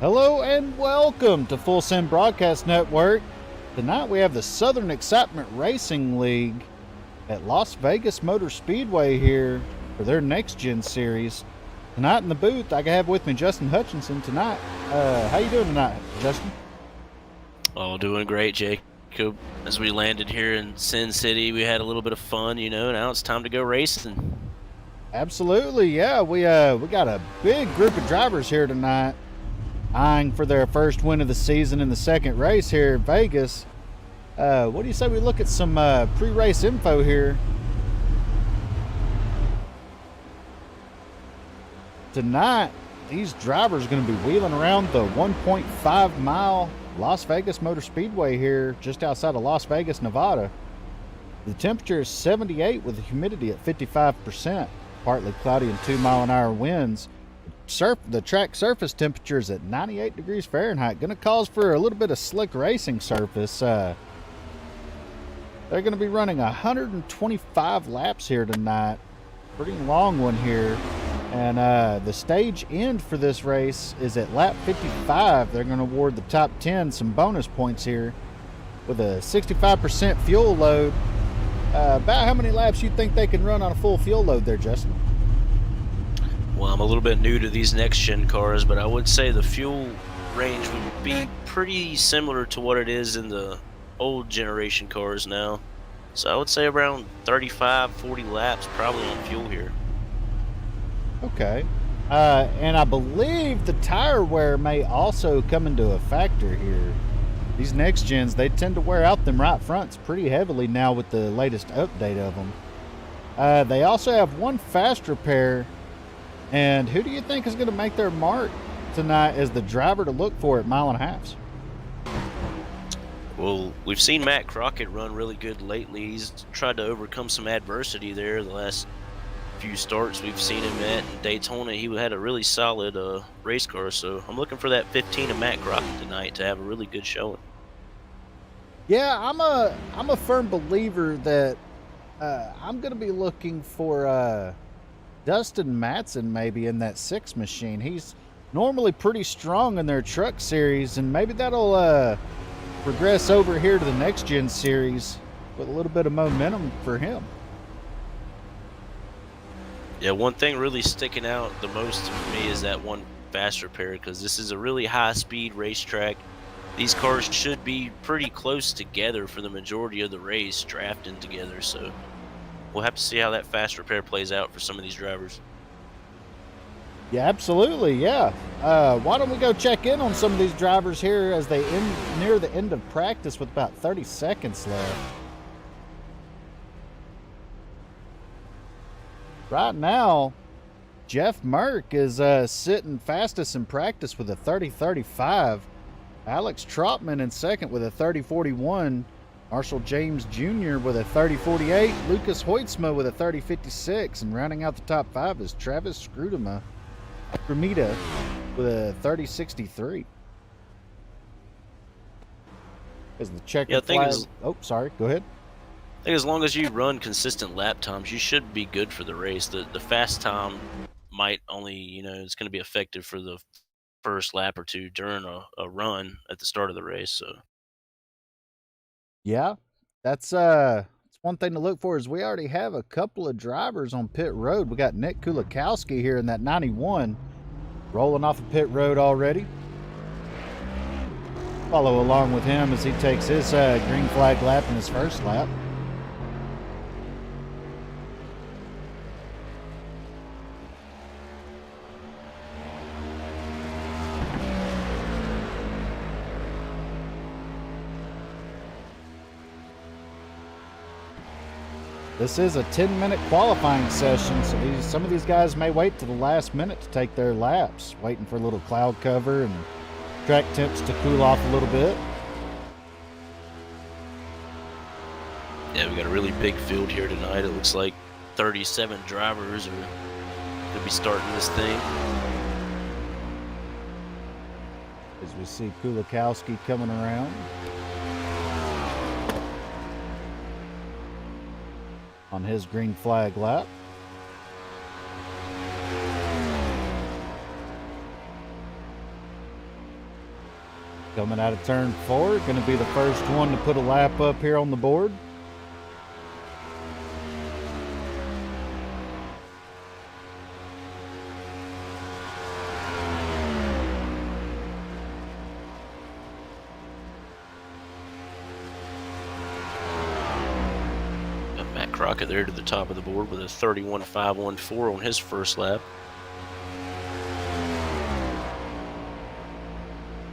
Hello and welcome to Full Send Broadcast Network. Tonight we have the Southern Excitement Racing League at Las Vegas Motor Speedway here for their Next Gen series. Tonight in the booth, I have with me Justin Hutchinson tonight. How you doing tonight, Justin? Oh, doing great, Jacob. As we landed here in Sin City, we had a little bit of fun, now it's time to go racing. Absolutely, yeah. We got a big group of drivers here tonight, eyeing for their first win of the season in the second race here in Vegas. What do you say we look at some pre-race info here? Tonight, these drivers are going to be wheeling around the 1.5 mile Las Vegas Motor Speedway here just outside of Las Vegas, Nevada. The temperature is 78 with the humidity at 55%, partly cloudy and 2-mile-an-hour winds. The track surface temperature is at 98 degrees Fahrenheit. Going to cause for a little bit of slick racing surface. They're going to be running 125 laps here tonight. Pretty long one here. And the stage end for this race is at lap 55. They're going to award the top 10 some bonus points here with a 65% fuel load. About how many laps you think they can run on a full fuel load there, Justin? Well, I'm a little bit new to these next-gen cars, but I would say the fuel range would be pretty similar to what it is in the old generation cars now. So I would say around 35, 40 laps probably on fuel here. Okay. And I believe the tire wear may also come into a factor here. These next gens, they tend to wear out them right fronts pretty heavily now with the latest update of them. They also have one fast repair. And who do you think is going to make their mark tonight as the driver to look for at mile and a halves? Well, we've seen Matt Crockett run really good lately. He's tried to overcome some adversity there the last few starts we've seen him at. In Daytona, he had a really solid race car, so I'm looking for that 15 of Matt Crockett tonight to have a really good showing. Yeah, I'm a firm believer that I'm going to be looking for Dustin Matson maybe in that 6 machine. He's normally pretty strong in their truck series, and maybe that'll progress over here to the next gen series with a little bit of momentum for him. Yeah, one thing really sticking out the most to me is that one fast repair, because this is a really high-speed racetrack. These cars should be pretty close together for the majority of the race, drafting together, so we'll have to see how that fast repair plays out for some of these drivers. Yeah, absolutely, yeah. Why don't we go check in on some of these drivers here as they near the end of practice with about 30 seconds left. Right now, Jeff Merck is sitting fastest in practice with a 30.35. Alex Trotman in second with a 30.41. Marshall James Jr. with a 30.48. Lucas Hoytsma with a 30.56. And rounding out the top 5 is Travis Scrumita with a 30.63. As the checker flag. Oh, sorry. Go ahead. I think as long as you run consistent lap times, you should be good for the race. The fast time might only, it's going to be effective for the first lap or two during a run at the start of the race. So, yeah, that's one thing to look for is we already have a couple of drivers on pit road. We got Nick Kulikowski here in that 91 rolling off the pit road already. Follow along with him as he takes his green flag lap in his first lap. This is a 10-minute qualifying session, so some of these guys may wait to the last minute to take their laps, waiting for a little cloud cover and track temps to cool off a little bit. yeah, we got a really big field here tonight. It looks like 37 drivers are going to be starting this thing. As we see Kulikowski coming around on his green flag lap. Coming out of turn 4, going to be the first one to put a lap up here on the board. Got Matt Crockett there to the top of the board with a 31.514 on his first lap.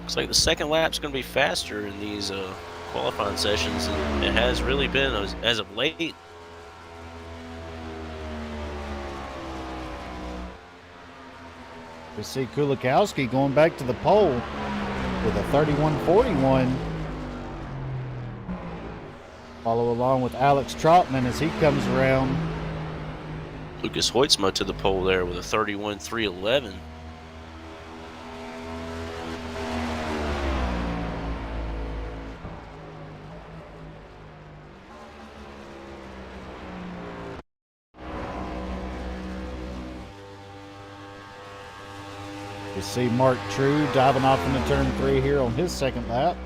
Looks like the second lap's going to be faster in these qualifying sessions, and it has really been as of late. We see Kulikowski going back to the pole with a 31.41. Follow along with Alex Trotman as he comes around. Lucas Hoytsma to the pole there with a 31.311. We see Mark True diving off into turn 3 here on his second lap.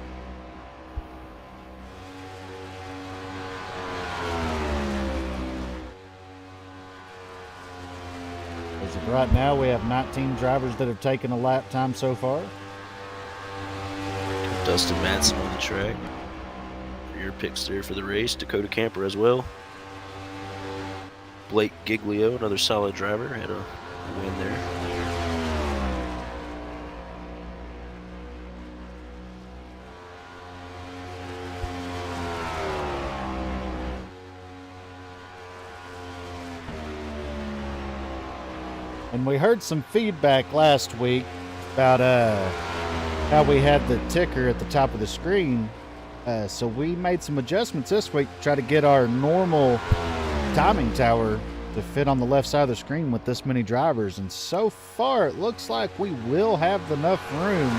As of right now, we have 19 drivers that have taken a lap time so far. Dustin Madsen on the track. Your picks there for the race. Dakota Camper as well. Blake Giglio, another solid driver, had a win there. And we heard some feedback last week about how we had the ticker at the top of the screen. So we made some adjustments this week to try to get our normal timing tower to fit on the left side of the screen with this many drivers. And so far, it looks like we will have enough room.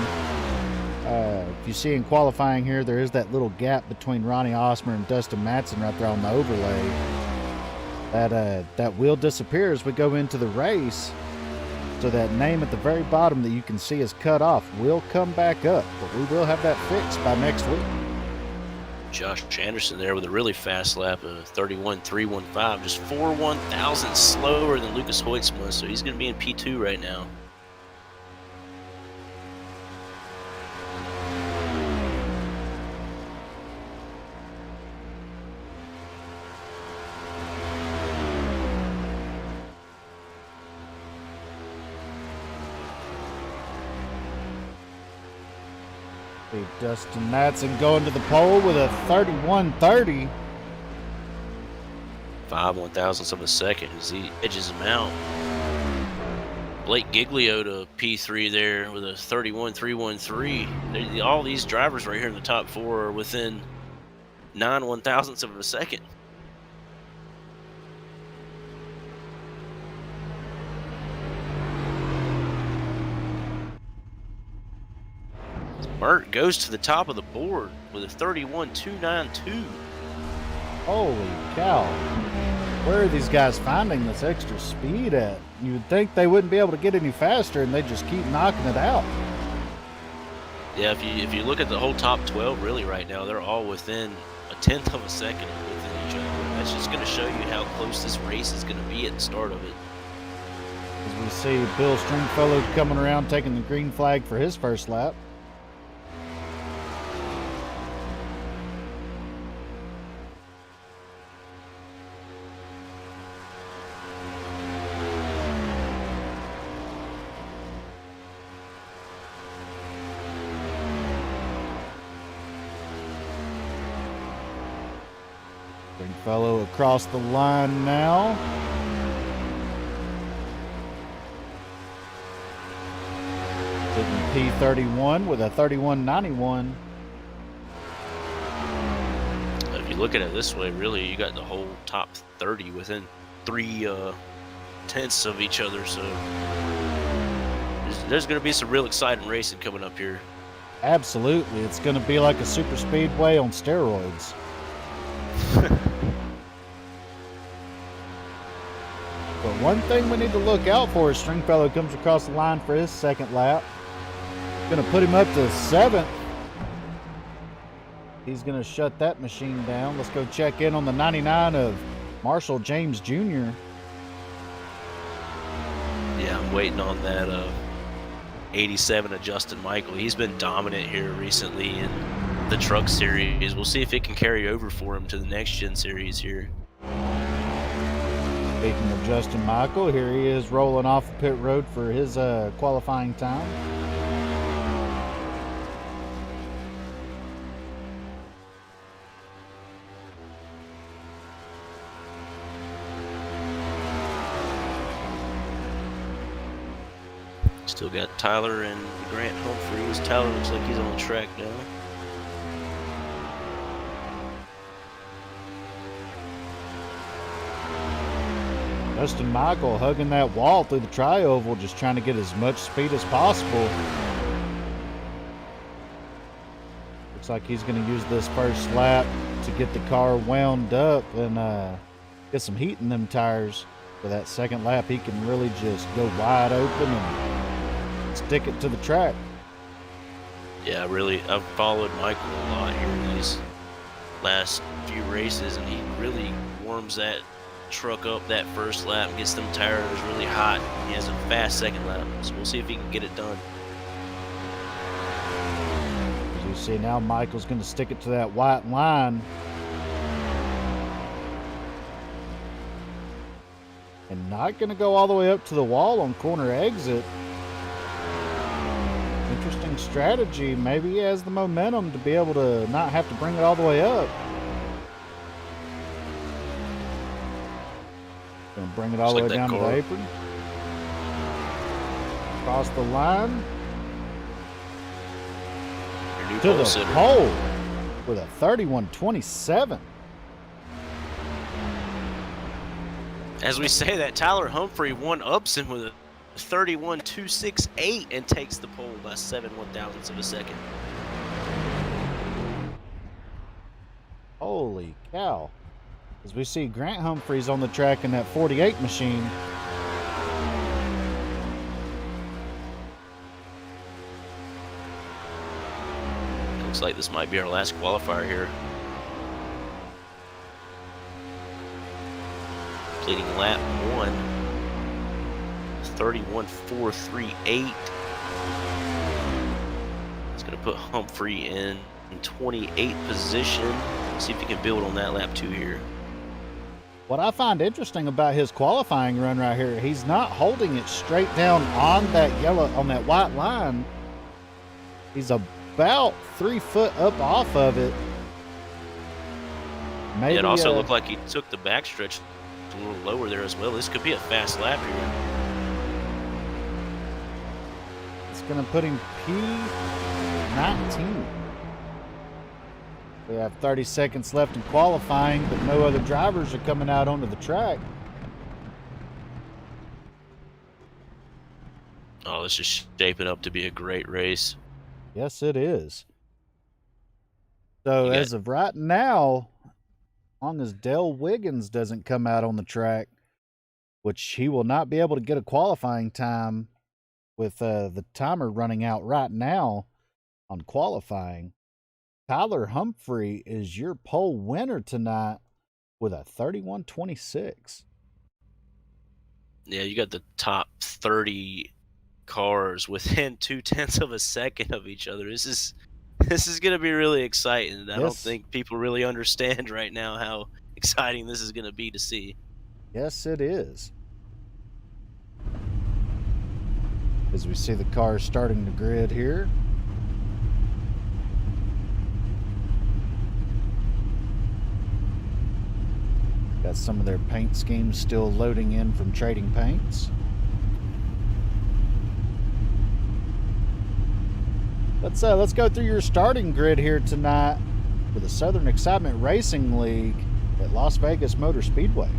If you see in qualifying here, there is that little gap between Ronnie Osmer and Dustin Madsen right there on the overlay. That will disappear as we go into the race. So that name at the very bottom that you can see is cut off will come back up, but we will have that fixed by next week. Josh Anderson there with a really fast lap of 31.315, just 4/1,000 slower than Lucas Hoytsma, so he's going to be in P2 right now. Dustin Madsen going to the pole with a 31.30. 5/1,000ths of a second as he edges him out. Blake Giglio to P3 there with a 31.313. All these drivers right here in the top 4 are within 9/1,000ths of a second. Burt goes to the top of the board with a 31.292. Holy cow. Where are these guys finding this extra speed at? You would think they wouldn't be able to get any faster and they just keep knocking it out. Yeah, if you look at the whole top 12 really right now, they're all within a tenth of a second within each other. That's just going to show you how close this race is going to be at the start of it. As we see Bill Stringfellow coming around taking the green flag for his first lap. Stringfellow across the line now. Sitting P31 with a 31.91. If you look at it this way, really, you got the whole top 30 within 3 tenths of each other. So there's going to be some real exciting racing coming up here. Absolutely. It's going to be like a super speedway on steroids. But one thing we need to look out for is Stringfellow comes across the line for his second lap. Going to put him up to 7th he's going to shut that machine down. Let's go check in on the 99 of Marshall James Jr. Yeah, I'm waiting on that 87 of Justin Michael. He's been dominant here recently in the truck series. We'll see if it can carry over for him to the next gen series here. Speaking of Justin Michael, here he is rolling off the pit road for his qualifying time. Still got Tyler and Grant Humphreys. Tyler looks like he's on the track now. Justin Michael hugging that wall through the tri-oval, just trying to get as much speed as possible. Looks like he's going to use this first lap to get the car wound up and get some heat in them tires. For that second lap, he can really just go wide open and stick it to the track. Yeah, really, I've followed Michael a lot here in these last few races, and he really warms that truck up that first lap, gets them tires really hot. He has a fast second lap, so we'll see if he can get it done. As you see now, Michael's going to stick it to that white line. And not going to go all the way up to the wall on corner exit. Interesting strategy. Maybe he has the momentum to be able to not have to bring it all the way up. Going to bring it all the way down to the apron. Across the line. To the pole with a 31.27. As we say that, Tyler Humphrey one-ups him with a 31.268 and takes the pole by 7/1000ths of a second. Holy cow. As we see Grant Humphreys on the track in that 48 machine. Looks like this might be our last qualifier here. Completing lap 1, 31.438. It's going to put Humphrey in 28th position. See if he can build on that lap 2 here. What I find interesting about his qualifying run right here, he's not holding it straight down on that white line. He's about 3 foot up off of it. Maybe, yeah, it also looked like he took the backstretch a little lower there as well. This could be a fast lap here. It's going to put him P19. We have 30 seconds left in qualifying, but no other drivers are coming out onto the track. Oh, this is shaping up to be a great race. Yes, it is. So as of right now, as long as Dale Wiggins doesn't come out on the track, which he will not be able to get a qualifying time with the timer running out right now on qualifying, Tyler Humphrey is your pole winner tonight with a 31.26. Yeah, you got the top 30 cars within 0.2 of a second of each other. This is going to be really exciting. I don't think people really understand right now how exciting this is going to be to see. Yes, it is. As we see the cars starting to grid here. Got some of their paint schemes still loading in from Trading Paints. Let's go through your starting grid here tonight for the Southern Excitement Racing League at Las Vegas Motor Speedway.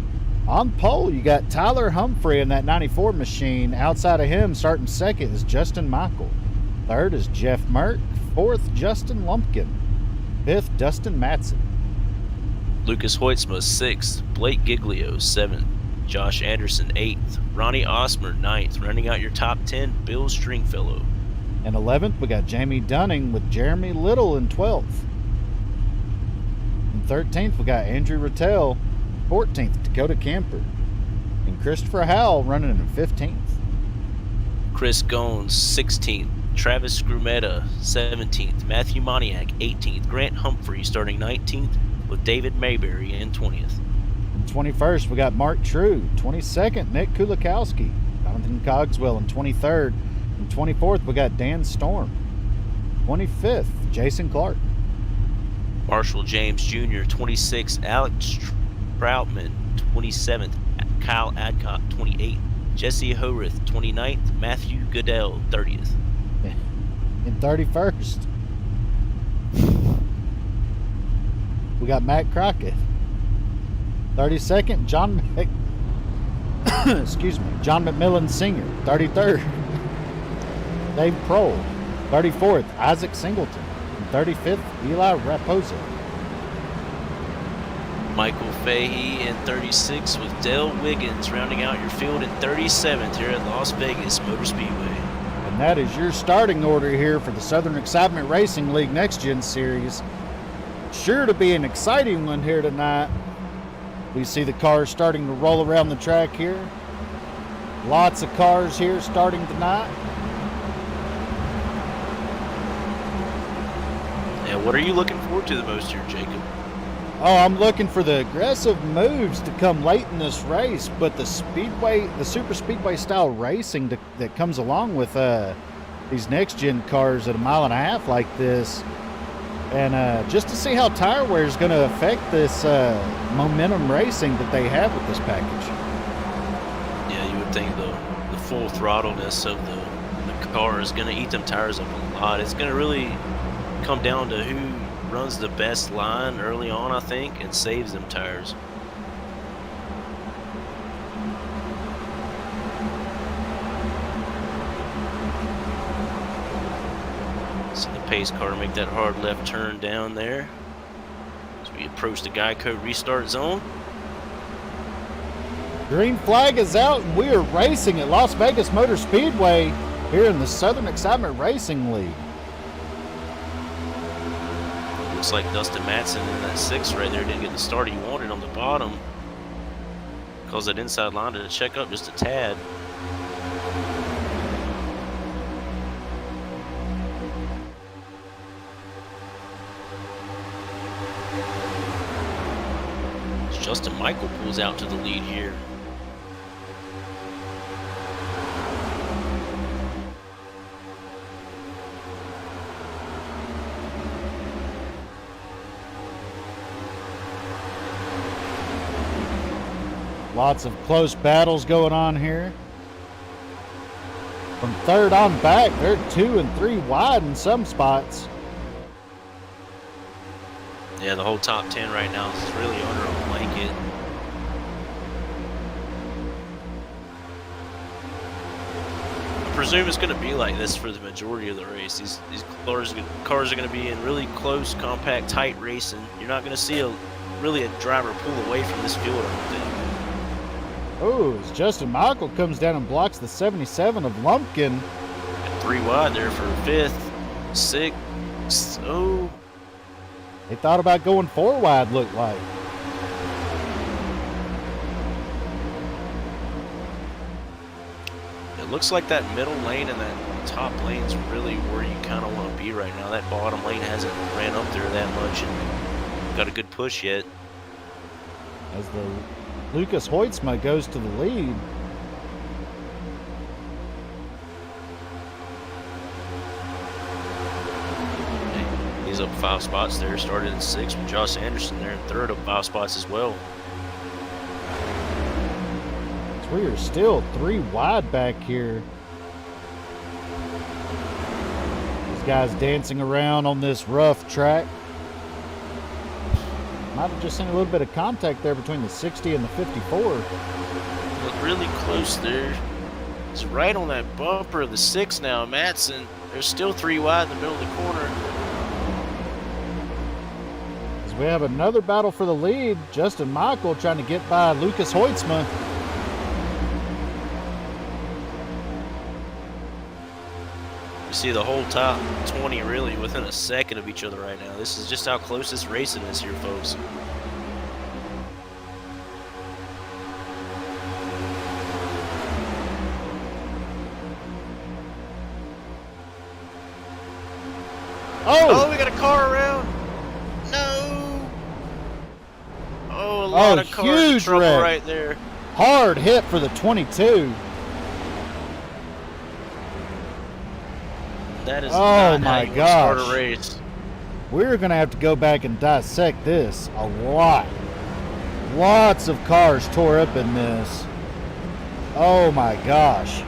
On pole, you got Tyler Humphrey in that 94 machine. Outside of him, starting second is Justin Michael. Third is Jeff Merck. Fourth, Justin Lumpkin. Fifth, Dustin Matson. Lucas Hoytsma 6th, Blake Giglio 7th, Josh Anderson 8th, Ronnie Osmer 9th. Running out your top 10, Bill Stringfellow. And 11th, we got Jamie Dunning with Jeremy Little in 12th. 13th, we got Andrew Rattel. 14th, Dakota Camper. And Christopher Howell running in 15th. Chris Gones, 16th. Travis Scrumetta, 17th. Matthew Moniak, 18th. Grant Humphrey starting 19th with David Mayberry in 20th. And 21st, we got Mark True. 22nd, Nick Kulikowski. Jonathan Cogswell in 23rd. And 24th, we got Dan Storm. 25th, Jason Clark. Marshall James Jr., 26th. Alex Troutman, 27th. Kyle Adcock, 28th. Jesse Horeth, 29th. Matthew Goodell, 30th. In 31st, we got Matt Crockett. 32nd, John McMillan Sr. 33rd, Dave Prohl. 34th, Isaac Singleton. And 35th, Eli Raposa. Michael Fahey in 36th with Dale Wiggins rounding out your field in 37th here at Las Vegas Motor Speedway. And that is your starting order here for the Southern Excitement Racing League Next Gen Series. Sure to be an exciting one here tonight. We see the cars starting to roll around the track here. Lots of cars here starting tonight. Yeah, what are you looking forward to the most here, Jacob? Oh, I'm looking for the aggressive moves to come late in this race, but the super speedway style racing that comes along with these next gen cars at a mile and a half like this, and just to see how tire wear is going to affect this momentum racing that they have with this package. Yeah, you would think the full throttleness of the car is going to eat them tires up a lot. It's going to really come down to who runs the best line early on, I think, and saves them tires. See the pace car make that hard left turn down there as we approach the Geico restart zone. Green flag is out, and we are racing at Las Vegas Motor Speedway here in the Southern Excitement Racing League. Looks like Dustin Matson in that 6 right there didn't get the start he wanted on the bottom. Caused that inside line to check up just a tad. Justin Michael pulls out to the lead here. Lots of close battles going on here. From third on back, they're 2 and 3 wide in some spots. Yeah, the whole top 10 right now is really under a blanket. I presume it's going to be like this for the majority of the race. These cars are going to be in really close, compact, tight racing. You're not going to see really a driver pull away from this field, I don't think. Oh, as Justin Michael comes down and blocks the 77 of Lumpkin. And 3 wide there for 5th, 6th. Oh. They thought about going 4 wide, looked like. It looks like that middle lane and that top lane's really where you kind of want to be right now. That bottom lane hasn't ran up there that much and got a good push yet. As the Lucas Hoytsma goes to the lead. He's up 5 spots there. Started in 6th with Josh Anderson there in 3rd, up 5 spots as well. We are still 3 wide back here. These guys dancing around on this rough track. Might have just seen a little bit of contact there between the 60 and the 54. Look really close there. It's right on that bumper of the 6 now. Matson, there's still 3 wide in the middle of the corner. As we have another battle for the lead. Justin Michael trying to get by Lucas Hoytsma. see the whole top 20 really within a second of each other right now. This is just how close this racing is here, folks. Oh, we got a car around. No. Oh, a lot of cars in huge trouble wreck. right there. Hard hit for the 22. That is Oh not my how you wanna start gosh. a race. We're going to have to go back and dissect this a lot. Lots of cars tore up in this. Oh my gosh.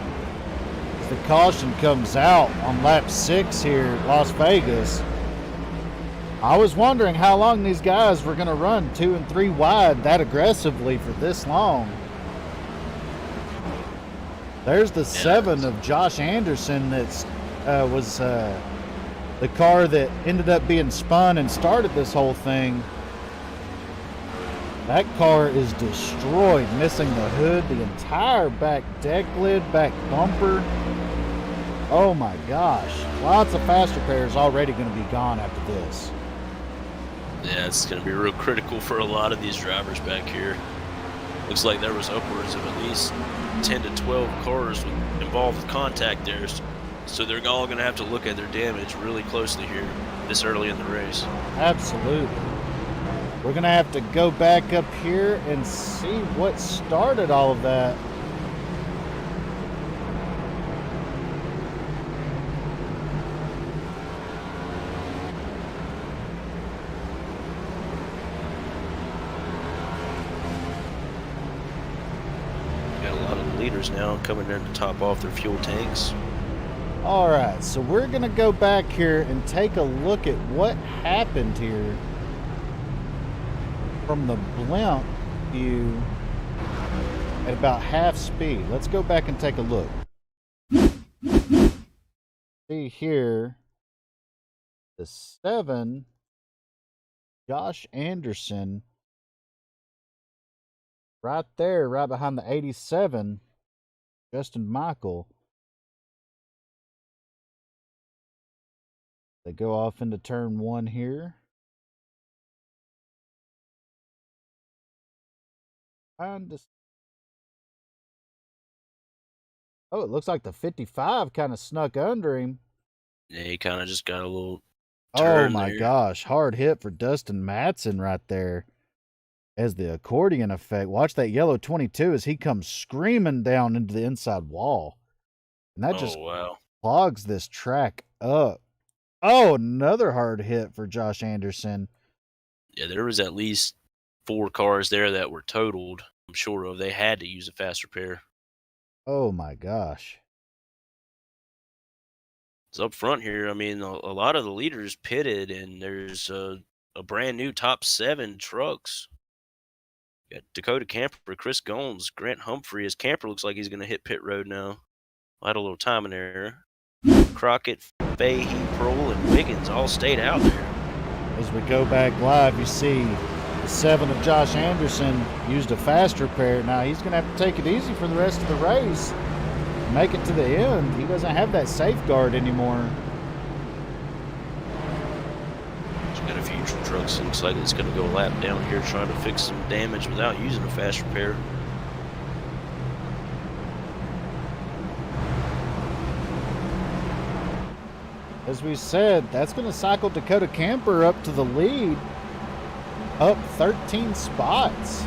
As the caution comes out on lap 6 here at Las Vegas, I was wondering how long these guys were going to run 2 and 3 wide that aggressively for this long. There's the 7 of Josh Anderson that's was the car that ended up being spun and started this whole thing. That car is destroyed, missing the hood, the entire back deck lid, back bumper. Oh my gosh. Lots of faster pairs already going to be gone after this. Yeah, it's going to be real critical for a lot of these drivers back here. Looks like there was upwards of at least 10 to 12 cars involved with contact there. So they're all going to have to look at their damage really closely here this early in the race. Absolutely. We're going to have to go back up here and see what started all of that. Got a lot of the leaders now coming in to top off their fuel tanks. All right, so we're going to go back here and take a look at what happened here from the blimp view at about half speed. Let's go back and take a look. See here, the 7, Josh Anderson, right there, right behind the 87, Justin Michael. They go off into turn 1 here. Oh, it looks like the 55 kind of snuck under him. Yeah, he kind of just got a little Oh turn my there. gosh, hard hit for Dustin Matson right there as the accordion effect. Watch that yellow 22 as he comes screaming down into the inside wall. And that just wow. clogs this track up. Oh, another hard hit for Josh Anderson. Yeah, there was at least 4 cars there that were totaled. I'm sure of. They had to use a faster pair. Oh my gosh. So up front here, I mean, a lot of the leaders pitted, and there's a brand new top 7 trucks. Got Dakota Camper, Chris Goins, Grant Humphrey. His camper looks like he's going to hit pit road now. I had a little timing error. Crockett, Fahey, Prohl, and Wiggins all stayed out there. As we go back live, you see the 7 of Josh Anderson used a faster pair. Now he's going to have to take it easy for the rest of the race. Make it to the end. He doesn't have that safeguard anymore. He's got a few trucks. Looks like it's going to go a lap down here trying to fix some damage without using a faster pair. As we said, that's going to cycle Dakota Camper up to the lead, up 13 spots.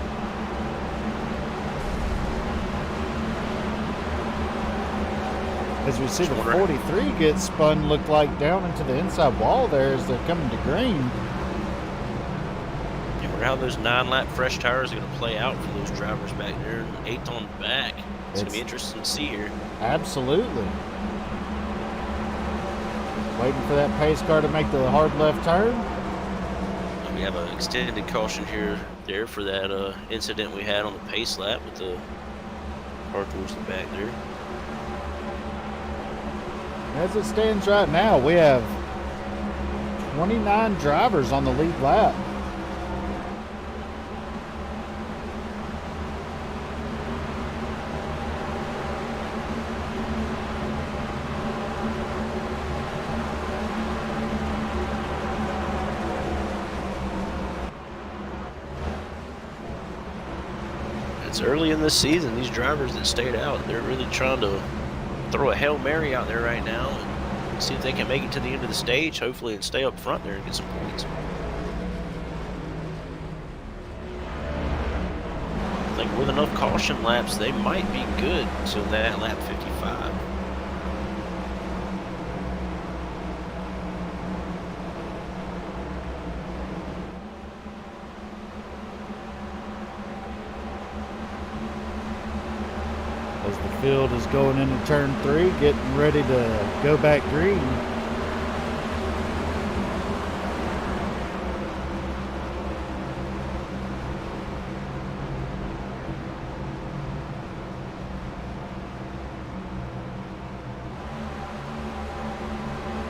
As we see the 43 get spun, look like down into the inside wall there as they're coming to green. I wonder how those 9-lap fresh tires are going to play out for those drivers back there, and 8th on the back. It's going to be interesting to see here. Absolutely. Waiting for that pace car to make the hard left turn. We have an extended caution there for that incident we had on the pace lap with the car towards the back there. As it stands right now, we have 29 drivers on the lead lap. It's early in this season. These drivers that stayed out, they're really trying to throw a Hail Mary out there right now and see if they can make it to the end of the stage, hopefully, and stay up front there and get some points. I think with enough caution laps, they might be good until that lap 55. As the field is going into turn 3, getting ready to go back green.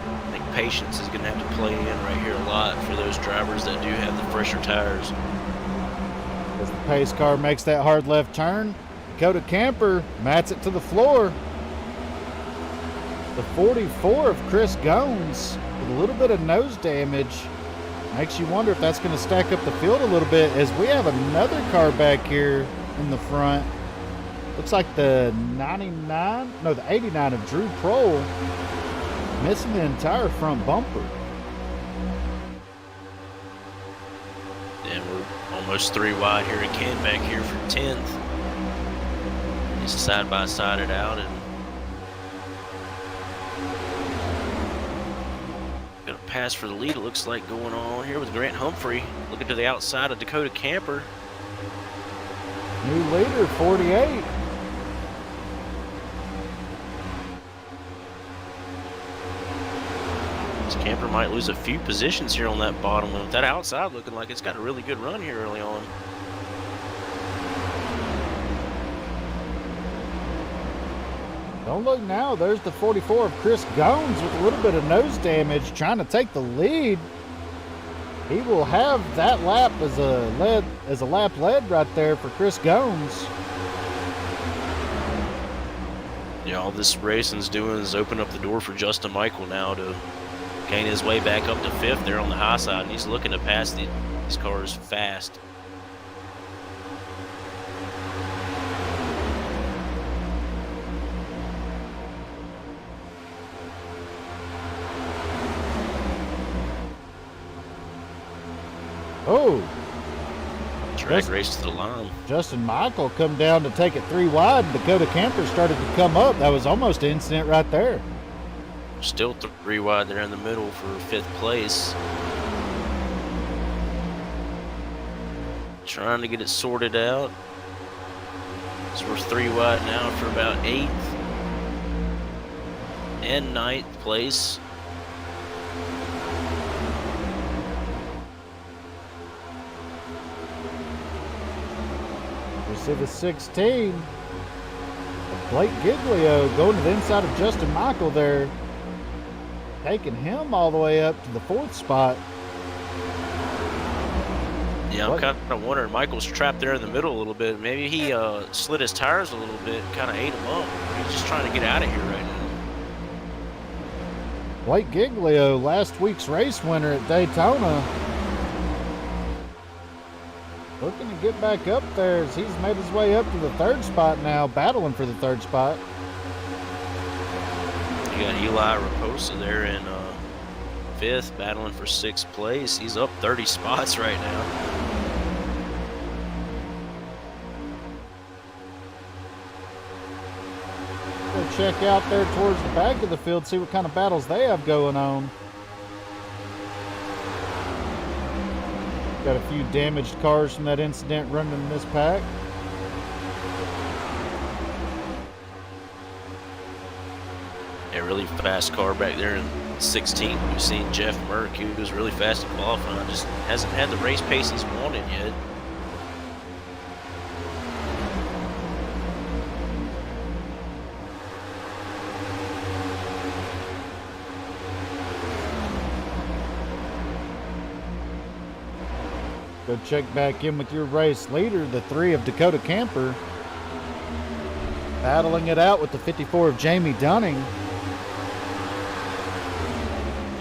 I think patience is going to have to play in right here a lot for those drivers that do have the fresher tires. As the pace car makes that hard left turn, Dakota Camper mats it to the floor. The 44 of Chris Gones with a little bit of nose damage. Makes you wonder if that's going to stack up the field a little bit, as we have another car back here in the front. Looks like the 89 of Drew Prohl, missing the entire front bumper. And we're almost 3 wide here again back here for 10th. He's side-by-sided out and got a pass for the lead, it looks like, going on here with Grant Humphrey. Looking to the outside of Dakota Camper. New leader, 48. This Camper might lose a few positions here on that bottom one. With that outside looking like it's got a really good run here early on. Don't look now. There's the 44 of Chris Gones with a little bit of nose damage, trying to take the lead. He will have that lap as a lap led right there for Chris Gones. Yeah, all this racing's doing is open up the door for Justin Michael now to gain his way back up to 5th there on the high side, and he's looking to pass these cars fast. Oh, Drag race to the line. Justin Michael come down to take it 3 wide, and Dakota Camper started to come up. That was almost an incident right there. Still 3 wide there in the middle for 5th place. Trying to get it sorted out. So we're 3 wide now for about 8th and 9th place. We see the 16 of Blake Giglio going to the inside of Justin Michael there, taking him all the way up to the 4th spot. Yeah, I'm kind of wondering. Michael's trapped there in the middle a little bit. Maybe he slid his tires a little bit, kind of ate him up. He's just trying to get out of here right now. Blake Giglio, last week's race winner at Daytona, looking to get back up there as he's made his way up to the 3rd spot now, battling for the 3rd spot. You got Eli Raposa there in 5th, battling for 6th place. He's up 30 spots right now. Go check out there towards the back of the field, see what kind of battles they have going on. Got a few damaged cars from that incident running in this pack. A really fast car back there in 16th. We've seen Jeff Merck, who was really fast in qualifying, just hasn't had the race pace he's wanted yet. Go check back in with your race leader, the 3 of Dakota Camper, battling it out with the 54 of Jamie Dunning.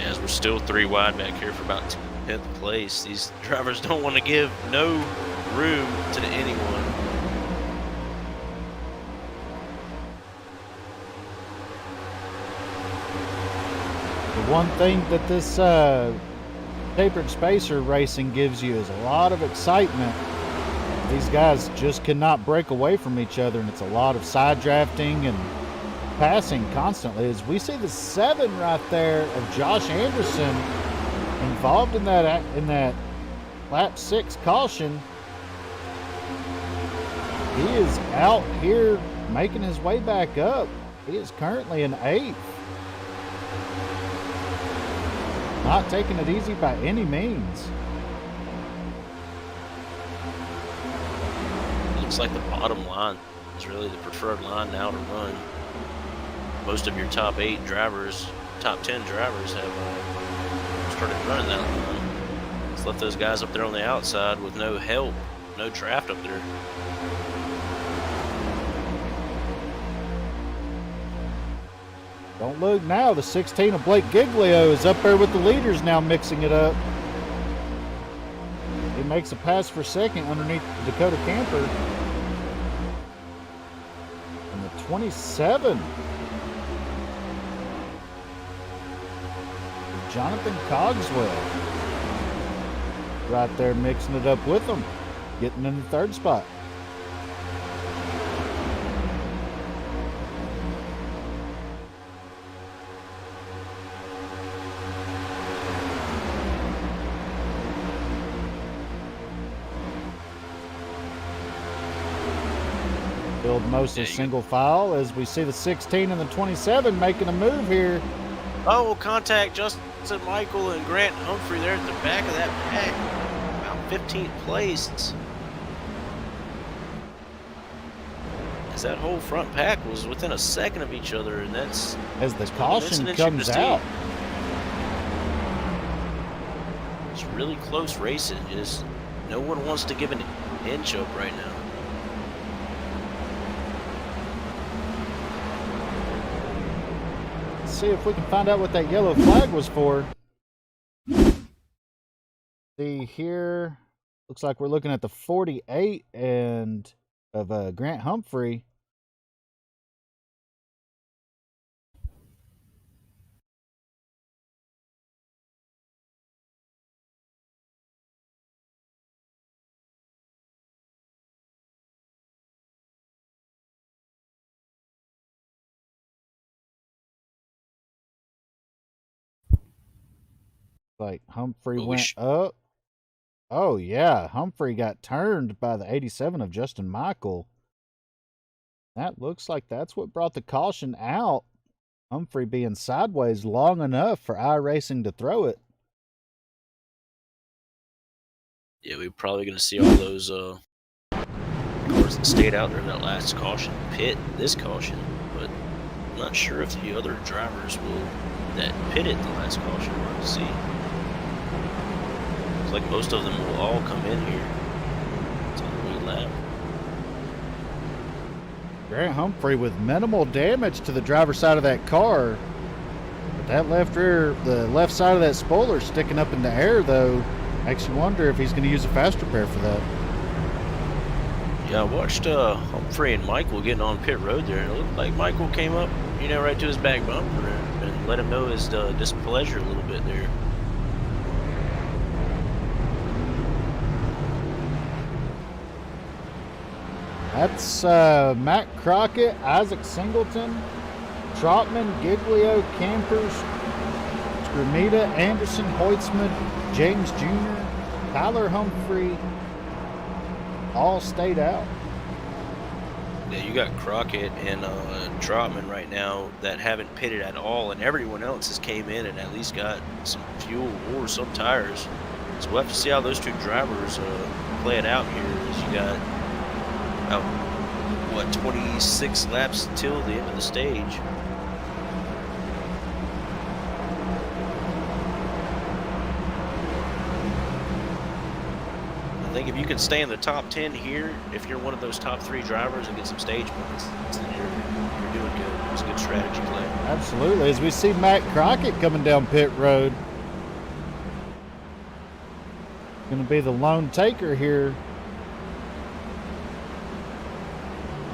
As we're still 3 wide back here for about 10th place. These drivers don't want to give no room to anyone. The one thing that this tapered spacer racing gives you is a lot of excitement. These guys just cannot break away from each other, and it's a lot of side drafting and passing constantly. As we see the 7 right there of Josh Anderson involved in that lap 6 caution. He is out here making his way back up. He is currently in 8th. Not taking it easy by any means. Looks like the bottom line is really the preferred line now to run. Most of your top 8 drivers, top 10 drivers have started running that line. Let's let those guys up there on the outside with no help, no draft up there. Don't look now. The 16 of Blake Giglio is up there with the leaders now, mixing it up. He makes a pass for second underneath Dakota Camper. And the 27. Jonathan Cogswell. Right there mixing it up with them. Getting in the 3rd spot. Build mostly single file as we see the 16 and the 27 making a move here. Oh, contact Justin Michael and Grant Humphrey there at the back of that pack. About 15th place. As that whole front pack was within a second of each other, and that's as the caution comes out. It's really close racing. Just no one wants to give an inch up right now. See if we can find out what that yellow flag was for. See here, looks like we're looking at the 48 and of Grant Humphrey. Like Humphrey went up. Oh yeah, Humphrey got turned by the 87 of Justin Michael. That looks like that's what brought the caution out. Humphrey being sideways long enough for iRacing to throw it. Yeah, we're probably going to see all those cars that stayed out there in that last caution pit this caution, but I'm not sure if the other drivers that pitted the last caution. We'll see. Looks like most of them will all come in here. It's on the lead lap. Grant Humphrey with minimal damage to the driver's side of that car. But that left rear, the left side of that spoiler sticking up in the air, though, makes you wonder if he's going to use a fast repair for that. Yeah, I watched Humphrey and Michael getting on pit road there, and it looked like Michael came up, right to his back bumper and let him know his displeasure a little bit there. That's Matt Crockett, Isaac Singleton, Trotman, Giglio, Campers, Scrumita, Anderson, Hoitzman, James Jr., Tyler Humphrey, all stayed out. Yeah, you got Crockett and Trotman right now that haven't pitted at all, and everyone else has came in and at least got some fuel or some tires. So we'll have to see how those two drivers play it out here. As you got about 26 laps till the end of the stage. I think if you can stay in the top 10 here, if you're one of those top 3 drivers and get some stage points, then you're doing good. It's a good strategy play. Absolutely. As we see Matt Crockett coming down pit road, going to be the lone taker here.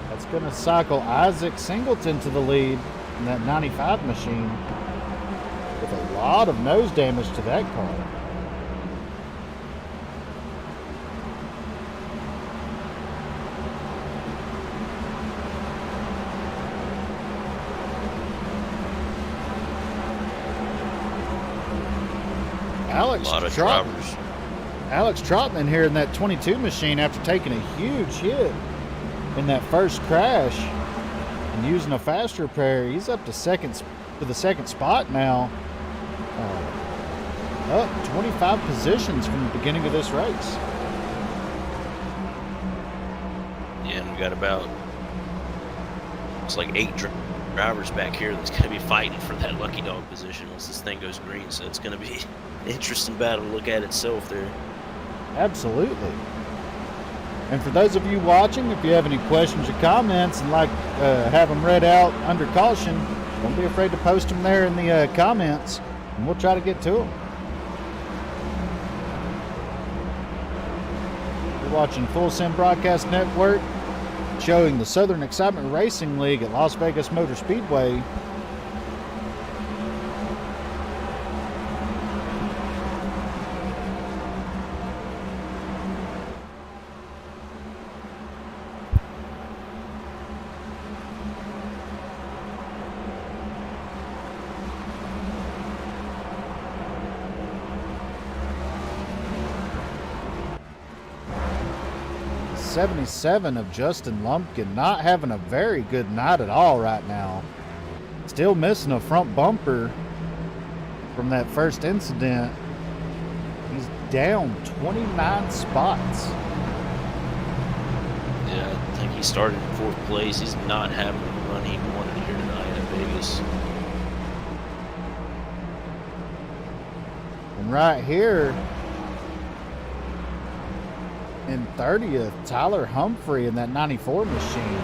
That's going to cycle Isaac Singleton to the lead in that 95 machine with lot of nose damage to that car. Alex Trotman here in that 22 machine after taking a huge hit in that first crash and using a fast repair. He's up to the second spot now. Up 25 positions from the beginning of this race. Yeah, and we got about, it's like 8 drivers back here that's going to be fighting for that lucky dog position once this thing goes green. So it's going to be an interesting battle to look at itself there. Absolutely. And for those of you watching, if you have any questions or comments and like have them read out under caution, don't be afraid to post them there in the comments, and we'll try to get to them. You're watching Full Sim Broadcast Network, showing the Southern Excitement Racing League at Las Vegas Motor Speedway. '77 of Justin Lumpkin, not having a very good night at all right now. Still missing a front bumper from that first incident. He's down 29 spots. Yeah, I think he started in 4th place. He's not having the run he wanted here tonight at Vegas. And right here in 30th, Tyler Humphrey in that 94 machine,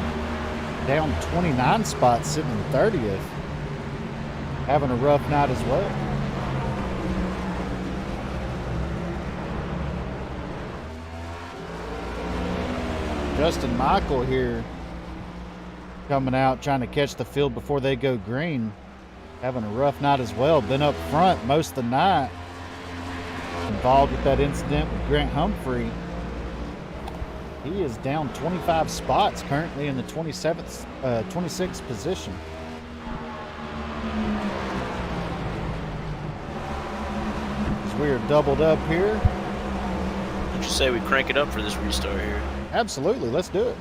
down 29 spots, sitting in 30th, having a rough night as well. Justin Michael here coming out trying to catch the field before they go green, having a rough night as well. Been up front most of the night, involved with that incident with Grant Humphrey. He is down 25 spots, currently in the 26th position. As we are doubled up here. What'd you say we crank it up for this restart here? Absolutely, let's do it.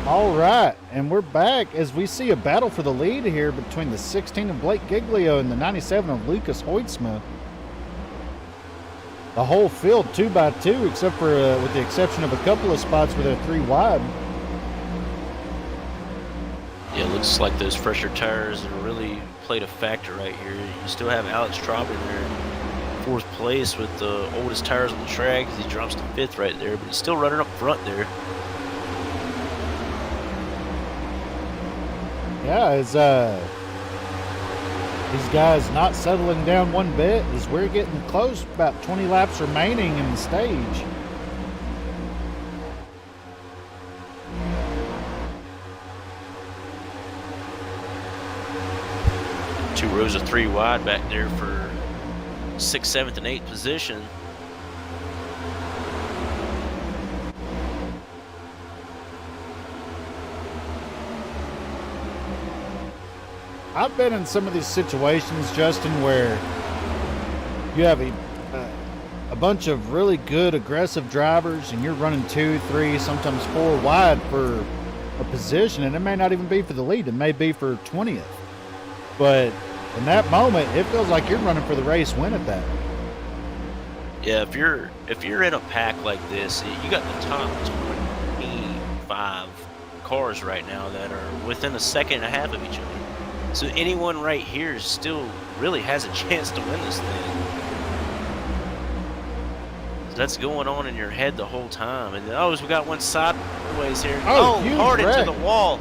All right, and we're back as we see a battle for the lead here between the 16 of Blake Giglio and the 97 of Lucas Hoytsma. The whole field 2x2, except for with the exception of a couple of spots where they're 3 wide. Yeah, it looks like those fresher tires have really played a factor right here. You still have Alex Trauber there, 4th place with the oldest tires on the track as he drops to 5th right there, but he's still running up front there. Yeah, these guys not settling down one bit as we're getting close, about 20 laps remaining in the stage. Two rows of 3 wide back there for 6th, 7th, and 8th position. I've been in some of these situations, Justin, where you have a bunch of really good aggressive drivers and you're running 2, 3, sometimes 4 wide for a position, and it may not even be for the lead, it may be for 20th. But in that moment, it feels like you're running for the race win at that. Yeah, if you're in a pack like this, you got the top 25 cars right now that are within a second and a half of each other. So anyone right here still really has a chance to win this thing. So that's going on in your head the whole time. And we got one sideways here. Oh, hard wreck. into the wall.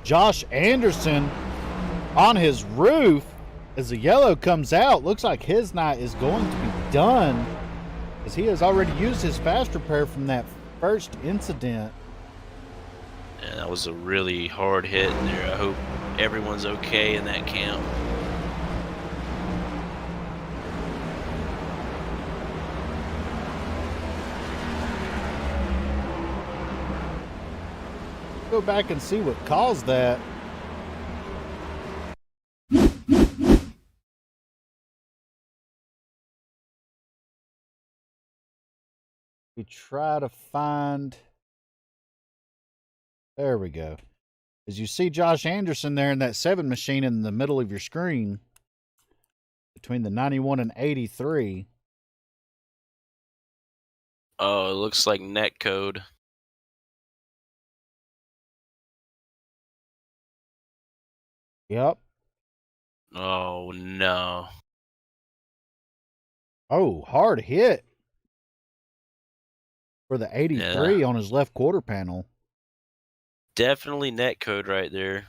Josh Anderson on his roof as the yellow comes out. Looks like his night is going to be done as he has already used his fast repair from that first incident. Yeah, that was a really hard hit there. I hope everyone's okay in that camp. Go back and see what caused that. We try to find. There we go. As you see Josh Anderson there in that 7 machine in the middle of your screen, between the 91 and 83. Oh, it looks like net code. Yep. Oh, no. Oh, hard hit for the 83 on his left quarter panel. Definitely net code right there.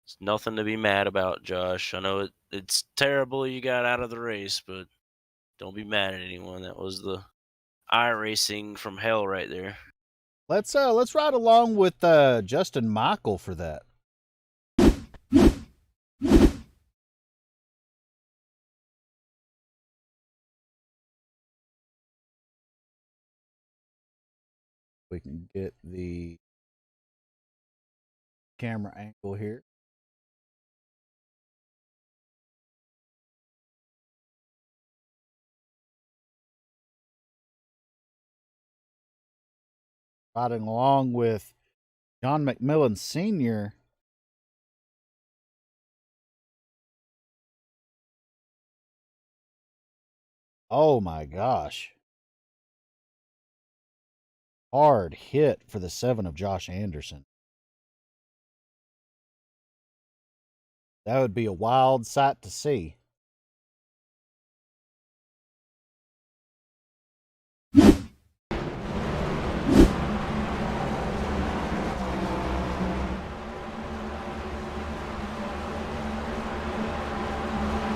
It's nothing to be mad about, Josh. I know it's terrible you got out of the race, but don't be mad at anyone. That was the iRacing from hell right there. Let's ride along with Justin Michael for that. We can get the camera angle here. Riding along with John McMillan Sr. Oh my gosh. Hard hit for the 7 of Josh Anderson. That would be a wild sight to see.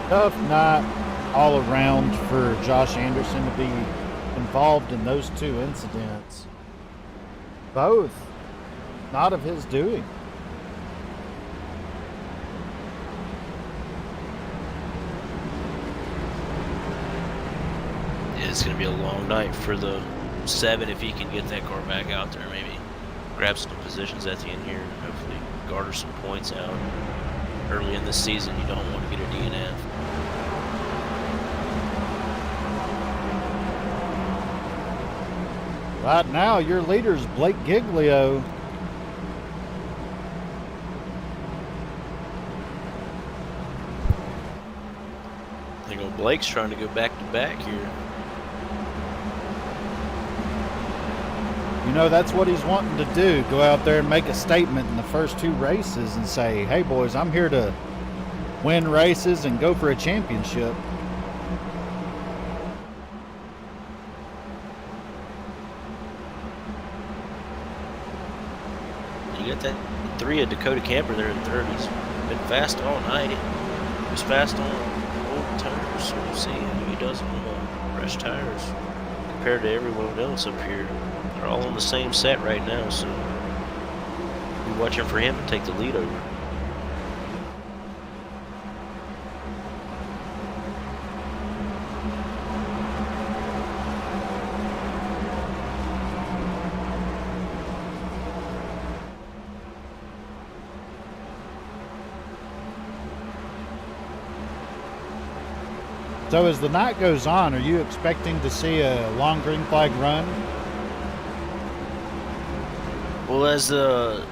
Tough night all around for Josh Anderson to be involved in those 2 incidents. Both not of his doing. It's going to be a long night for the 7 if he can get that car back out there. Maybe grab some positions at the end here and hopefully garner some points out. Early in the season, you don't want to get a DNF. Right now, your leader is Blake Giglio. I think Blake's trying to go back to back here. You know, that's what he's wanting to do. Go out there and make a statement in the first 2 races and say, hey, boys, I'm here to win races and go for a championship. You got that 3 of Dakota Camper there in third. He's been fast all night. He was fast on old tires, so we'll see how he does on fresh tires compared to everyone else up here. They're all on the same set right now, so we're watching for him to take the lead over. So as the night goes on, are you expecting to see a long green flag run? Well, as the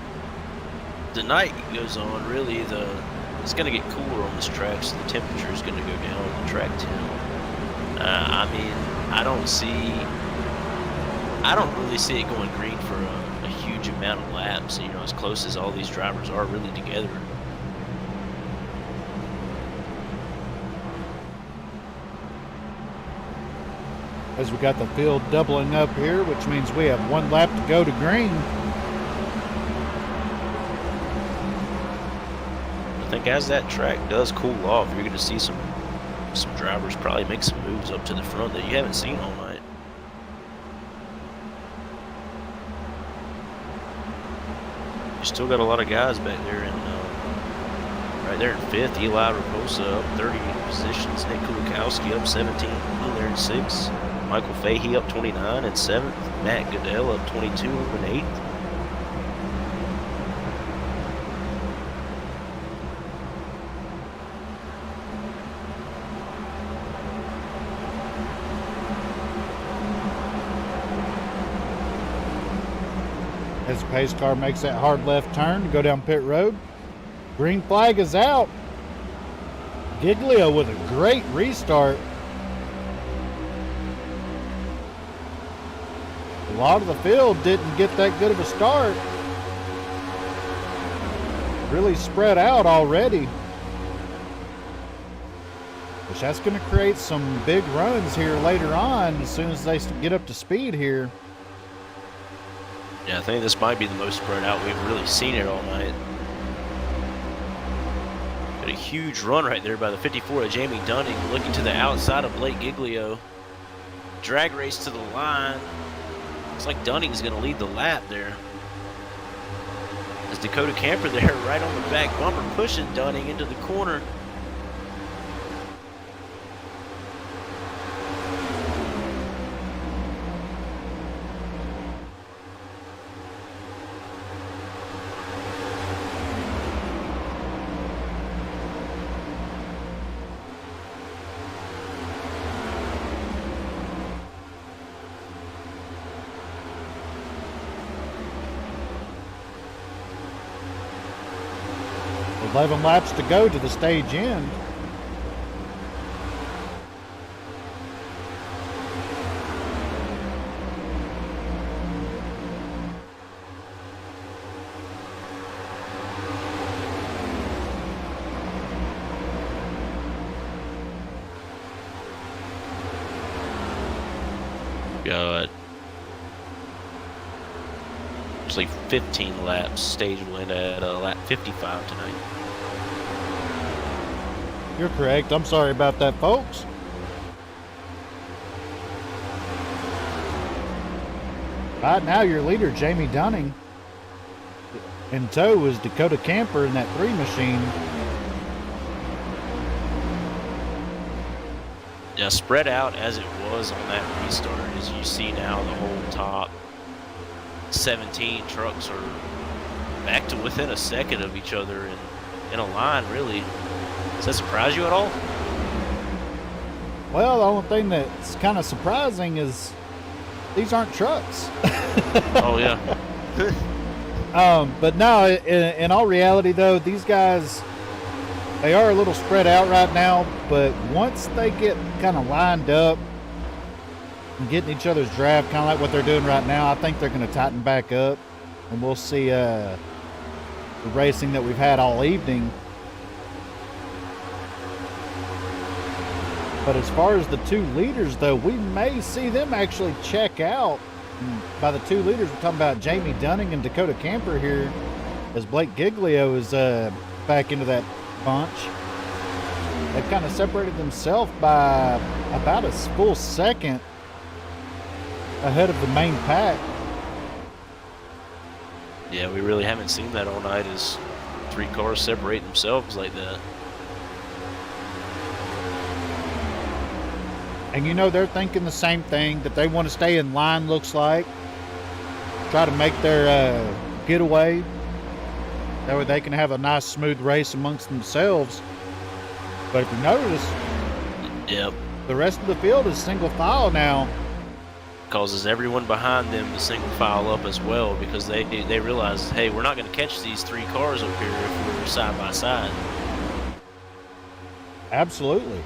night goes on, really it's going to get cooler on this track, so the temperature is going to go down on the track too. I mean, I don't really see it going green for a huge amount of laps. You know, as close as all these drivers are really together. As we got the field doubling up here, which means we have 1 lap to go to green. I think as that track does cool off, you're going to see some drivers probably make some moves up to the front that you haven't seen all night. You still got a lot of guys back there in right there in 5th. Eli Raposa up 30 positions. Nick Kulikowski up 17. There in 6th. Michael Fahey up 29 and 7th. Matt Goodell up 22 and 8th. As the pace car makes that hard left turn to go down pit road. Green flag is out. Giglio with a great restart. A lot of the field didn't get that good of a start. Really spread out already. Which that's going to create some big runs here later on as soon as they get up to speed here. Yeah, I think this might be the most spread out we've really seen it all night. Got a huge run right there by the 54 of Jamie Dunning, looking to the outside of Blake Giglio. Drag race to the line. Looks like Dunning's going to lead the lap there. As Dakota Camper there right on the back bumper, pushing Dunning into the corner. With 11 laps to go to the stage end. Got actually 15 laps. Stage will end at lap 55 tonight. You're correct. I'm sorry about that, folks. Right now, your leader, Jamie Dunning. In tow is Dakota Camper in that 3 machine. Yeah, spread out as it was on that restart. As you see now, the whole top 17 trucks are back to within a second of each other and in a line, really. Does that surprise you at all? Well, the only thing that's kind of surprising is these aren't trucks. Oh, yeah. But no, in all reality, though, these guys, they are a little spread out right now, but once they get kind of lined up and getting each other's draft, kind of like what they're doing right now, I think they're going to tighten back up, and we'll see the racing that we've had all evening But as far as the 2 leaders, though, we may see them actually check out. And by the 2 leaders, we're talking about Jamie Dunning and Dakota Camper here, as Blake Giglio is back into that bunch. They've kind of separated themselves by about a full second ahead of the main pack. Yeah, we really haven't seen that all night, as 3 cars separate themselves like that. And you know they're thinking the same thing, that they want to stay in line, looks like. Try to make their getaway. That way they can have a nice smooth race amongst themselves. But if you notice, yep, the rest of the field is single file now. Causes everyone behind them to single file up as well, because they realize, hey, we're not going to catch these 3 cars up here if we're side by side. Absolutely.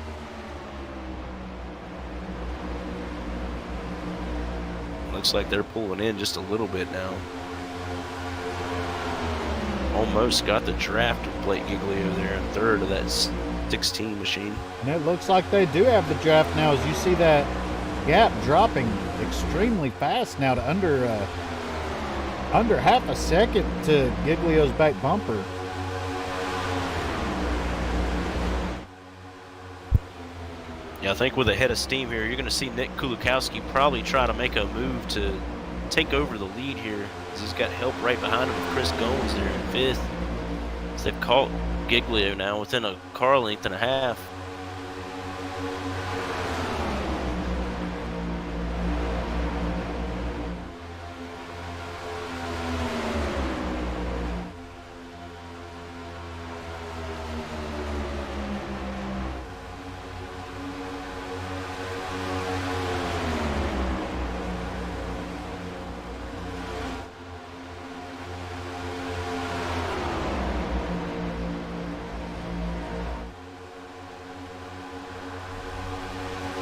Looks like they're pulling in just a little bit now. Almost got the draft of Blake Giglio there in 3rd of that 16 machine. And it looks like they do have the draft now, as you see that gap dropping extremely fast now to under half a second to Giglio's back bumper. Yeah, I think with a head of steam here, you're going to see Nick Kulikowski probably try to make a move to take over the lead here, as he's got help right behind him with Chris Goins there in 5th. So they've caught Giglio now within a car length and a half.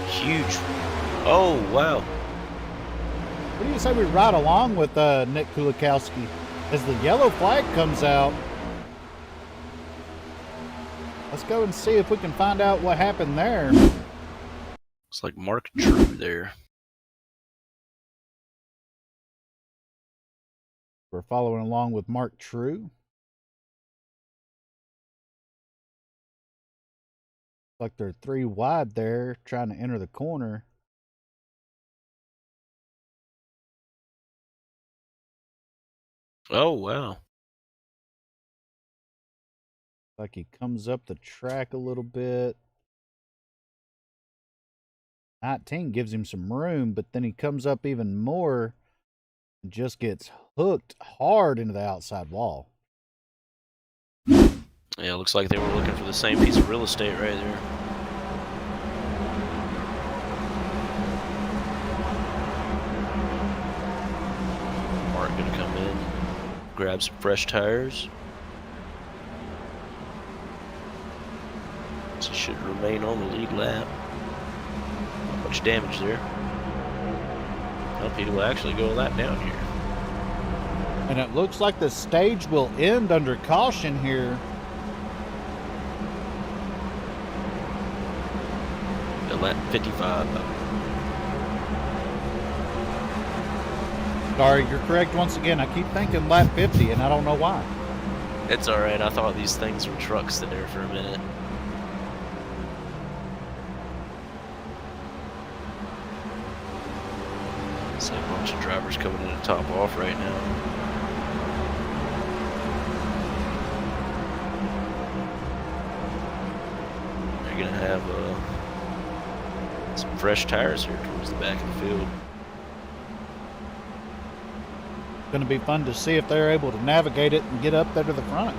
Huge. Oh, wow. What do you say we ride along with Nick Kulikowski as the yellow flag comes out? Let's go and see if we can find out what happened there. It's like Mark True there. We're following along with Mark True. Like they're 3 wide there, trying to enter the corner. Oh, wow. Like he comes up the track a little bit. 19 gives him some room, but then he comes up even more and just gets hooked hard into the outside wall. Yeah, it looks like they were looking for the same piece of real estate right there. Mark gonna come in, grab some fresh tires. So should remain on the lead lap. Not much damage there. Well, he will actually go a lap down here. And it looks like the stage will end under caution here. Lap 55. Sorry, you're correct once again. I keep thinking lap 50, and I don't know why. It's alright, I thought these things were trucks there for a minute. It's like a bunch of drivers coming in to top off right now. They're gonna have some fresh tires here towards the back of the field. Going to be fun to see if they're able to navigate it and get up there to the front.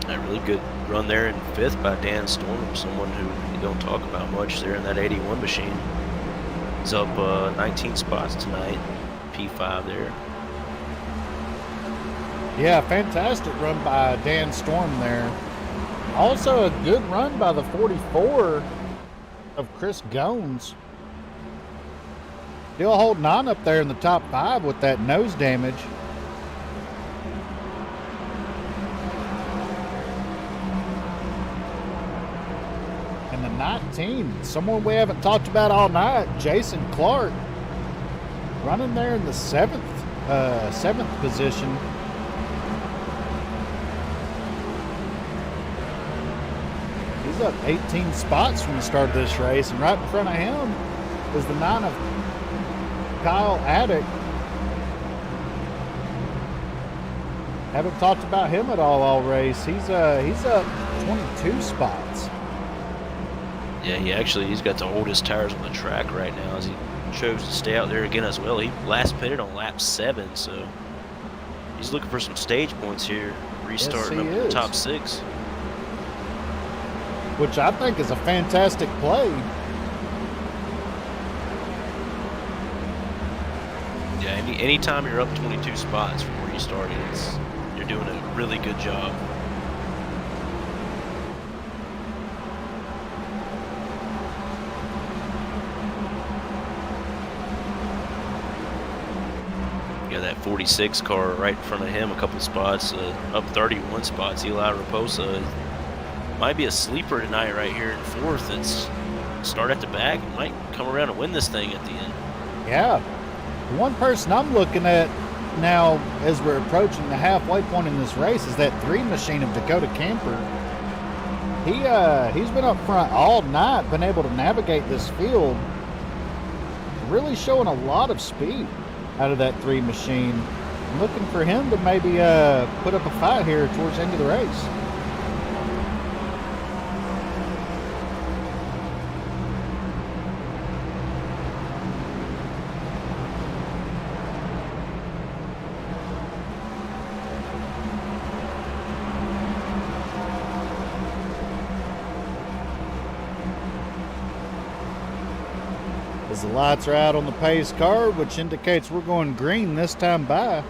A really good run there in 5th by Dan Storm, someone who you don't talk about much there in that 81 machine. He's up 19 spots tonight. P5 there. Yeah, fantastic run by Dan Storm there. Also a good run by the 44 of Chris Goins. Still holding on up there in the top 5 with that nose damage. And the 19, someone we haven't talked about all night, Jason Clark, running there in the seventh position. He's up 18 spots from the start of this race, and right in front of him is the 9 of Kyle Addick. Haven't talked about him at all race. He's up 22 spots. Yeah, he's got the oldest tires on the track right now, as he chose to stay out there again as well. He last pitted on lap 7, so he's looking for some stage points here, restarting up in the top 6. Which I think is a fantastic play. Yeah, anytime you're up 22 spots from where you started, you're doing a really good job. Yeah, that 46 car right in front of him, a couple spots, up 31 spots. Eli Raposa might be a sleeper tonight right here in 4th. It's start at the back, might come around and win this thing at the end. Yeah. The one person I'm looking at now as we're approaching the halfway point in this race is that 3 machine of Dakota Camper. He's been up front all night, been able to navigate this field, really showing a lot of speed out of that 3 machine. I'm looking for him to maybe put up a fight here towards the end of the race. As the lights are out on the pace car, which indicates we're going green this time by.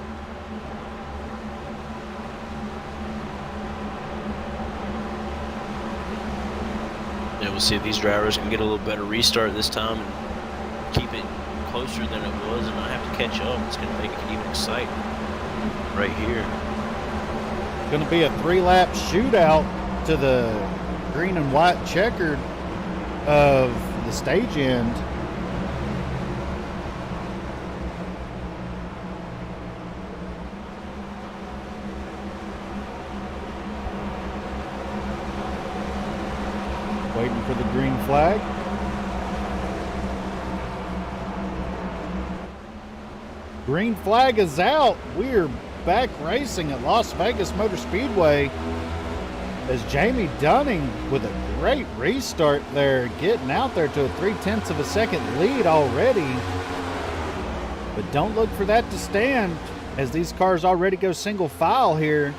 Yeah, we'll see if these drivers can get a little better restart this time and keep it closer than it was and not have to catch up. It's going to make it even exciting right here. It's going to be a 3-lap shootout to the green and white checkered of the stage end. Waiting for the green flag. Green flag is out. We're back racing at Las Vegas Motor Speedway as Jamie Dunning with a great restart there, getting out there to a 0.3 of a second lead already. But don't look for that to stand as these cars already go single file here.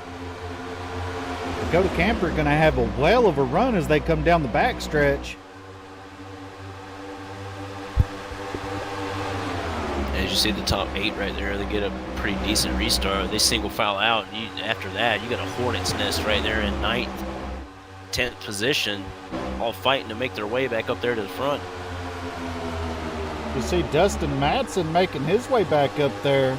Dakota Camper going to have a whale of a run as they come down the back stretch. As you see the top 8 right there, they get a pretty decent restart. They single file out. After that, you got a hornet's nest right there in 9th, 10th position, all fighting to make their way back up there to the front. You see Dustin Madsen making his way back up there.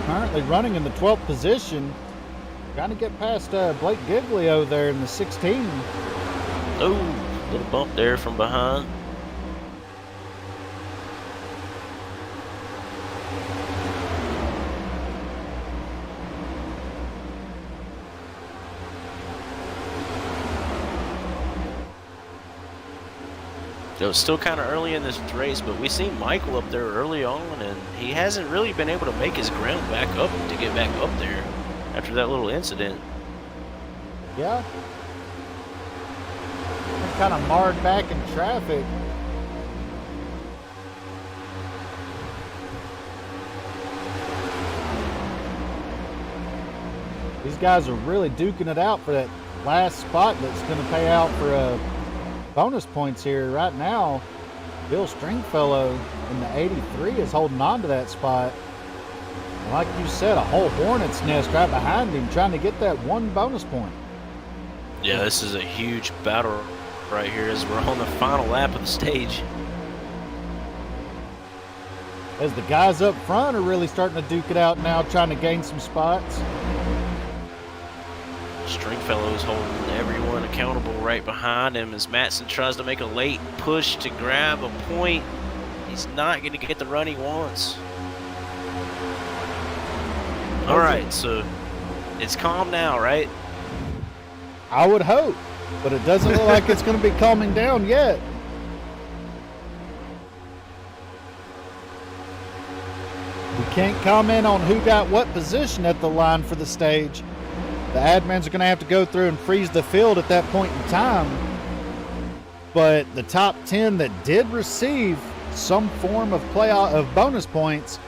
Currently running in the 12th position. Trying to get past Blake Giglio there in the 16. Oh, little bump there from behind. It was still kind of early in this race, but we seen Michael up there early on, and he hasn't really been able to make his ground back up to get back up there after that little incident. Yeah. Kind of marred back in traffic. These guys are really duking it out for that last spot that's going to pay out for bonus points here. Right now, Bill Stringfellow in the 83 is holding on to that spot. And like you said, a whole hornet's nest right behind him trying to get that one bonus point. Yeah, this is a huge battle right here as we're on the final lap of the stage. as the guys up front are really starting to duke it out now, trying to gain some spots. Stringfellow's holding everyone accountable right behind him as Matson tries to make a late push to grab a point. He's not going to get the run he wants. All right, so it's calm now, right? I would hope, but it doesn't look like it's going to be calming down yet. We can't comment on who got what position at the line for the stage. The admins are going to have to go through and freeze the field at that point in time. But the top 10 that did receive some form of bonus points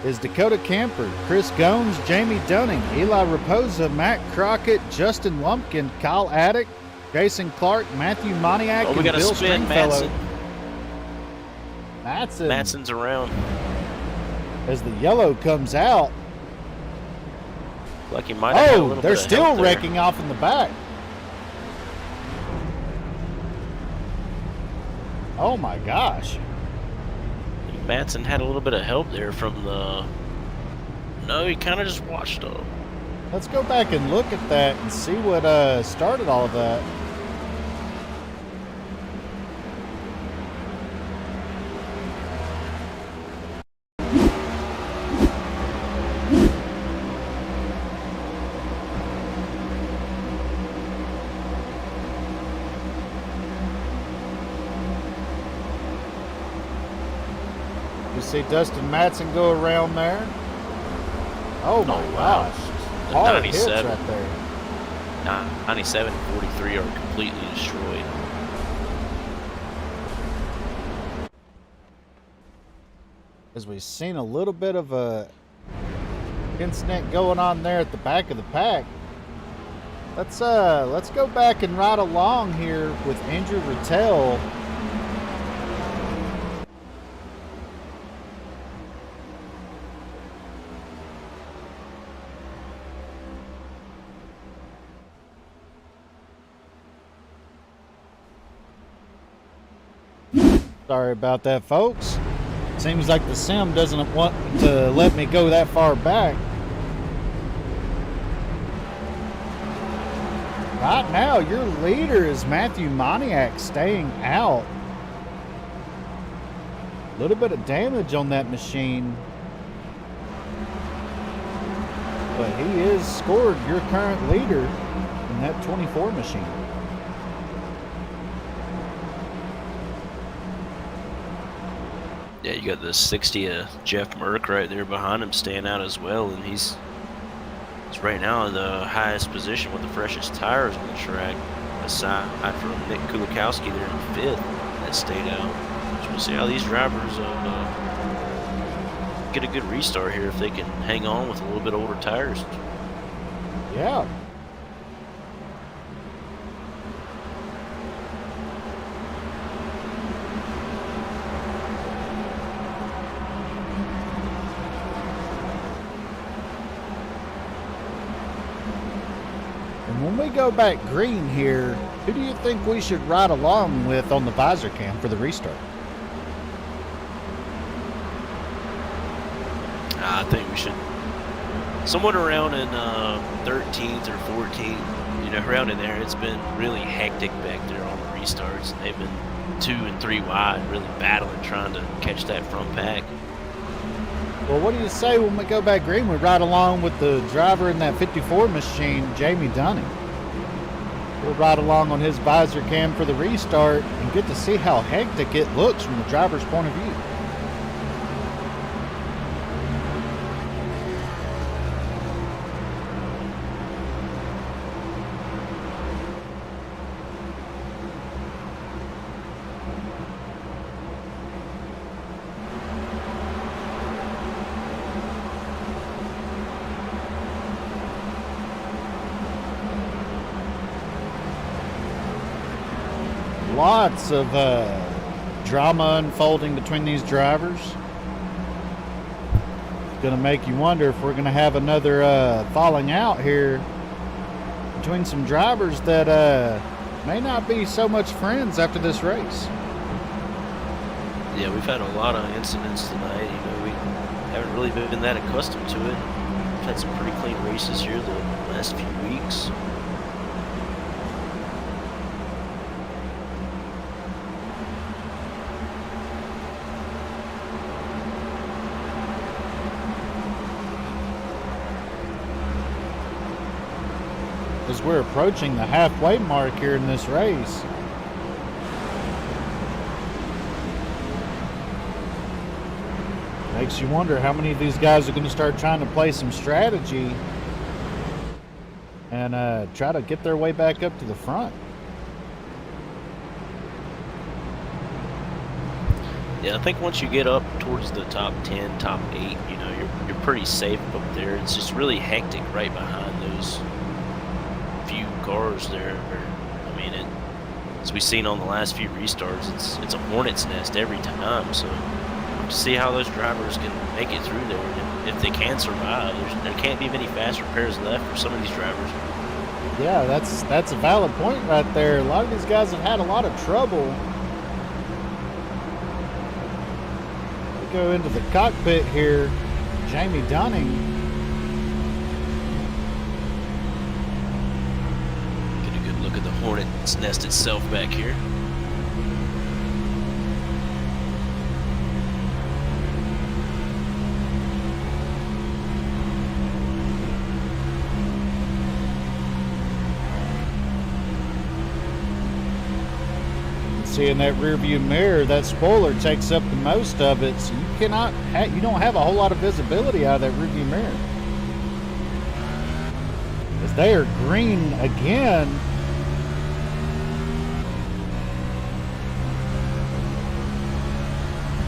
is Dakota Camper, Chris Gomes, Jamie Dunning, Eli Raposa, Matt Crockett, Justin Lumpkin, Kyle Addick, Jason Clark, Matthew Moniak, and Bill Stringfellow. Matson's around. As the yellow comes out. Like he might have had a little they're bit of still help there. wrecking off in the back. Oh my gosh. Matson had a little bit of help there from the... No, he kind of just watched them. Let's go back and look at that and see what started all of that. You see Dustin Matson go around there. Oh my gosh. The Hard hits 97. right there. 97 and 43 are completely destroyed. As we've seen a little bit of a incident going on there at the back of the pack. Let's go back and ride along here with Andrew Rattel. Sorry about that, folks. Seems like the sim doesn't want to let me go that far back. Right now, your leader is Matthew Moniak staying out. A little bit of damage on that machine. But he is scored your current leader in that 24 machine. Yeah, you got the 60 Jeff Merck right there behind him staying out as well, and he's right now in the highest position with the freshest tires on the track, aside from Nick Kulikowski there in 5th that stayed out. So we'll see how these drivers get a good restart here if they can hang on with a little bit older tires. Yeah. When we go back green here, who do you think we should ride along with on the visor cam for the restart? I think we should someone around in 13th or 14th, you know, around in there. It's been really hectic back there on the restarts. They've been 2 and 3 wide, really battling, trying to catch that front pack. Well, what do you say when we go back green, we ride along with the driver in that 54 machine, Jamie Dunning? We'll ride along on his visor cam for the restart and get to see how hectic it looks from the driver's point of view. Lots of drama unfolding between these drivers. It's going to make you wonder if we're going to have another falling out here between some drivers that may not be so much friends after this race. Yeah, we've had a lot of incidents tonight. You know, haven't really been that accustomed to it. We've had some pretty clean races here the last few weeks. As we're approaching the halfway mark here in this race. Makes you wonder how many of these guys are going to start trying to play some strategy and try to get their way back up to the front. Yeah, I think once you get up towards the top 10, top 8, you know, you're pretty safe up there. It's just really hectic right behind those few cars there. I mean, as we've seen on the last few restarts, it's a hornet's nest every time. So to see how those drivers can make it through there, and if they can survive, there can't be many faster pairs left for some of these drivers. Yeah, that's a valid point right there. A lot of these guys have had a lot of trouble. We go into the cockpit here. Jamie Dunning. Get a good look at the hornet's nest itself back here. See in that rear view mirror, that spoiler takes up the most of it, so you don't have a whole lot of visibility out of that rear view mirror. As they are green again.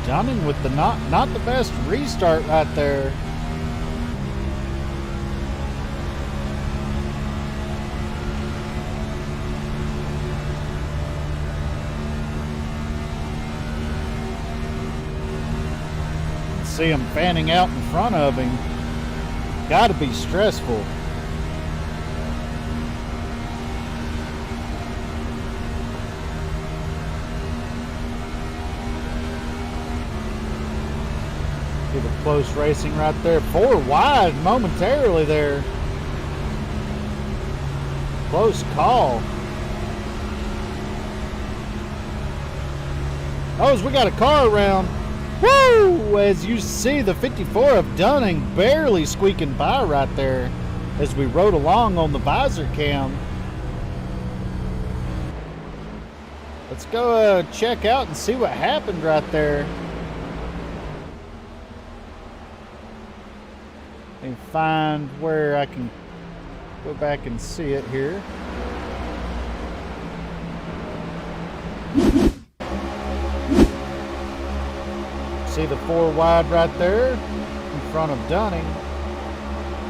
Dunning with the not the best restart right there. See him fanning out in front of him. Got to be stressful. Get a close racing right there. 4 wide momentarily there. Close call. Oh, as we got a car around. Woo! As you see, the 54 of Dunning barely squeaking by right there as we rode along on the visor cam. Let's go check out and see what happened right there. And find where I can go back and see it here. See the 4 wide right there in front of Dunning.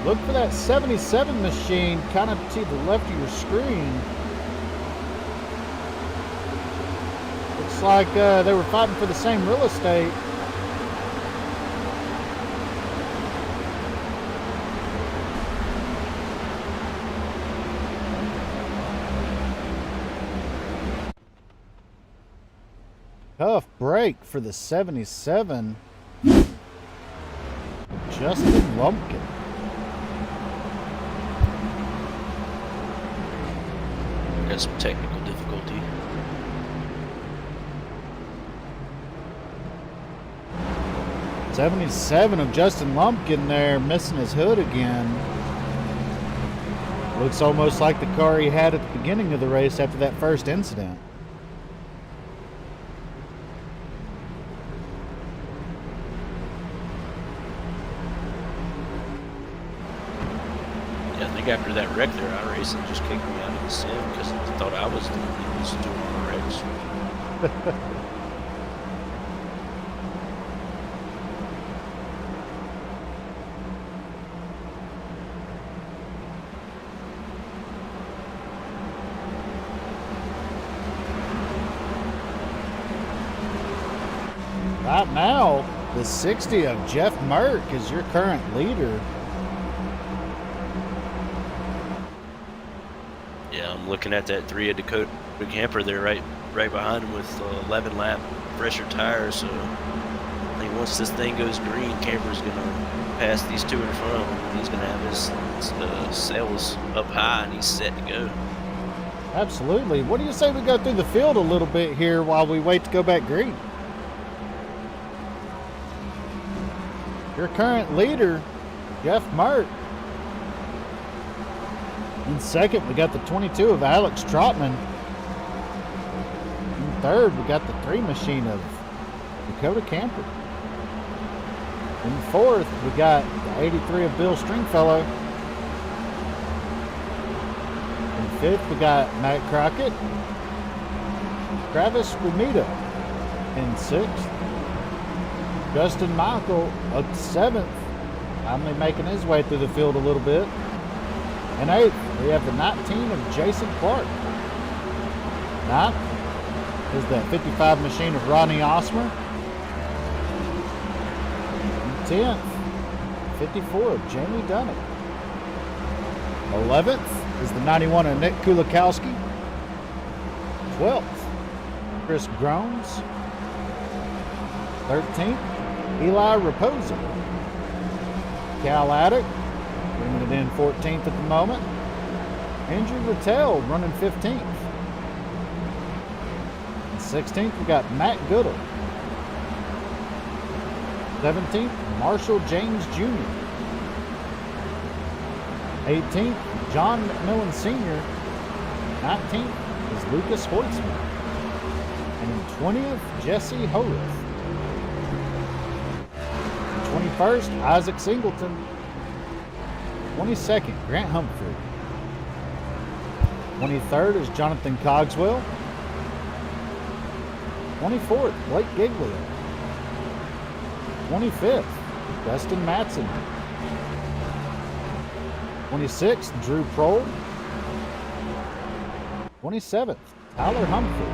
Look for that 77 machine kind of to the left of your screen. Looks like they were fighting for the same real estate. Tough break for the 77. Justin Lumpkin. Got some technical difficulty. '77 of Justin Lumpkin there, missing his hood again. Looks almost like the car he had at the beginning of the race after that first incident. After that wreck there, iRacing just kicked me out of the sim because I thought I was the one who was doing all the wrecks. Right now, the 60 of Jeff Merck is your current leader. Yeah, I'm looking at that 3 of Dakota camper there right behind him with 11 lap fresher tires, so only once this thing goes green, Camper's gonna pass these two in front of him. He's gonna have his sails up high, and he's set to go. Absolutely. What do you say we go through the field a little bit here while we wait to go back green? Your current leader, Jeff Mert. In second, we got the 22 of Alex Trotman. In third, we got the 3 machine of Dakota Camper. In fourth, we got the 83 of Bill Stringfellow. In fifth, we got Matt Crockett, Travis Ramita. In sixth, Justin Michael up to 7th, finally making his way through the field a little bit. In 8th, we have the 19 of Jason Clark. 9th is the 55 machine of Rodney Osmer. 10th, 54 of Jamie Dunning. 11th is the 91 of Nick Kulikowski. 12th, Chris Grones. 13th, Eli Raposa. Cal Addick bringing it in 14th at the moment. Andrew Rattel running 15th. And 16th, we got Matt Goodall. 17th, Marshall James Jr. 18th, John McMillan Sr. 19th is Lucas Hoitzman. And 20th, Jesse Horath. 21st, Isaac Singleton. 22nd, Grant Humphrey. 23rd is Jonathan Cogswell. 24th, Blake Giglio. 25th, Dustin Matson. 26th, Drew Prohl. 27th, Tyler Humphrey.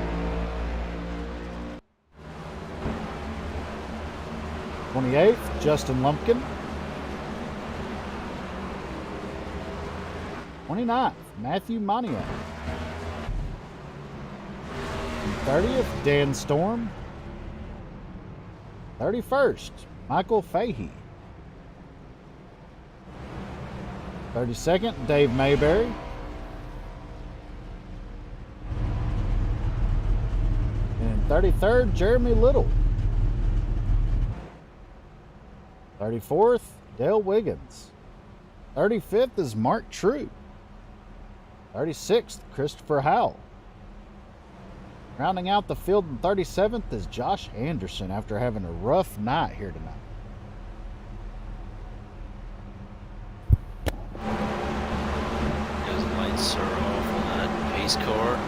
28th, Justin Lumpkin. 29th, Matthew Mania. 30th, Dan Storm. 31st, Michael Fahey. 32nd, Dave Mayberry. And 33rd, Jeremy Little. 34th, Dale Wiggins. 35th is Mark True. 36th, Christopher Howell. Rounding out the field in 37th is Josh Anderson after having a rough night here tonight. Those lights are off on that pace car.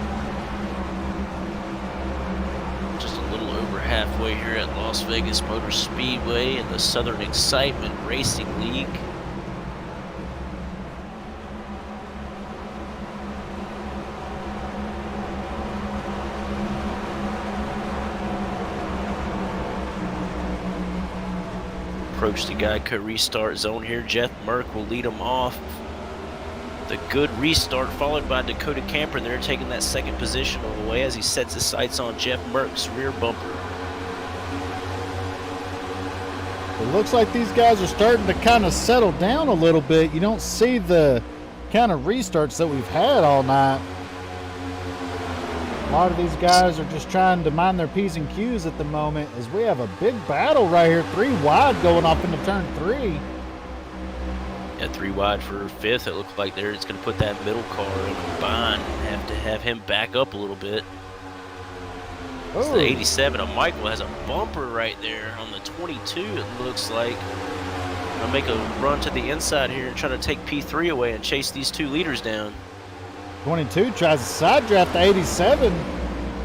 Just a little over halfway here at Las Vegas Motor Speedway in the Southern Excitement Racing League. Approach the Geico restart zone here. Jeff Merck will lead them off. The good restart followed by Dakota Camper, and they're taking that second position all the way as he sets his sights on Jeff Merck's rear bumper. It looks like these guys are starting to kind of settle down a little bit. You don't see the kind of restarts that we've had all night. A lot of these guys are just trying to mind their P's and Q's at the moment as we have a big battle right here. 3 wide going off into turn 3. Yeah, 3 wide for 5th. It looks like it's going to put that middle car in a bind and have to have him back up a little bit. So the 87 of Michael has a bumper right there on the 22, it looks like. I'll make a run to the inside here and try to take P3 away and chase these 2 leaders down. 22 tries to side draft the 87,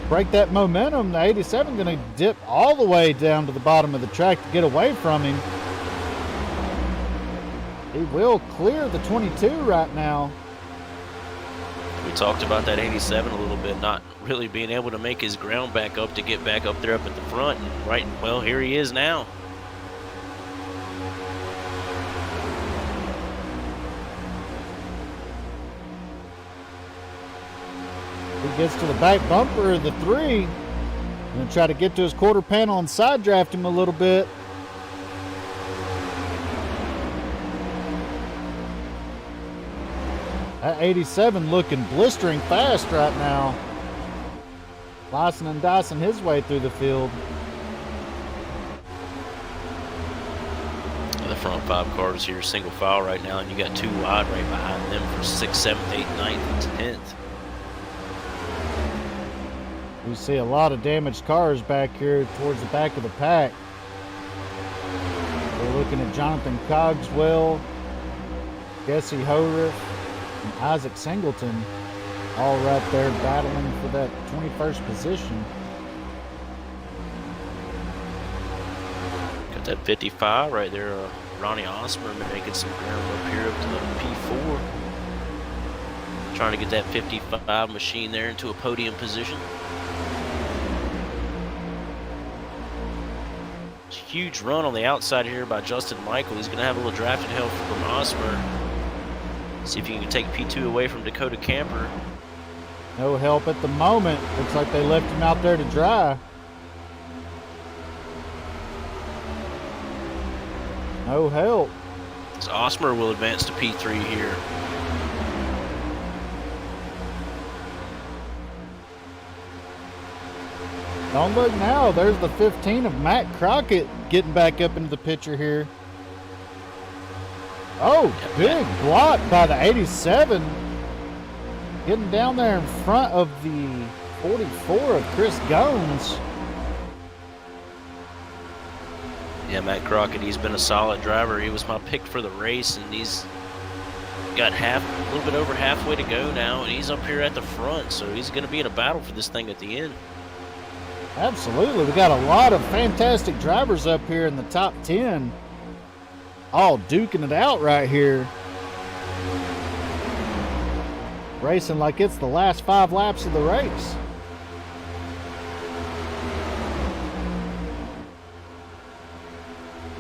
break that momentum. The 87 going to dip all the way down to the bottom of the track to get away from him. He will clear the 22 right now. We talked about that 87 a little bit, not really being able to make his ground back up to get back up there up at the front. And well, here he is now. He gets to the back bumper of the 3. Going to try to get to his quarter panel and side draft him a little bit. That 87 looking blistering fast right now. Slicing and dicing his way through the field. The front 5 cars here single file right now, and you got 2 wide right behind them for 6th, 7th, 8th, 9th, and 10th. We see a lot of damaged cars back here towards the back of the pack. We're looking at Jonathan Cogswell, Jesse Horeth, and Isaac Singleton, all right there battling for that 21st position. Got that 55 right there, Ronnie Osmer making some ground up here up to the P4. Trying to get that 55 machine there into a podium position. Huge run on the outside here by Justin Michael. He's going to have a little drafting help from Osmer. See if he can take P2 away from Dakota Camper. No help at the moment. Looks like they left him out there to dry. No help. So Osmer will advance to P3 here. Don't look now. There's the 15 of Matt Crockett getting back up into the picture here. Oh, big block by the 87. Getting down there in front of the 44 of Chris Gomes. Yeah, Matt Crockett, he's been a solid driver. He was my pick for the race, and he's got a little bit over halfway to go now, and he's up here at the front, so he's going to be in a battle for this thing at the end. Absolutely. We got a lot of fantastic drivers up here in the top 10. All duking it out right here. Racing like it's the last 5 laps of the race.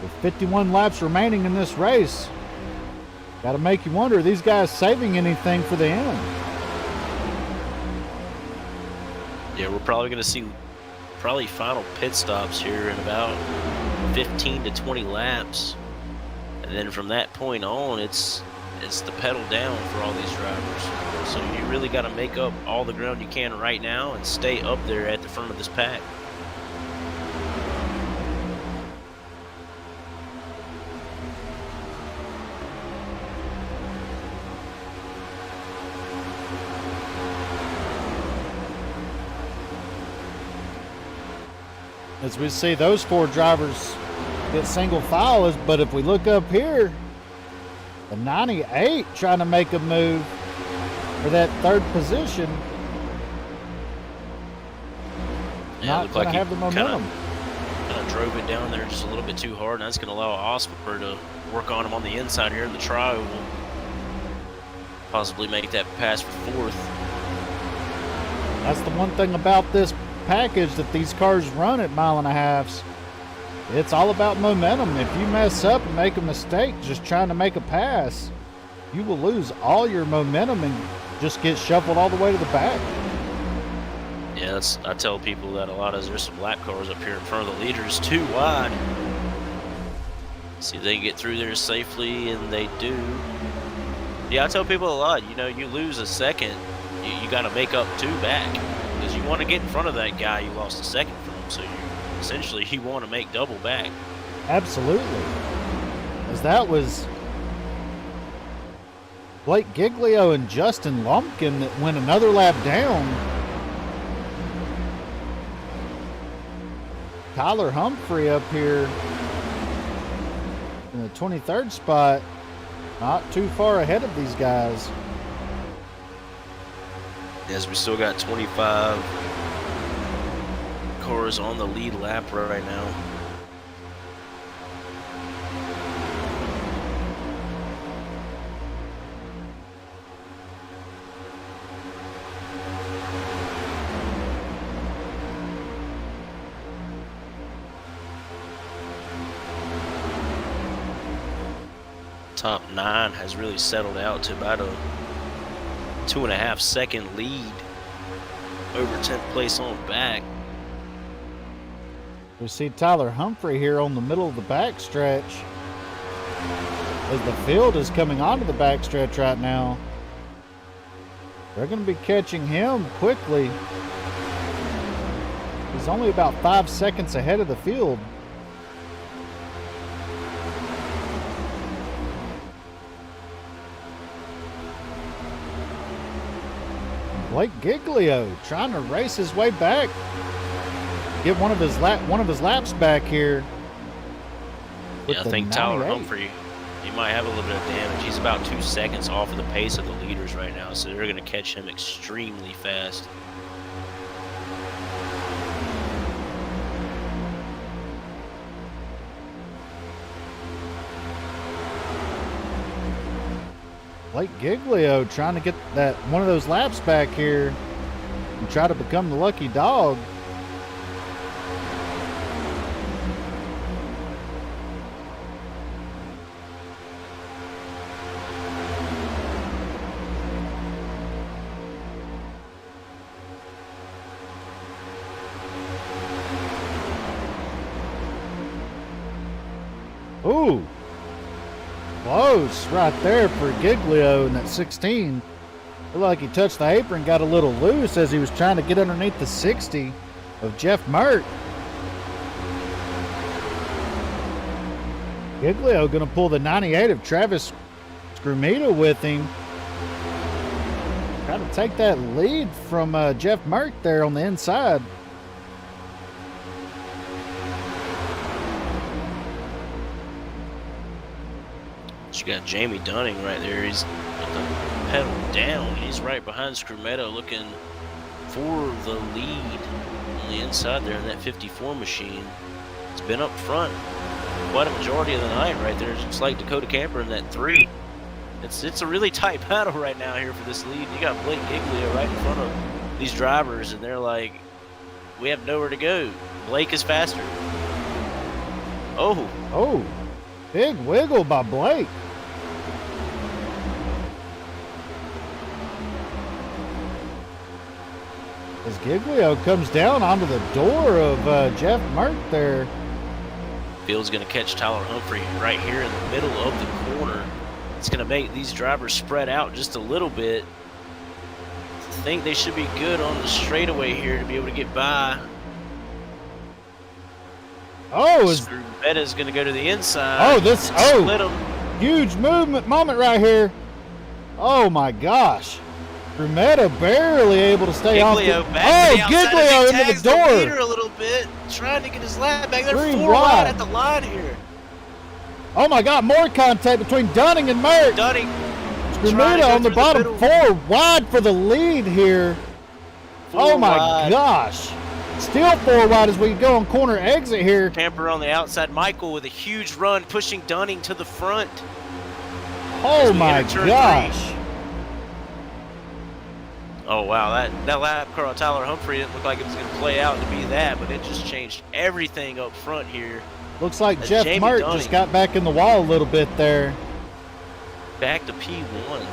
With 51 laps remaining in this race, got to make you wonder, are these guys saving anything for the end? Yeah, we're probably going to see final pit stops here in about 15 to 20 laps. And then from that point on, it's the pedal down for all these drivers. So you really got to make up all the ground you can right now and stay up there at the front of this pack. As we see those 4 drivers get single file, but if we look up here, the 98 trying to make a move for that 3rd position. Yeah, not going to have the momentum. Kind of drove it down there just a little bit too hard, and that's going to allow Osmer to work on him on the inside here in the tri-oval. Possibly make that pass for 4th. That's the one thing about this package that these cars run at 1.5 miles. It's all about momentum. If you mess up and make a mistake just trying to make a pass, you will lose all your momentum and just get shuffled all the way to the back. Yeah, I tell people that a lot of there's some lap cars up here in front of the leaders too wide. See if they can get through there safely, and they do. Yeah, I tell people a lot, you know, you lose a second, you got to make up 2 back. Because you want to get in front of that guy you lost a second from. So you want to make double back. Absolutely. As that was Blake Giglio and Justin Lumpkin that went another lap down. Tyler Humphrey up here in the 23rd spot, not too far ahead of these guys. As we still got 25 cars on the lead lap right now. Top 9 has really settled out to about a 2.5 second lead over 10th place on back. We see Tyler Humphrey here on the middle of the backstretch as the field is coming onto the backstretch right now. They're going to be catching him quickly. He's only about 5 seconds ahead of the field. Blake Giglio trying to race his way back. Get one of his laps back here. Yeah, I think Tyler Humphrey, he might have a little bit of damage. He's about 2 seconds off of the pace of the leaders right now, so they're going to catch him extremely fast. Blake Giglio trying to get that one of those laps back here and try to become the lucky dog. Ooh, close right there for Giglio in that 16. Looked like he touched the apron, got a little loose as he was trying to get underneath the 60 of Jeff Mert. Giglio going to pull the 98 of Travis Scrumita with him. Trying to take that lead from Jeff Mert there on the inside. You got Jamie Dunning right there. He's got the pedal down. He's right behind Scrumetta looking for the lead on the inside there in that 54 machine. It's been up front quite a majority of the night right there. It's like Dakota Camper in that 3. It's a really tight battle right now here for this lead. You got Blake Giglio right in front of these drivers, and they're like, we have nowhere to go. Blake is faster. Oh, big wiggle by Blake. As Giglio comes down onto the door of Jeff Mert there. Field's going to catch Tyler Humphrey right here in the middle of the corner. It's going to make these drivers spread out just a little bit. I think they should be good on the straightaway here to be able to get by. Oh, Scrumetta's going to go to the inside. Split them. Huge moment right here. Oh my gosh. Scrumetta barely able to stay off. Giglio into the door. The leader a little bit, trying to get his lap back. They're 4 wide at the line here. Oh my God! More contact between Dunning and Mert. Dunning. Scrumetta on the bottom, 4 wide for the lead here. Oh my gosh! Still 4 wide as we go on corner exit here. Camper on the outside. Michael with a huge run, pushing Dunning to the front. Oh my gosh! Oh, wow, that lap car on Tyler Humphrey didn't look like it was going to play out to be that, but it just changed everything up front here. Looks like Jeff Mert just got back in the wall a little bit there. Back to P1.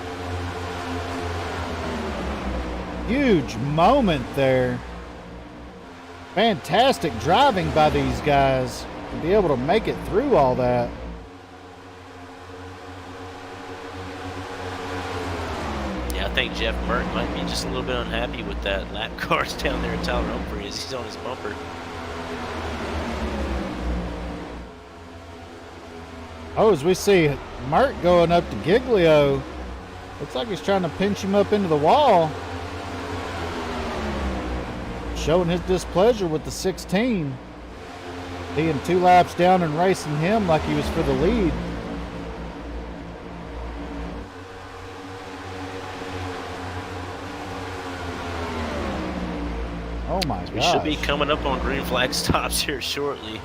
Huge moment there. Fantastic driving by these guys to be able to make it through all that. I think Jeff Mert might be just a little bit unhappy with that lap cars down there at Tyler Humphrey as he's on his bumper. Oh, as we see Mert going up to Giglio. Looks like he's trying to pinch him up into the wall. Showing his displeasure with the 16. Being 2 laps down and racing him like he was for the lead. Oh my gosh. We should be coming up on green flag stops here shortly.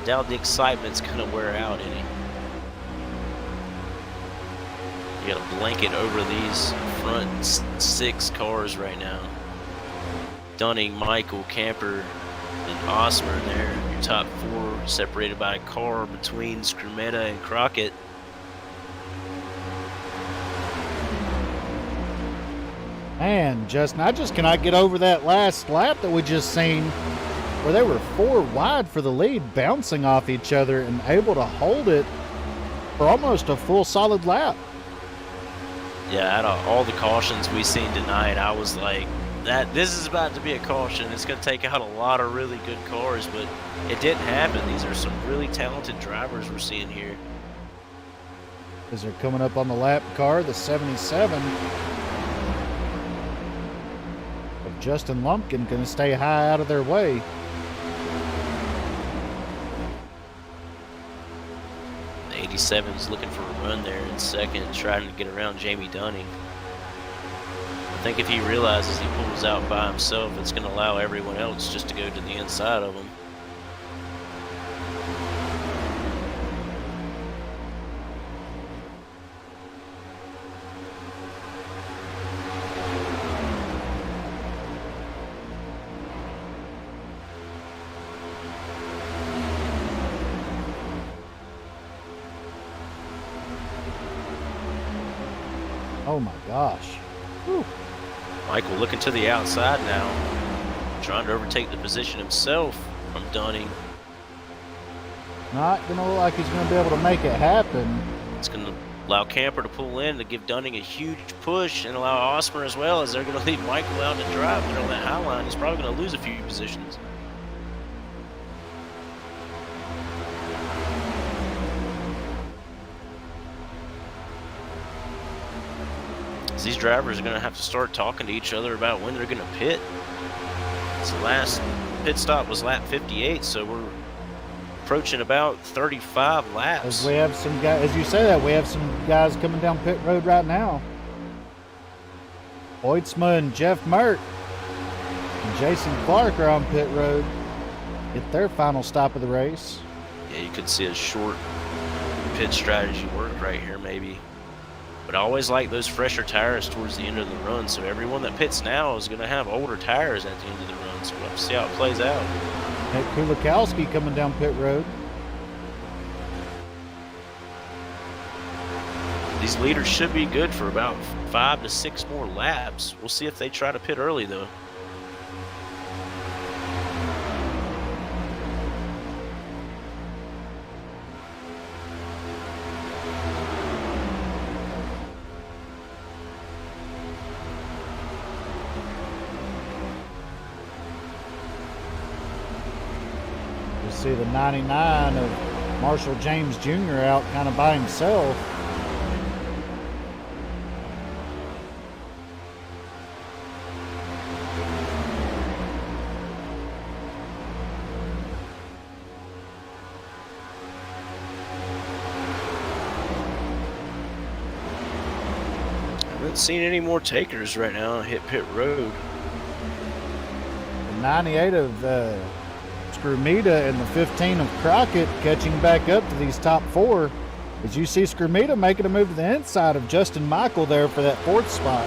Doubt the excitement's gonna wear out any. You got a blanket over these front 6 cars right now. Dunning, Michael, Camper, and Osmer there. Your top 4 separated by a car between Scrumetta and Crockett. Man, Justin, I just cannot get over that last lap that we just seen where they were 4 wide for the lead, bouncing off each other and able to hold it for almost a full solid lap. Yeah, out of all the cautions we seen tonight, I was like, this is about to be a caution. It's going to take out a lot of really good cars, but it didn't happen. These are some really talented drivers we're seeing here. As they're coming up on the lap car, the 77 of Justin Lumpkin going to stay high out of their way. The 87 is looking for a run there in second, trying to get around Jamie Dunning. I think if he realizes he pulls out by himself, it's going to allow everyone else just to go to the inside of him. Oh my gosh. Whew. Michael looking to the outside now, trying to overtake the position himself from Dunning. Not going to look like he's going to be able to make it happen. It's going to allow Camper to pull in to give Dunning a huge push and allow Osmer as well, as they're going to leave Michael out to drive there on that high line. He's probably going to lose a few positions. These drivers are going to have to start talking to each other about when they're going to pit. So last pit stop was lap 58, so we're approaching about 35 laps. As we have some guys, as you say that, we have some guys coming down pit road right now. Oitzma and Jeff Mert and Jason Clark are on pit road. Get their final stop of the race. Yeah, you could see a short pit strategy work right here, maybe. But I always like those fresher tires towards the end of the run, so everyone that pits now is going to have older tires at the end of the run, so we'll have to see how it plays out. Nick Kulikowski coming down pit road. These leaders should be good for about 5 to 6 more laps. We'll see if they try to pit early, though. See the 99 of Marshall James Jr. out kind of by himself. I haven't seen any more takers right now hit pit road. The 98 of Skrumita and the 15 of Crockett catching back up to these top 4. As you see Skrumita making a move to the inside of Justin Michael there for that 4th spot.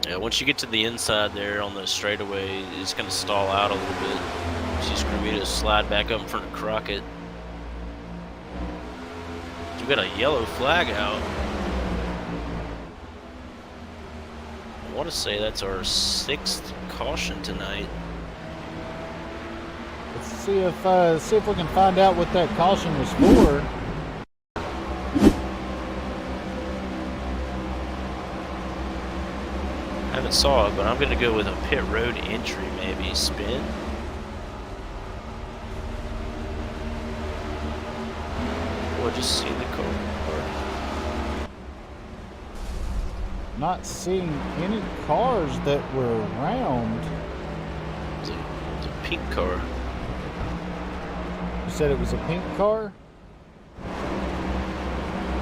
Yeah, once you get to the inside there on the straightaway, it's going to stall out a little bit. You see Skrumita slide back up in front of Crockett. We've got a yellow flag out. I want to say that's our 6th caution tonight. Let's see if we can find out what that caution was for. I haven't saw it, but I'm going to go with a pit road entry, maybe spin. Or just see the car. Not seeing any cars that were around. It's a pink car. You said it was a pink car?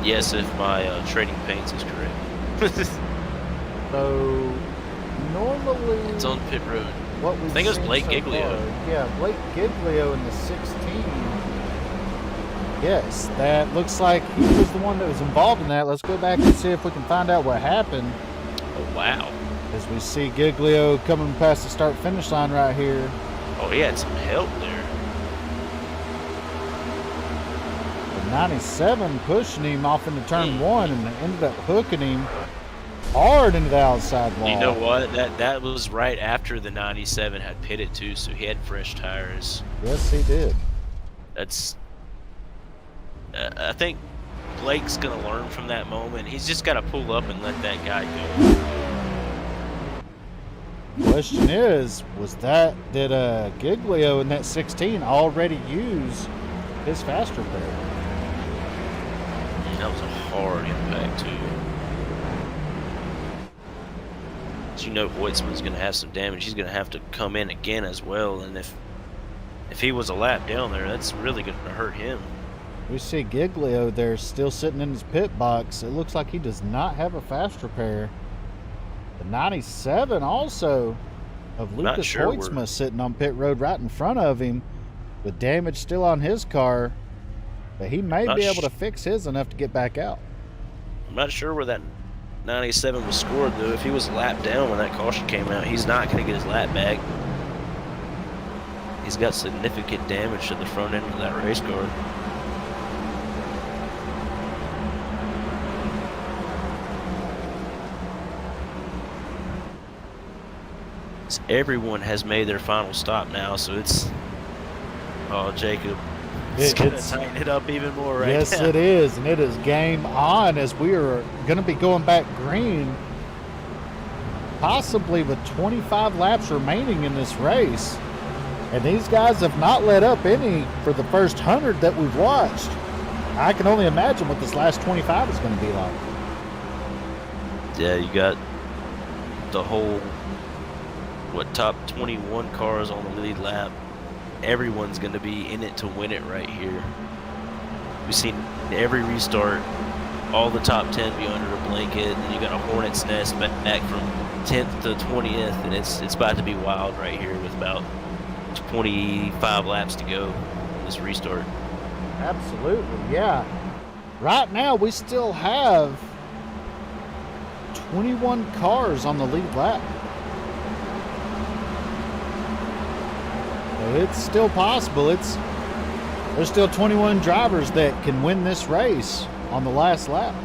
Yes, if my trading paints is correct. So normally It's on pit road. what we've I think it was seen Blake so Giglio. far- yeah, Blake Giglio in the 16. Yes, that looks like he was the one that was involved in that. Let's go back and see if we can find out what happened. Oh, wow. As we see Giglio coming past the start-finish line right here. Oh, he had some help there. The 97 pushing him off into turn 1 and ended up hooking him hard into the outside wall. You know what? That was right after the 97 had pitted too, so he had fresh tires. Yes, he did. That's I think Blake's going to learn from that moment. He's just got to pull up and let that guy go. Question is, did Giglio in that 16 already use his fast repair? That was a hard impact, too. As you know, Voigtsman's going to have some damage. He's going to have to come in again as well. And if he was a lap down there, that's really going to hurt him. We see Giglio there still sitting in his pit box. It looks like he does not have a fast repair. The 97 also of Lucas Hoytsma sitting on pit road right in front of him with damage still on his car. But he may be able to fix his enough to get back out. I'm not sure where that 97 was scored, though. If he was lapped down when that caution came out, he's not going to get his lap back. He's got significant damage to the front end of that race car. Everyone has made their final stop now, so it's... Oh, Jacob. It's going to tighten it up even more right now. Yes, it is, and it is game on as we are going to be going back green, possibly with 25 laps remaining in this race. And these guys have not let up any for the first 100 that we've watched. I can only imagine what this last 25 is going to be like. Yeah, you got the whole, top 21 cars on the lead lap. Everyone's going to be in it to win it right here. We've seen every restart, all the top 10 be under a blanket, and you got a hornet's nest back from 10th to 20th, and it's about to be wild right here with about 25 laps to go in this restart. Absolutely, yeah. Right now, we still have 21 cars on the lead lap. So it's still possible. There's still 21 drivers that can win this race on the last lap.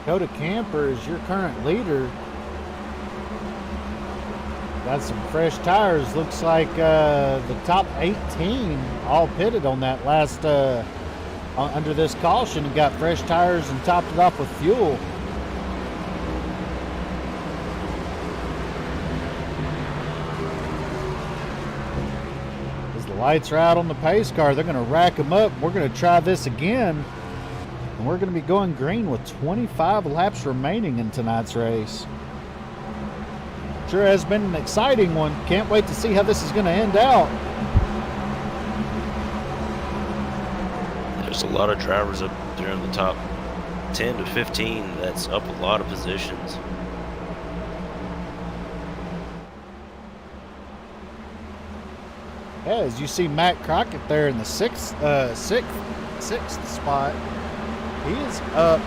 Dakota Camper is your current leader. Got some fresh tires. Looks like the top 18 all pitted on that last under this caution and got fresh tires and topped it off with fuel. As the lights are out on the pace car, they're going to rack them up. We're going to try this again. And we're going to be going green with 25 laps remaining in tonight's race. Sure has been an exciting one. Can't wait to see how this is going to end out. There's a lot of drivers up there in the top 10 to 15. That's up a lot of positions. Yeah, as you see Matt Crockett there in the sixth spot. He is up,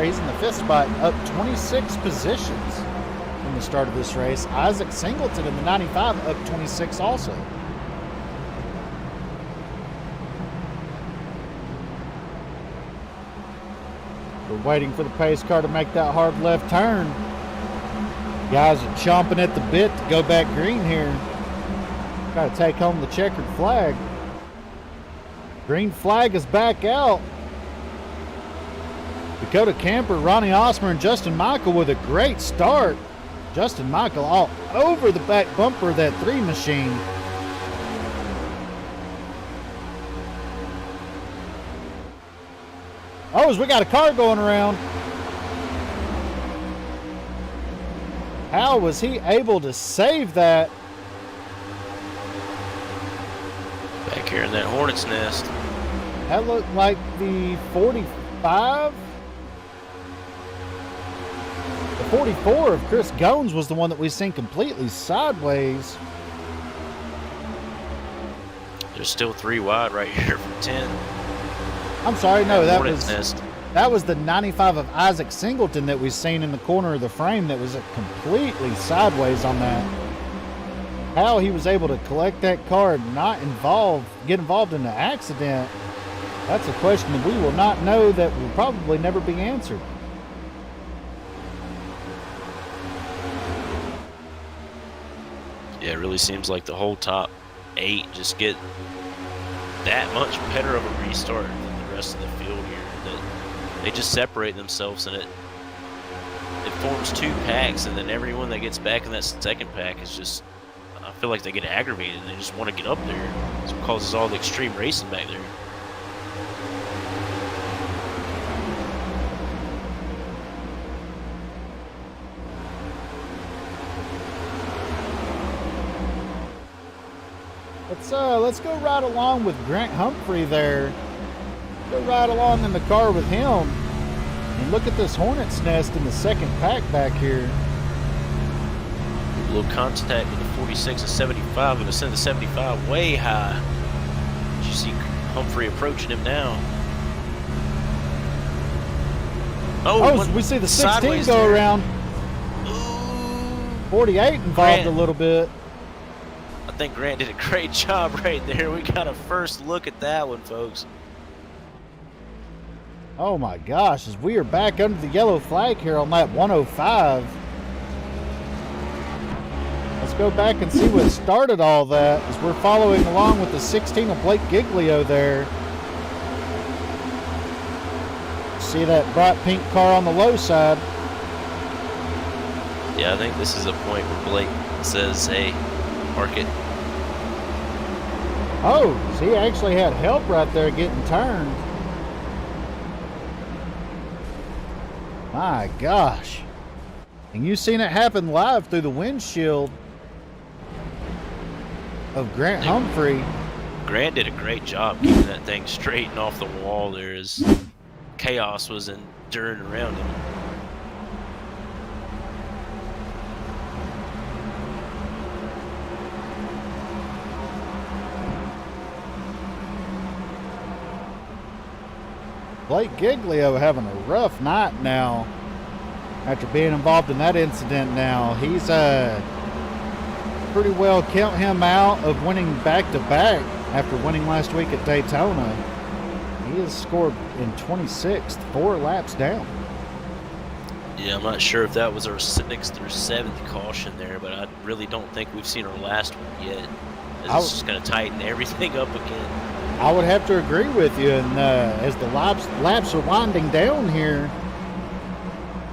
he's in the 5th spot, up 26 positions from the start of this race. Isaac Singleton in the 95, up 26 also. We're waiting for the pace car to make that hard left turn. Guys are chomping at the bit to go back green here. Got to take home the checkered flag. Green flag is back out. Dakota Camper, Ronnie Osmer, and Justin Michael with a great start. Justin Michael all over the back bumper of that 3 machine. Oh, we got a car going around. How was he able to save that? Back here in that hornet's nest. That looked like the 45. The 44 of Chris Gones was the one that we seen completely sideways. There's still 3 wide right here from 10. I'm sorry, no, that was the 95 of Isaac Singleton that we seen in the corner of the frame that was completely sideways on that. How he was able to collect that car and not get involved in the accident, that's a question that we will not know, that will probably never be answered. Yeah, it really seems like the whole top 8 just get that much better of a restart than the rest of the field here. That they just separate themselves, and it forms 2 packs, and then everyone that gets back in that second pack is just, I feel like they get aggravated and they just want to get up there. That's what causes all the extreme racing back there. Let's go right along with Grant Humphrey there. Go right along in the car with him. And look at this hornet's nest in the second pack back here. A little contact with the 46 and 75, and to send the 75 way high. You see Humphrey approaching him now. Oh, we see the 16 go around. Ooh. 48 involved Grant. a little bit. I think Grant did a great job right there. We got a first look at that one, folks. Oh my gosh, as we are back under the yellow flag here on lap 105. Let's go back and see what started all that, as we're following along with the 16 of Blake Giglio there. See that bright pink car on the low side. Yeah, I think this is a point where Blake says, hey, park it. Oh, so he actually had help right there getting turned. My gosh. And you've seen it happen live through the windshield of Grant Humphrey. Grant did a great job keeping that thing straight and off the wall there as chaos was enduring around him. Blake Giglio having a rough night now after being involved in that incident now. He's pretty well count him out of winning back-to-back after winning last week at Daytona. He has scored in 26th, 4 laps down. Yeah, I'm not sure if that was our 6th or 7th caution there, but I really don't think we've seen our last one yet. It's just going to tighten everything up again. I would have to agree with you, and as the laps are winding down here,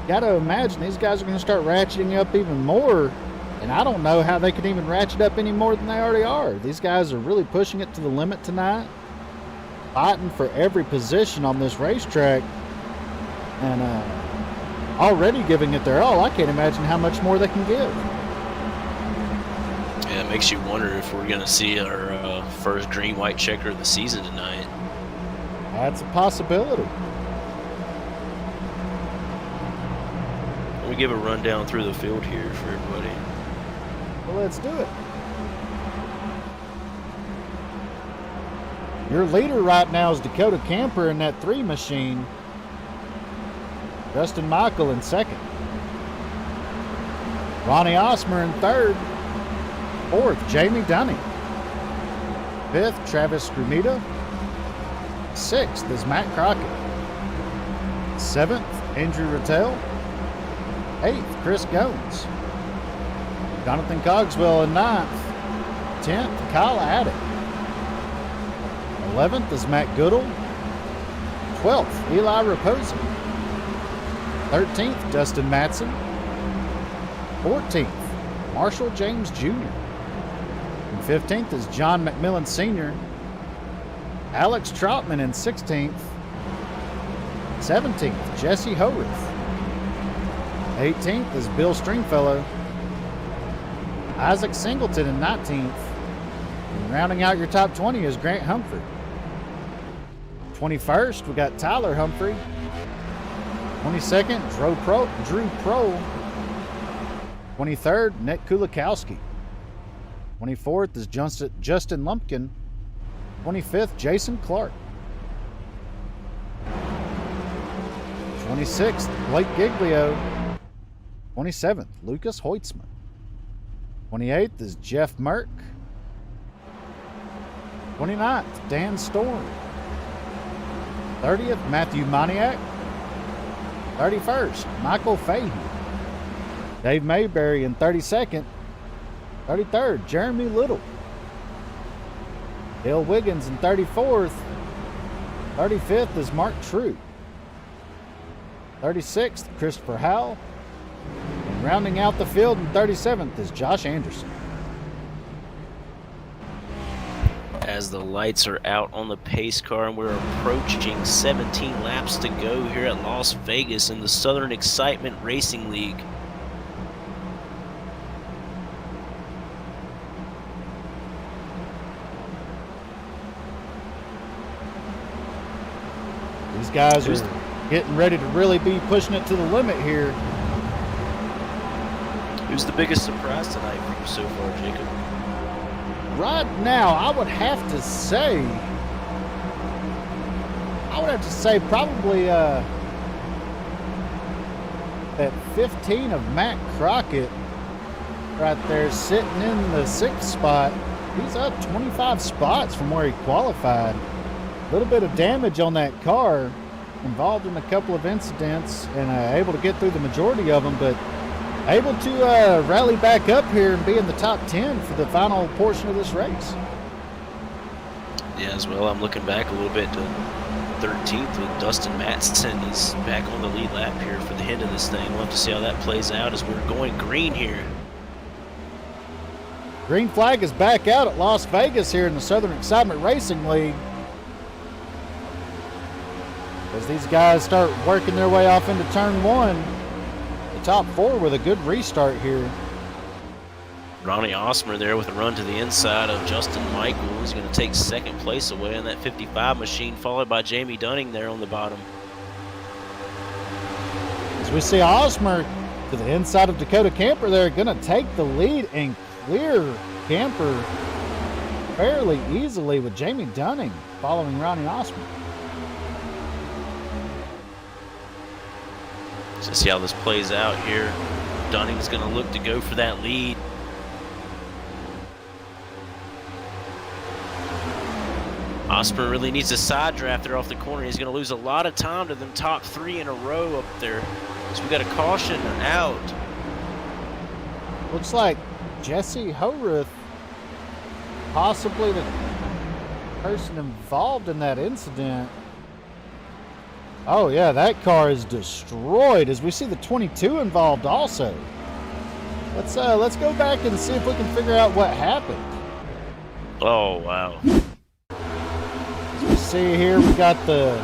got to imagine these guys are going to start ratcheting up even more, and I don't know how they can even ratchet up any more than they already are. These guys are really pushing it to the limit tonight, fighting for every position on this racetrack, and already giving it their all. I can't imagine how much more they can give. Yeah, it makes you wonder if we're going to see our first green-white checker of the season tonight. That's a possibility. Let me give a rundown through the field here for everybody. Well, let's do it. Your leader right now is Dakota Camper in that 3 machine. Justin Michael in 2nd. Ronnie Osmer in 3rd. 4th, Jamie Dunning. 5th, Travis Grumita. 6th is Matt Crockett. 7th, Andrew Rattel. 8th, Chris Goins. Jonathan Cogswell in 9th. 10th, Kyle Addick. 11th is Matt Goodall. 12th, Eli Raposa. 13th, Dustin Matson. 14th, Marshall James Jr. And 15th is John McMillan Sr. Alex Troutman in 16th. 17th, Jesse Howarth. 18th is Bill Stringfellow. Isaac Singleton in 19th. And rounding out your top 20 is Grant Humphrey. 21st, we got Tyler Humphrey. 22nd, Drew Prohl. 23rd, Nick Kulikowski. 24th is Justin Lumpkin. 25th, Jason Clark. 26th, Blake Giglio. 27th, Lucas Hoitzman. 28th is Jeff Merck. 29th, Dan Storm. 30th, Matthew Moniak. 31st, Michael Fahey. Dave Mayberry in 32nd. 33rd, Jeremy Little. Dale Wiggins in 34th. 35th is Mark True. 36th, Christopher Howell. And rounding out the field in 37th is Josh Anderson. As the lights are out on the pace car and we're approaching 17 laps to go here at Las Vegas in the Southern Excitement Racing League. These guys are getting ready to really be pushing it to the limit here. Who's the biggest surprise tonight for you so far, Jacob? Right now, I would have to say probably that 15 of Matt Crockett right there sitting in the 6th spot. He's up 25 spots from where he qualified. A little bit of damage on that car, involved in a couple of incidents, and able to get through the majority of them, but able to rally back up here and be in the top 10 for the final portion of this race. Yeah, as well, I'm looking back a little bit to 13th with Dustin Matson. He's back on the lead lap here for the end of this thing. We'll have to see how that plays out as we're going green here. Green flag is back out at Las Vegas here in the Southern Excitement Racing League, as these guys start working their way off into turn 1. The top 4 with a good restart here. Ronnie Osmer there with a run to the inside of Justin Michael. He's going to take 2nd place away in that 55 machine, followed by Jamie Dunning there on the bottom. As we see Osmer to the inside of Dakota Camper there, going to take the lead and clear Camper fairly easily, with Jamie Dunning following Ronnie Osmer. So see how this plays out here. Dunning's going to look to go for that lead. Osmer really needs a side draft there off the corner. He's going to lose a lot of time to them top 3 in a row up there. So we got a caution out. Looks like Jesse Horuth, possibly the person involved in that incident. Oh yeah, that car is destroyed, as we see the 22 involved also. Let's go back and see if we can figure out what happened. Oh wow. As we see here, we got the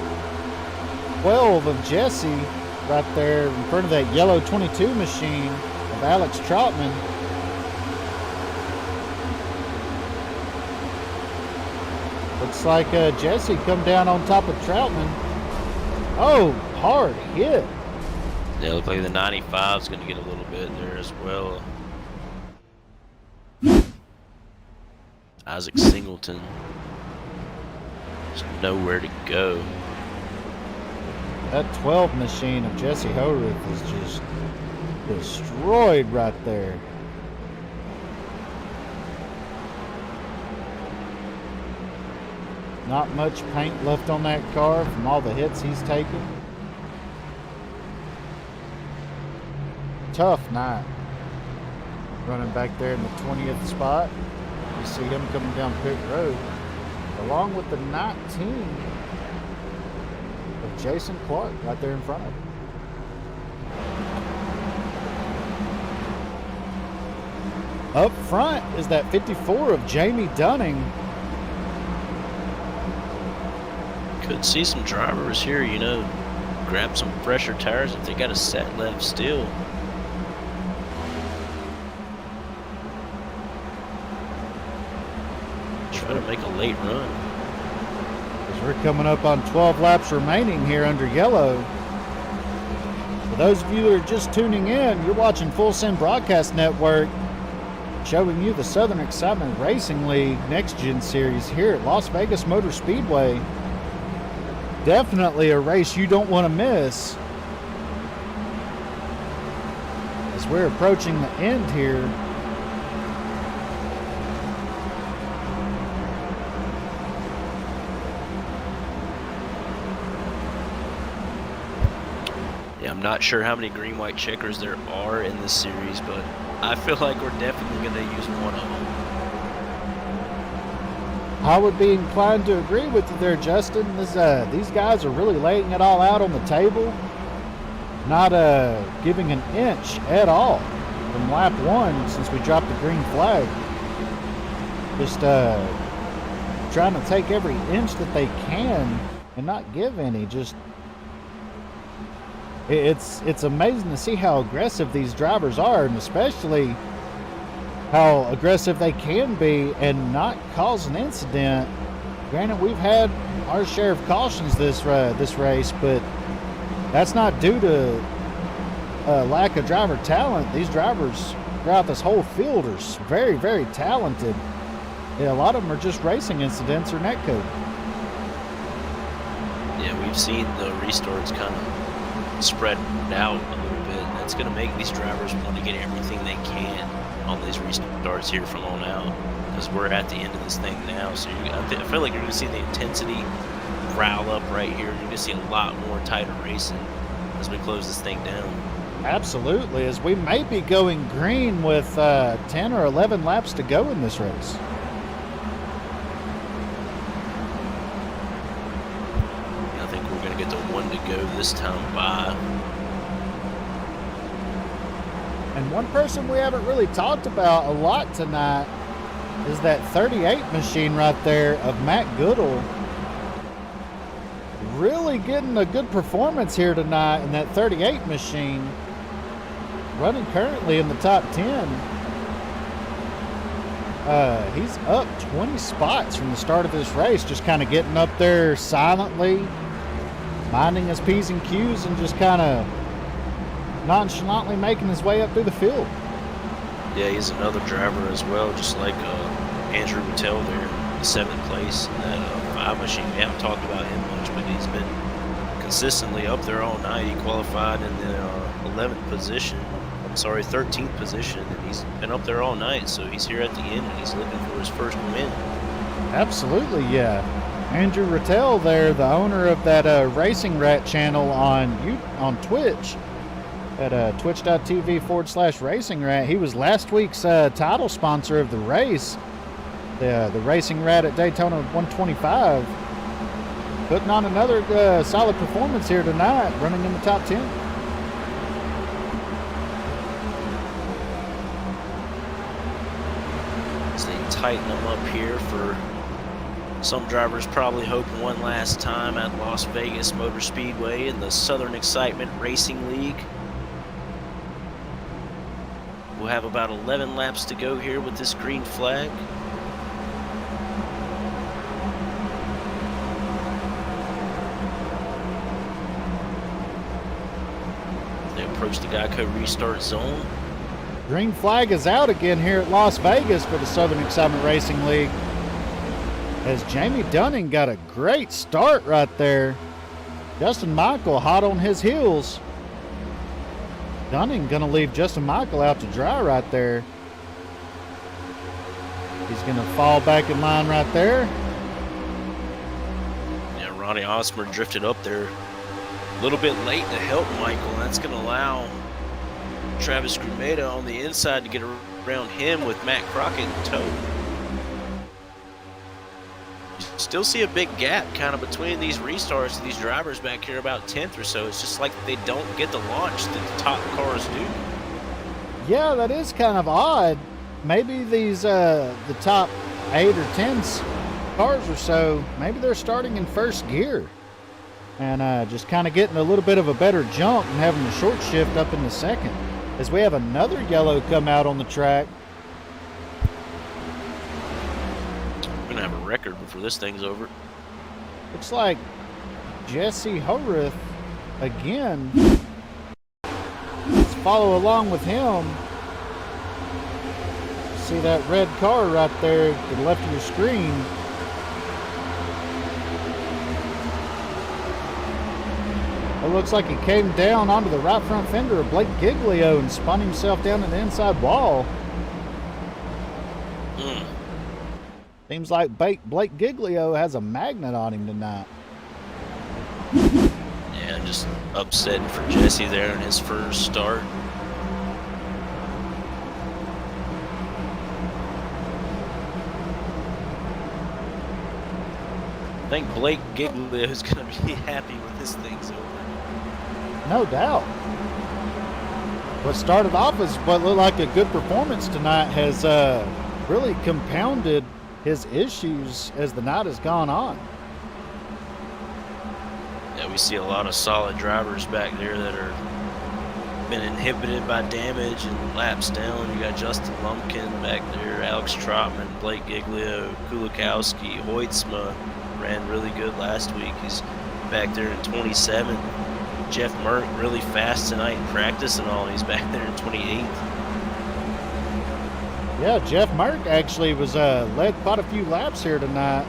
12 of Jesse right there in front of that yellow 22 machine of Alex Troutman. Looks like Jesse come down on top of Troutman. Oh, hard hit. Yeah, look like the 95 is going to get a little bit there as well. Isaac Singleton. There's nowhere to go. That 12 machine of Jesse Horuth is just destroyed right there. Not much paint left on that car from all the hits he's taken. Tough night. Running back there in the 20th spot. You see him coming down pit road, along with the 19 of Jason Clark right there in front of him. Up front is that 54 of Jamie Dunning. Could see some drivers here, you know, grab some fresher tires if they got a set left still. Try to make a late run. As we're coming up on 12 laps remaining here under yellow. For those of you that are just tuning in, you're watching Full Send Broadcast Network, showing you the Southern Excitement Racing League Next Gen Series here at Las Vegas Motor Speedway. Definitely a race you don't want to miss, as we're approaching the end here I'm not sure how many green-white checkers there are in this series, but I feel like we're definitely going to use one of them. I would be inclined to agree with you there, Justin. These guys are really laying it all out on the table, not giving an inch at all from lap 1 since we dropped the green flag. Just trying to take every inch that they can and not give any. Just it's amazing to see how aggressive these drivers are, and especially how aggressive they can be and not cause an incident. Granted, we've had our share of cautions this race, but that's not due to lack of driver talent. These drivers throughout this whole field are very, very talented. Yeah, a lot of them are just racing incidents or netcode. Yeah, we've seen the restarts kind of spread out a little bit. That's going to make these drivers want to get everything they can on these restarts here from on out, because we're at the end of this thing now. So I feel like you're going to see the intensity rile up right here. You're going to see a lot more tighter racing as we close this thing down. Absolutely, as we may be going green with 10 or 11 laps to go in this race. I think we're going to get the 1 to go this time by. And one person we haven't really talked about a lot tonight is that 38 machine right there of Matt Goodall. Really getting a good performance here tonight in that 38 machine. Running currently in the top 10. He's up 20 spots from the start of this race, just kind of getting up there silently, minding his P's and Q's, and just kind of nonchalantly making his way up through the field. Yeah, he's another driver as well, just like Andrew Rattel there, in 7th place in that 5 machine. We haven't talked about him much, but he's been consistently up there all night. He qualified in the 11th position, 13th position, and he's been up there all night, so he's here at the end, and he's looking for his first win. Absolutely, yeah. Andrew Rattel there, the owner of that Racing Rat channel on Twitch, at twitch.tv/Racing Rat. He was last week's title sponsor of the race, the Racing Rat at Daytona 125. Putting on another solid performance here tonight, running in the top 10. As they tighten them up here for some drivers probably hoping one last time at Las Vegas Motor Speedway in the Southern Excitement Racing League. We'll have about 11 laps to go here with this green flag. They approach the Geico restart zone. Green flag is out again here at Las Vegas for the Southern Excitement Racing League, as Jamie Dunning got a great start right there. Justin Michael hot on his heels. Dunning gonna leave Justin Michael out to dry right there. He's gonna fall back in line right there. Yeah, Ronnie Osmer drifted up there a little bit late to help Michael, and that's gonna allow Travis Grumeda on the inside to get around him with Matt Crockett in tow. Still see a big gap kind of between these restarts. These drivers back here about 10th or so. It's just like they don't get the launch that the top cars do. Yeah, that is kind of odd. Maybe these the top 8 or 10 cars or so, maybe they're starting in first gear and just kind of getting a little bit of a better jump and having a short shift up in the second, as we have another yellow come out on the track. We're gonna have a record before this thing's over. Looks like Jesse Horeth again. Let's follow along with him. See that red car right there to the left of your screen. It looks like he came down onto the right front fender of Blake Giglio and spun himself down to the inside wall. Seems like Blake Giglio has a magnet on him tonight. Yeah, just upsetting for Jesse there in his first start. I think Blake Giglio is going to be happy when this thing's over. No doubt. What started off as what looked like a good performance tonight has really compounded his issues as the night has gone on. Yeah, we see a lot of solid drivers back there that are been inhibited by damage and laps down. You got Justin Lumpkin back there, Alex Trotman, Blake Giglio, Kulikowski, Hoytsma ran really good last week. He's back there in 27. Jeff Merck really fast tonight in practice and all. He's back there in 28th. Yeah, Jeff Merck actually was led quite a few laps here tonight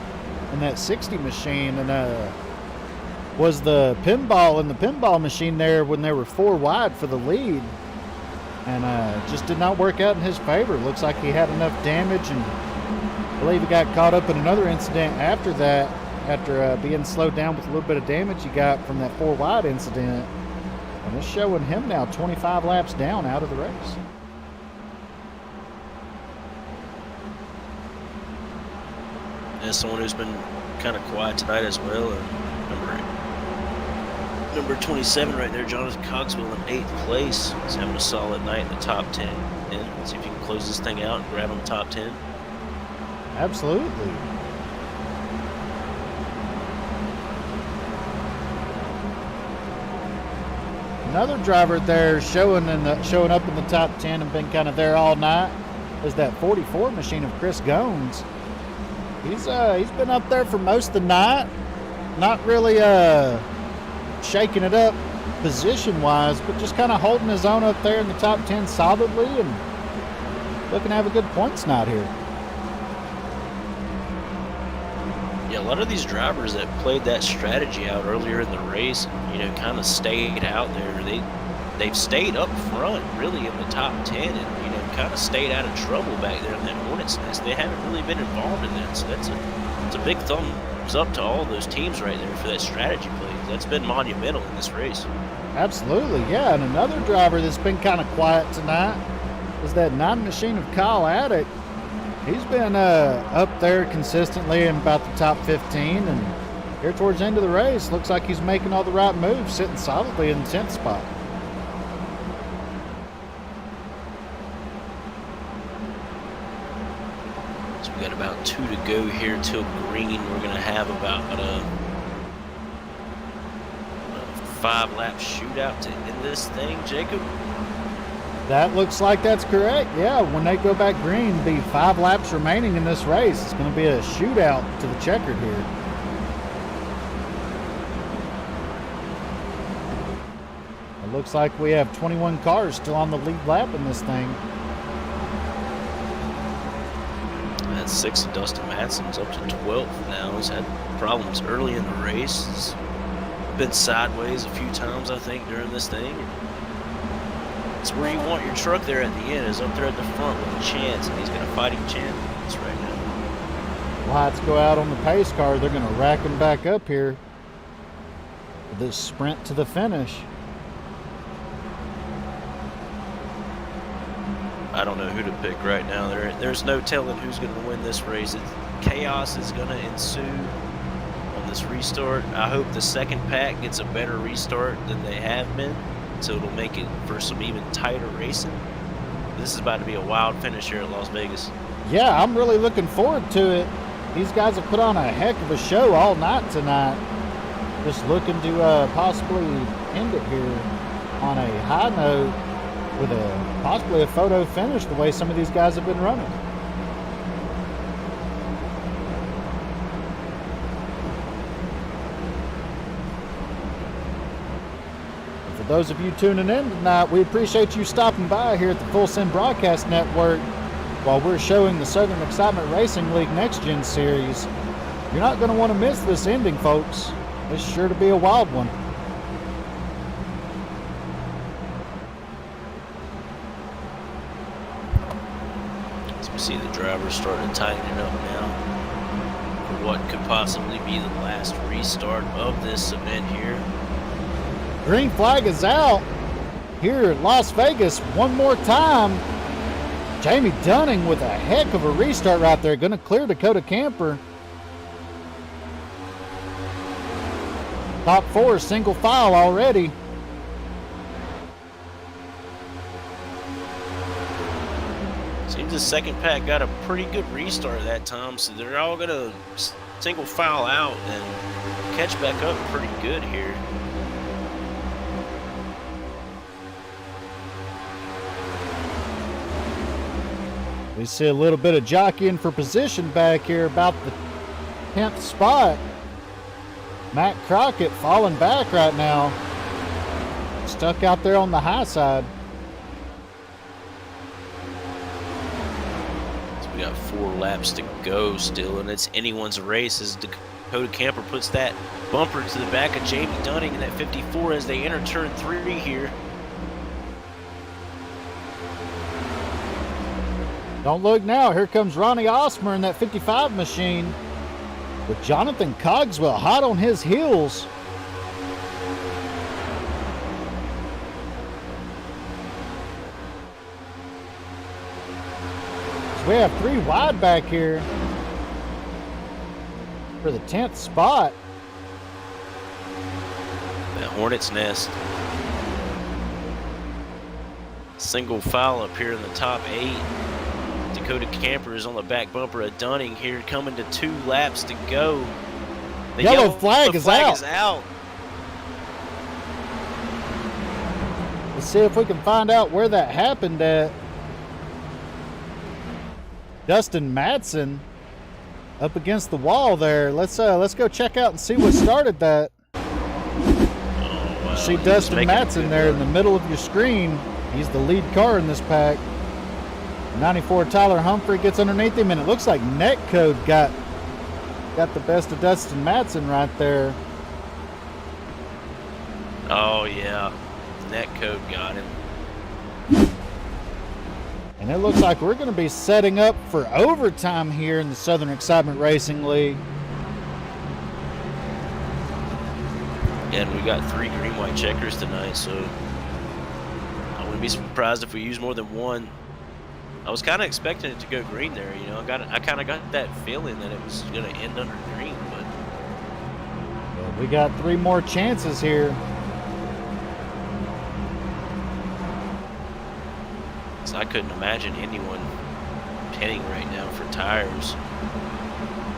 in that 60 machine, and was the pinball in the pinball machine there when they were 4 wide for the lead, and just did not work out in his favor. Looks like he had enough damage, and I believe he got caught up in another incident after that, after being slowed down with a little bit of damage he got from that 4 wide incident, and it's showing him now 25 laps down out of the race. As someone who's been kind of quiet tonight as well, and number 27 right there, Jonathan Cogswell in 8th place. He's having a solid night in the top 10. And see if you can close this thing out and grab him top 10. Absolutely. Another driver there showing up in the top 10 and been kind of there all night is that 44 machine of Chris Gomes. He's been up there for most of the night, not really shaking it up position-wise, but just kind of holding his own up there in the top 10 solidly and looking to have a good points night here. Yeah, a lot of these drivers that played that strategy out earlier in the race, kind of stayed out there. They've stayed up front, really, in the top 10, and kind of stayed out of trouble back there in that Hornet's Nest. They haven't really been involved in that, so it's a big thumbs up to all those teams right there for that strategy play. That's been monumental in this race. Absolutely, yeah. And another driver that's been kind of quiet tonight is that 9 machine of Kyle Addick. He's been up there consistently in about the top 15, and here towards the end of the race, looks like he's making all the right moves, sitting solidly in the 10th spot. So we got about 2 to go here till green. We're going to have about a 5-lap shootout to end this thing, Jacob. That looks like that's correct. Yeah, when they go back green, be 5 laps remaining in this race. It's going to be a shootout to the checkered here. It looks like we have 21 cars still on the lead lap in this thing. That's 6 of Dustin Matson's up to 12th now. He's had problems early in the race. He's been sideways a few times, I think, during this thing. It's where you want your truck there at the end, is up there at the front with a chance, and he's got a fighting chance right now. Lights go out on the pace car. They're going to rack him back up here for this sprint to the finish. I don't know who to pick right now. There's no telling who's going to win this race. Chaos is going to ensue on this restart. I hope the second pack gets a better restart than they have been, so it'll make it for some even tighter racing. This is about to be a wild finish here at Las Vegas. Yeah, I'm really looking forward to it. These guys have put on a heck of a show all night tonight. Just looking to possibly end it here on a high note with possibly a photo finish the way some of these guys have been running. And for those of you tuning in tonight, we appreciate you stopping by here at the Full Send Broadcast Network while we're showing the Southern Excitement Racing League Next Gen Series. You're not going to want to miss this ending, folks. It's sure to be a wild one. We see the drivers starting to tighten it up now for what could possibly be the last restart of this event here. Green flag is out here at Las Vegas one more time. Jamie Dunning with a heck of a restart right there. Going to clear Dakota Camper. Top 4 single file already. Seems the second pack got a pretty good restart that time, so they're all going to single file out and catch back up pretty good here. We see a little bit of jockeying for position back here about the 10th spot. Matt Crockett falling back right now. Stuck out there on the high side. So we got 4 laps to go still, and it's anyone's race as Dakota Camper puts that bumper to the back of Jamie Dunning in that 54 as they enter turn 3 here. Don't look now. Here comes Ronnie Osmer in that 55 machine with Jonathan Cogswell hot on his heels. So we have 3 wide back here for the 10th spot. That Hornet's Nest. Single file up here in the top 8. Dakota Camper is on the back bumper of Dunning here, coming to 2 laps to go. The yellow flag is out. Let's see if we can find out where that happened at. Dustin Madsen up against the wall there. Let's go check out and see what started that. Oh, wow. See Dustin Madsen there in the middle of your screen. He's the lead car in this pack. 94 Tyler Humphrey gets underneath him, and it looks like Netcode got the best of Dustin Madsen right there. Oh yeah, Netcode got him. And it looks like we're going to be setting up for overtime here in the Southern Excitement Racing League. And we got 3 green-white checkers tonight, so I wouldn't be surprised if we use more than one. I was kind of expecting it to go green there, you know. I kind of got that feeling that it was going to end under green, but well, we got 3 more chances here. So I couldn't imagine anyone pinning right now for tires.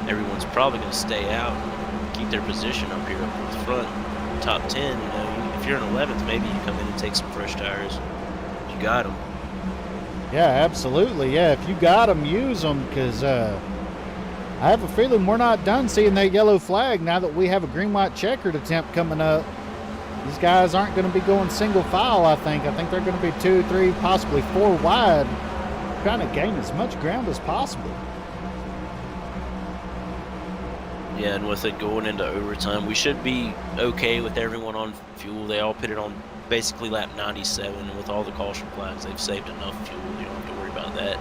Everyone's probably going to stay out, keep their position up here up the front, top 10. You know, if you're in 11th, maybe you come in and take some fresh tires. You got them. Yeah, absolutely. Yeah, if you got them, use them, because I have a feeling we're not done seeing that yellow flag now that we have a green-white checkered attempt coming up. These guys aren't going to be going single file, I think. I think they're going to be 2, 3, possibly 4 wide, trying to gain as much ground as possible. Yeah, and with it going into overtime, we should be okay with everyone on fuel. They all pitted on basically lap 97, and with all the caution flags, they've saved enough fuel. You don't have to worry about that.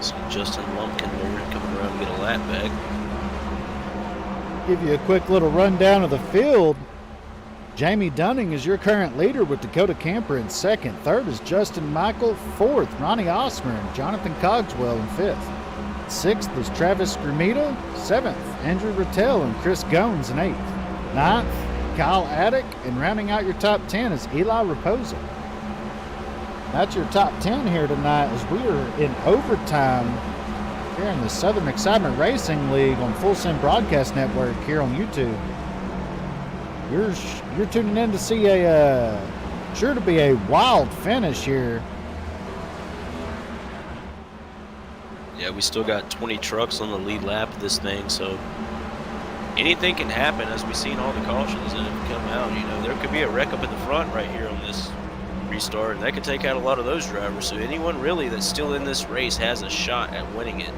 So Justin Lumpkin there coming around to get a lap back. Give you a quick little rundown of the field. Jamie Dunning is your current leader with Dakota Camper in 2nd. 3rd is Justin Michael. 4th, Ronnie Osmer and Jonathan Cogswell in 5th. 6th is Travis Gramita. 7th, Andrew Rattel and Chris Gones in 8th. 9th, Kyle Addick. And rounding out your top 10 is Eli Raposa. That's your top 10 here tonight as we are in overtime here in the Southern Excitement Racing League on Full Sim Broadcast Network here on YouTube. You're tuning in to see a sure to be a wild finish here. Yeah, we still got 20 trucks on the lead lap of this thing, so anything can happen as we've seen all the cautions that have come out. You know, there could be a wreck up in the front right here on this restart, and that could take out a lot of those drivers. So anyone really that's still in this race has a shot at winning it.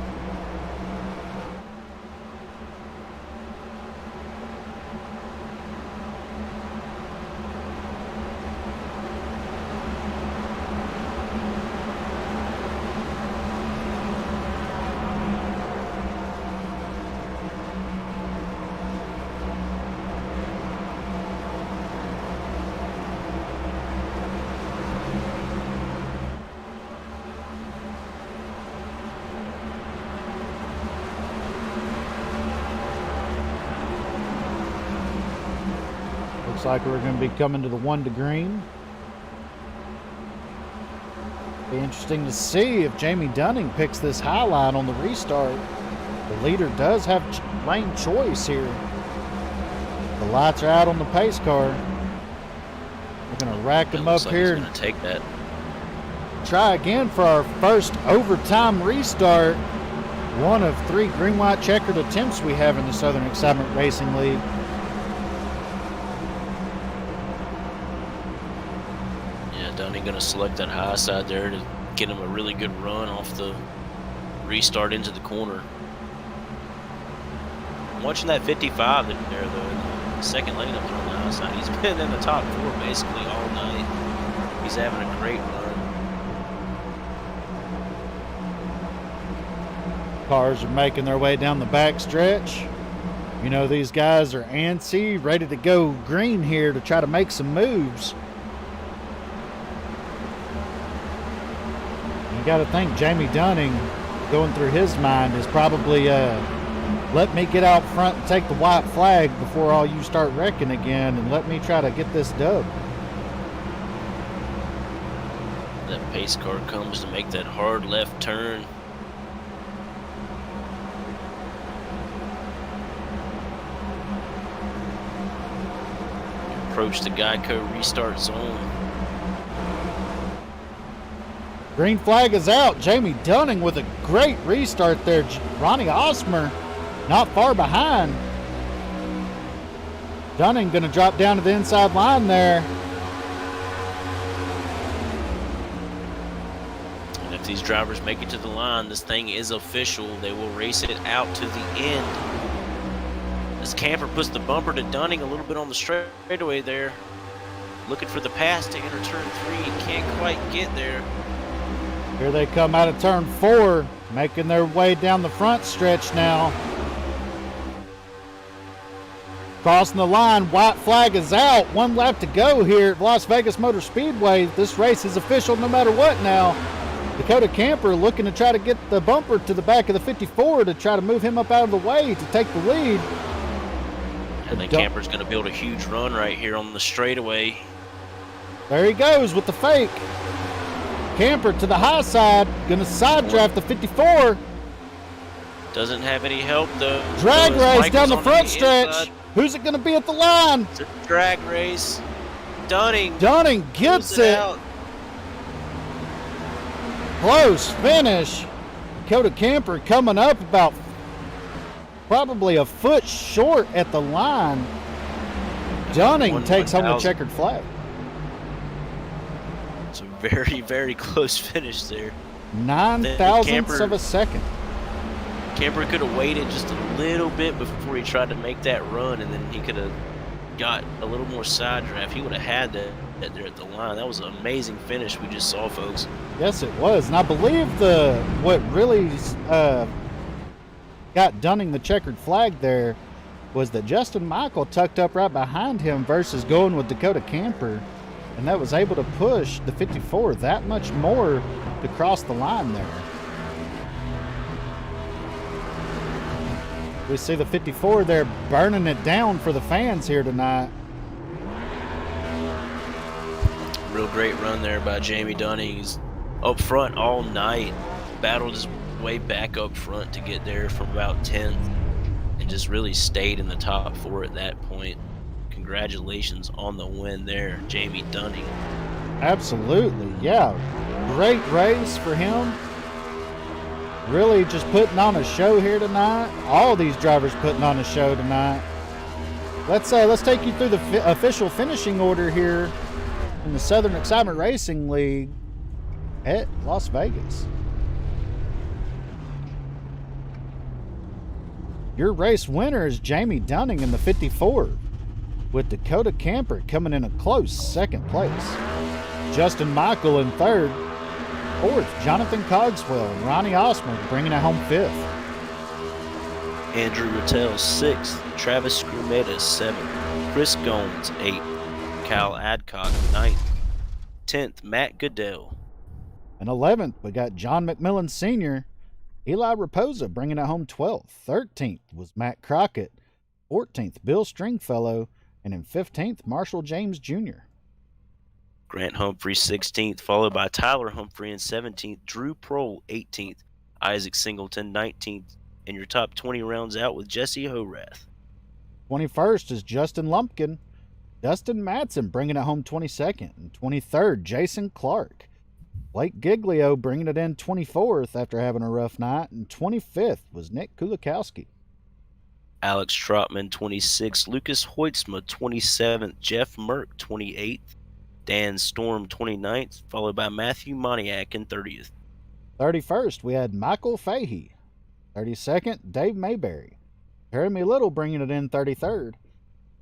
like we're going to be coming to the 1 to green. Be interesting to see if Jamie Dunning picks this high line on the restart. The leader does have lane choice here. The lights are out on the pace car. We're going to rack them up here. He's going to take that. Try again for our first overtime restart. One of 3 green-white checkered attempts we have in the Southern Excitement Racing League. Yeah, Dunning going to select that high side there to get him a really good run off the restart into the corner. I'm watching that 55 there, though, in the second lane up there on the high side. He's been in the top 4 basically all night. He's having a great run. Cars are making their way down the back stretch. You know, these guys are antsy, ready to go green here to try to make some moves. You got to think Jamie Dunning, going through his mind, is probably let me get out front and take the white flag before all you start wrecking again, and let me try to get this dub. That pace car comes to make that hard left turn. Approach the Geico restart zone. Green flag is out. Jamie Dunning with a great restart there. Ronnie Osmer not far behind. Dunning going to drop down to the inside line there. And if these drivers make it to the line, this thing is official. They will race it out to the end. As Camper puts the bumper to Dunning a little bit on the straightaway there. Looking for the pass to enter turn 3. Can't quite get there. Here they come out of turn 4, making their way down the front stretch now. Crossing the line, white flag is out. 1 lap to go here at Las Vegas Motor Speedway. This race is official no matter what now. Dakota Camper looking to try to get the bumper to the back of the 54 to try to move him up out of the way to take the lead. And then Camper's going to build a huge run right here on the straightaway. There he goes with the fake. Camper to the high side, going to side draft the 54. Doesn't have any help though. Drag race down the front stretch. Inside. Who's it going to be at the line? It's a drag race. Dunning gets it. Out. Close finish. Dakota Camper coming up about probably a foot short at the line. Dunning takes home the checkered flag. It's a very, very close finish there. 9,000ths of a second. Camper could have waited just a little bit before he tried to make that run, and then he could have got a little more side draft. He would have had that there at the line. That was an amazing finish we just saw, folks. Yes, it was. And I believe what really got Dunning the checkered flag there was that Justin Michael tucked up right behind him versus going with Dakota Camper, and that was able to push the 54 that much more to cross the line there. We see the 54 there burning it down for the fans here tonight. Real great run there by Jamie Dunning. He's up front all night, battled his way back up front to get there from about 10th, and just really stayed in the top 4 at that point. Congratulations on the win there, Jamie Dunning. Absolutely, yeah. Great race for him. Really just putting on a show here tonight. All these drivers putting on a show tonight. Let's take you through the official finishing order here in the Southern Excitement Racing League at Las Vegas. Your race winner is Jamie Dunning in the 54, with Dakota Camper coming in a close second place. Justin Michael in third. Fourth, Jonathan Cogswell and Ronnie Osmer bringing it home 5th. Andrew Rattel 6th, Travis Scrumetta 7th, Chris Gomes 8th, Kyle Adcock 9th, 10th, Matt Goodell. And 11th, we got John McMillan Sr., Eli Raposa bringing it home 12th. 13th was Matt Crockett. 14th, Bill Stringfellow. And in 15th, Marshall James Jr. Grant Humphrey 16th, followed by Tyler Humphrey in 17th, Drew Prohl 18th, Isaac Singleton 19th, and your top 20 rounds out with Jesse Horath. 21st is Justin Lumpkin. Dustin Madsen bringing it home 22nd. And 23rd, Jason Clark. Blake Giglio bringing it in 24th after having a rough night. And 25th was Nick Kulikowski. Alex Trotman 26th, Lucas Hoitzma 27th, Jeff Merck 28th, Dan Storm 29th, followed by Matthew Moniak in 30th. 31st, we had Michael Fahey. 32nd, Dave Mayberry. Jeremy Little bringing it in 33rd.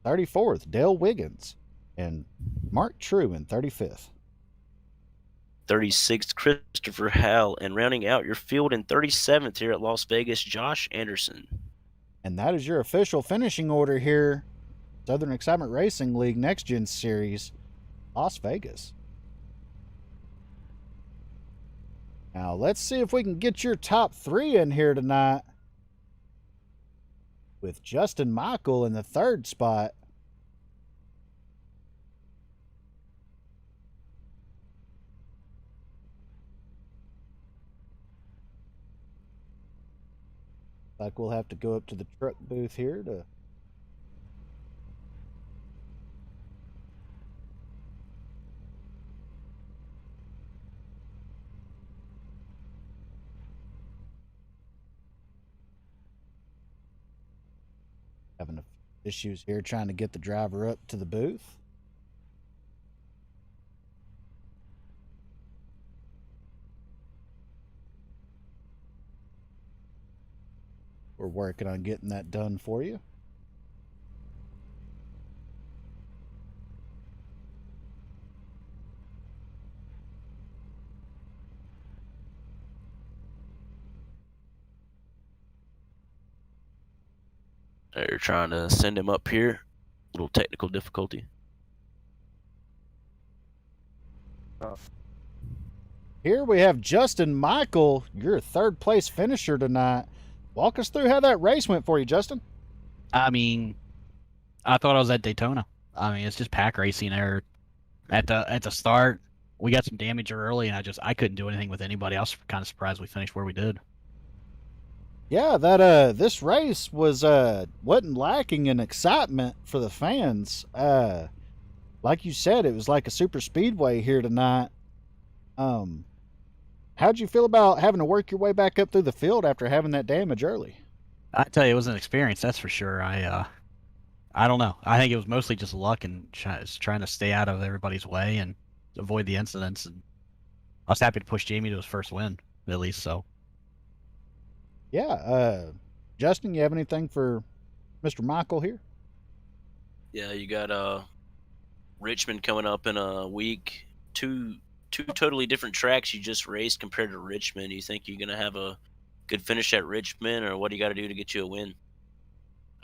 34th, Dale Wiggins. And Mark True in 35th. 36th, Christopher Howell. And rounding out your field in 37th here at Las Vegas, Josh Anderson. And that is your official finishing order here. Southern Excitement Racing League Next Gen Series, Las Vegas. Now, let's see if we can get your top 3 in here tonight. With Justin Michael in the 3rd spot. Like we'll have to go up to the truck booth here to having issues here trying to get the driver up to the booth. We're working on getting that done for you. They're trying to send him up here. Little technical difficulty. Here we have Justin Michael, your 3rd place finisher tonight. Walk us through how that race went for you, Justin. I mean, I thought I was at Daytona. I mean, it's just pack racing there. At the start, we got some damage early, and I couldn't do anything with anybody. I was kind of surprised we finished where we did. Yeah, that this race wasn't lacking in excitement for the fans. Like you said, it was like a super speedway here tonight. How'd you feel about having to work your way back up through the field after having that damage early? I tell you, it was an experience, that's for sure. I don't know. I think it was mostly just luck and trying to stay out of everybody's way and avoid the incidents. And I was happy to push Jamie to his first win, at least. So. Yeah, Justin, you have anything for Mr. Michael here? Yeah, you got Richmond coming up in a week. Two totally different tracks you just raced compared to Richmond. You think you're gonna have a good finish at Richmond, or what do you got to do to get you a win?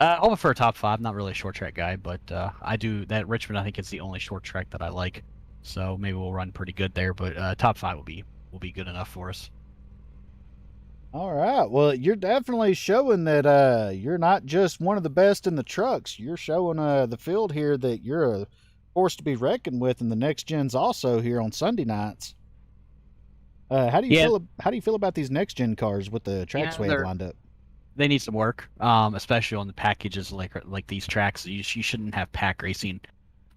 I'll go for a top 5. Not really a short track guy, but I do that Richmond. I think it's the only short track that I like, so maybe we'll run pretty good there. But top 5 will be good enough for us. All right. Well, you're definitely showing that you're not just one of the best in the trucks. You're showing the field here that you're a force to be reckoned with in the next gens also here on Sunday nights. How do you feel about these next gen cars with the tracks we have lined up? They need some work, especially on the packages like these tracks. You shouldn't have pack racing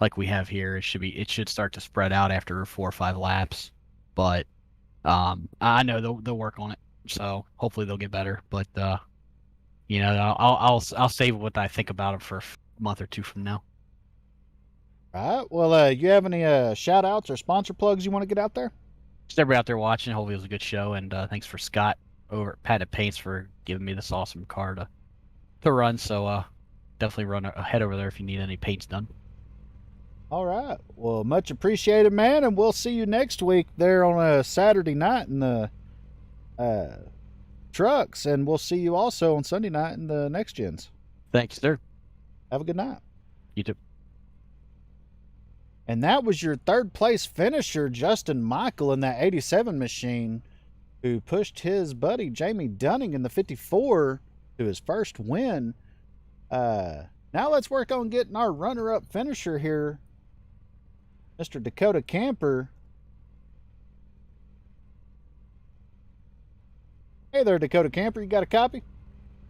like we have here. It should start to spread out after 4 or 5 laps. But I know they'll work on it. So hopefully they'll get better, but I'll save what I think about them for a month or 2 from now. All right. Well, you have any shout outs or sponsor plugs you want to get out there? Just everybody out there watching. Hopefully it was a good show, and thanks for Scott over at Patent Paints for giving me this awesome car to run. So definitely head over there if you need any paints done. All right. Well, much appreciated, man, and we'll see you next week there on a Saturday night in the trucks, and we'll see you also on Sunday night in the next gens. Thanks, sir. Have a good night. You too. And that was your 3rd place finisher, Justin Michael, in that 87 machine, who pushed his buddy Jamie Dunning in the 54 to his first win. Now let's work on getting our runner-up finisher here, Mr. Dakota Camper. Hey there, Dakota Camper. You got a copy?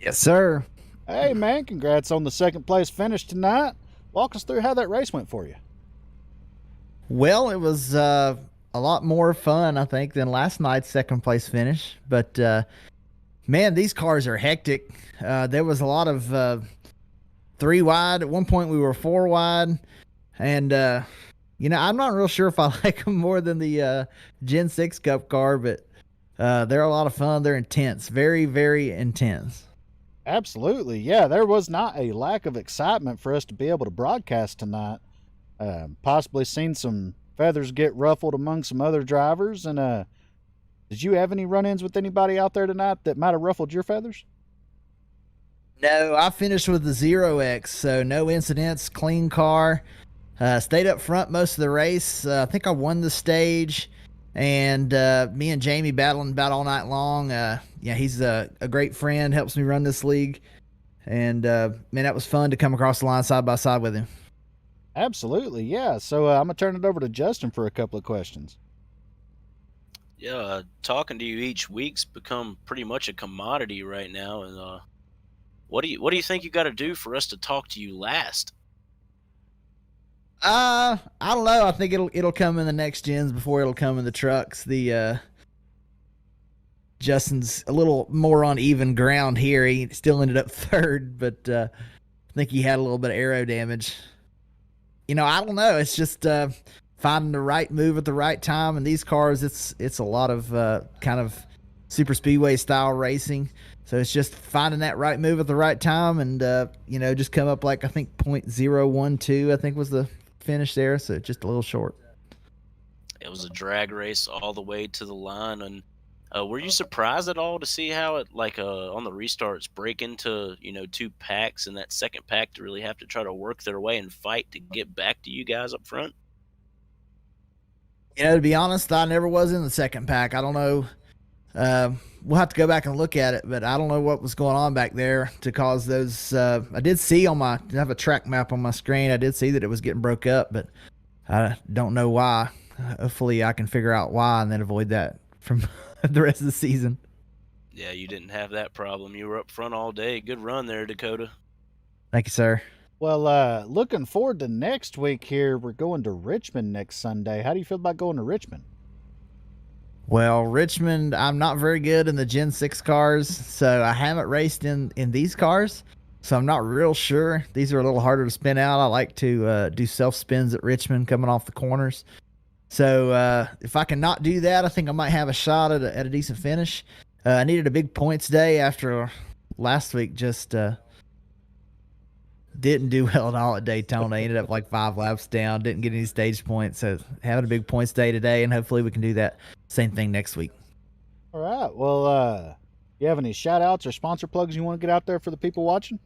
Yes, sir. Hey, man. Congrats on the second place finish tonight. Walk us through how that race went for you. Well, it was a lot more fun, I think, than last night's second place finish. But, man, these cars are hectic. There was a lot of 3 wide. At one point, we were 4 wide. And, I'm not real sure if I like them more than the Gen 6 Cup car, but they're a lot of fun. They're intense. Very, very intense. Absolutely. Yeah, there was not a lack of excitement for us to be able to broadcast tonight. Possibly seen some feathers get ruffled among some other drivers. And did you have any run-ins with anybody out there tonight that might have ruffled your feathers? No, I finished with the 0X, so no incidents, clean car. Stayed up front most of the race. I think I won the stage. And me and Jamie battling about all night long. He's a great friend, helps me run this league. And, man, that was fun to come across the line side by side with him. Absolutely, yeah. So I'm going to turn it over to Justin for a couple of questions. Yeah, talking to you each week's become pretty much a commodity right now. And what do you think you got to do for us to talk to you last? I don't know. I think it'll come in the next gens before it'll come in the trucks. The Justin's a little more on even ground here. He still ended up third, but I think he had a little bit of aero damage. I don't know. It's just finding the right move at the right time. And these cars, it's a lot of kind of super speedway style racing. So it's just finding that right move at the right time, and just come up like I think .012. I think was the finish there. So just a little short. It was a drag race all the way to the line. And were you surprised at all to see how it, on the restarts, break into 2 packs, and that second pack to really have to try to work their way and fight to get back to you guys up front? To be honest, I never was in the second pack. I don't know. We'll have to go back and look at it, but I don't know what was going on back there to cause those. I did see I have a track map on my screen. I did see that it was getting broke up, but I don't know why. Hopefully I can figure out why and then avoid that from the rest of the season. Yeah, you didn't have that problem. You were up front all day. Good run there, Dakota. Thank you, sir. Well, looking forward to next week here. We're going to Richmond next Sunday. How do you feel about going to Richmond? Well, Richmond, I'm not very good in the Gen 6 cars, so I haven't raced in these cars, so I'm not real sure. These are a little harder to spin out. I like to do self-spins at Richmond coming off the corners. So if I can not do that, I think I might have a shot at a decent finish. I needed a big points day after last week. Just didn't do well at all at Daytona. I ended up like 5 laps down. Didn't get any stage points. So having a big points day today, and hopefully we can do that same thing next week. All right. Well, you have any shout outs or sponsor plugs you want to get out there for the people watching?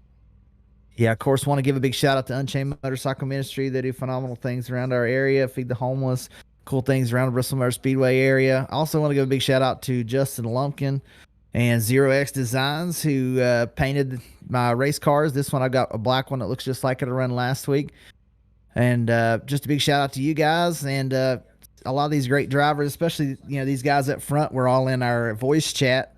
Yeah, of course, want to give a big shout out to Unchained Motorcycle Ministry. They do phenomenal things around our area, feed the homeless, cool things around the Bristol Motor Speedway area. I also want to give a big shout out to Justin Lumpkin and 0X Designs, who painted my race cars. This one, I got a black one that looks just like it I ran last week. And just a big shout out to you guys and a lot of these great drivers, especially these guys up front. We're all in our voice chat.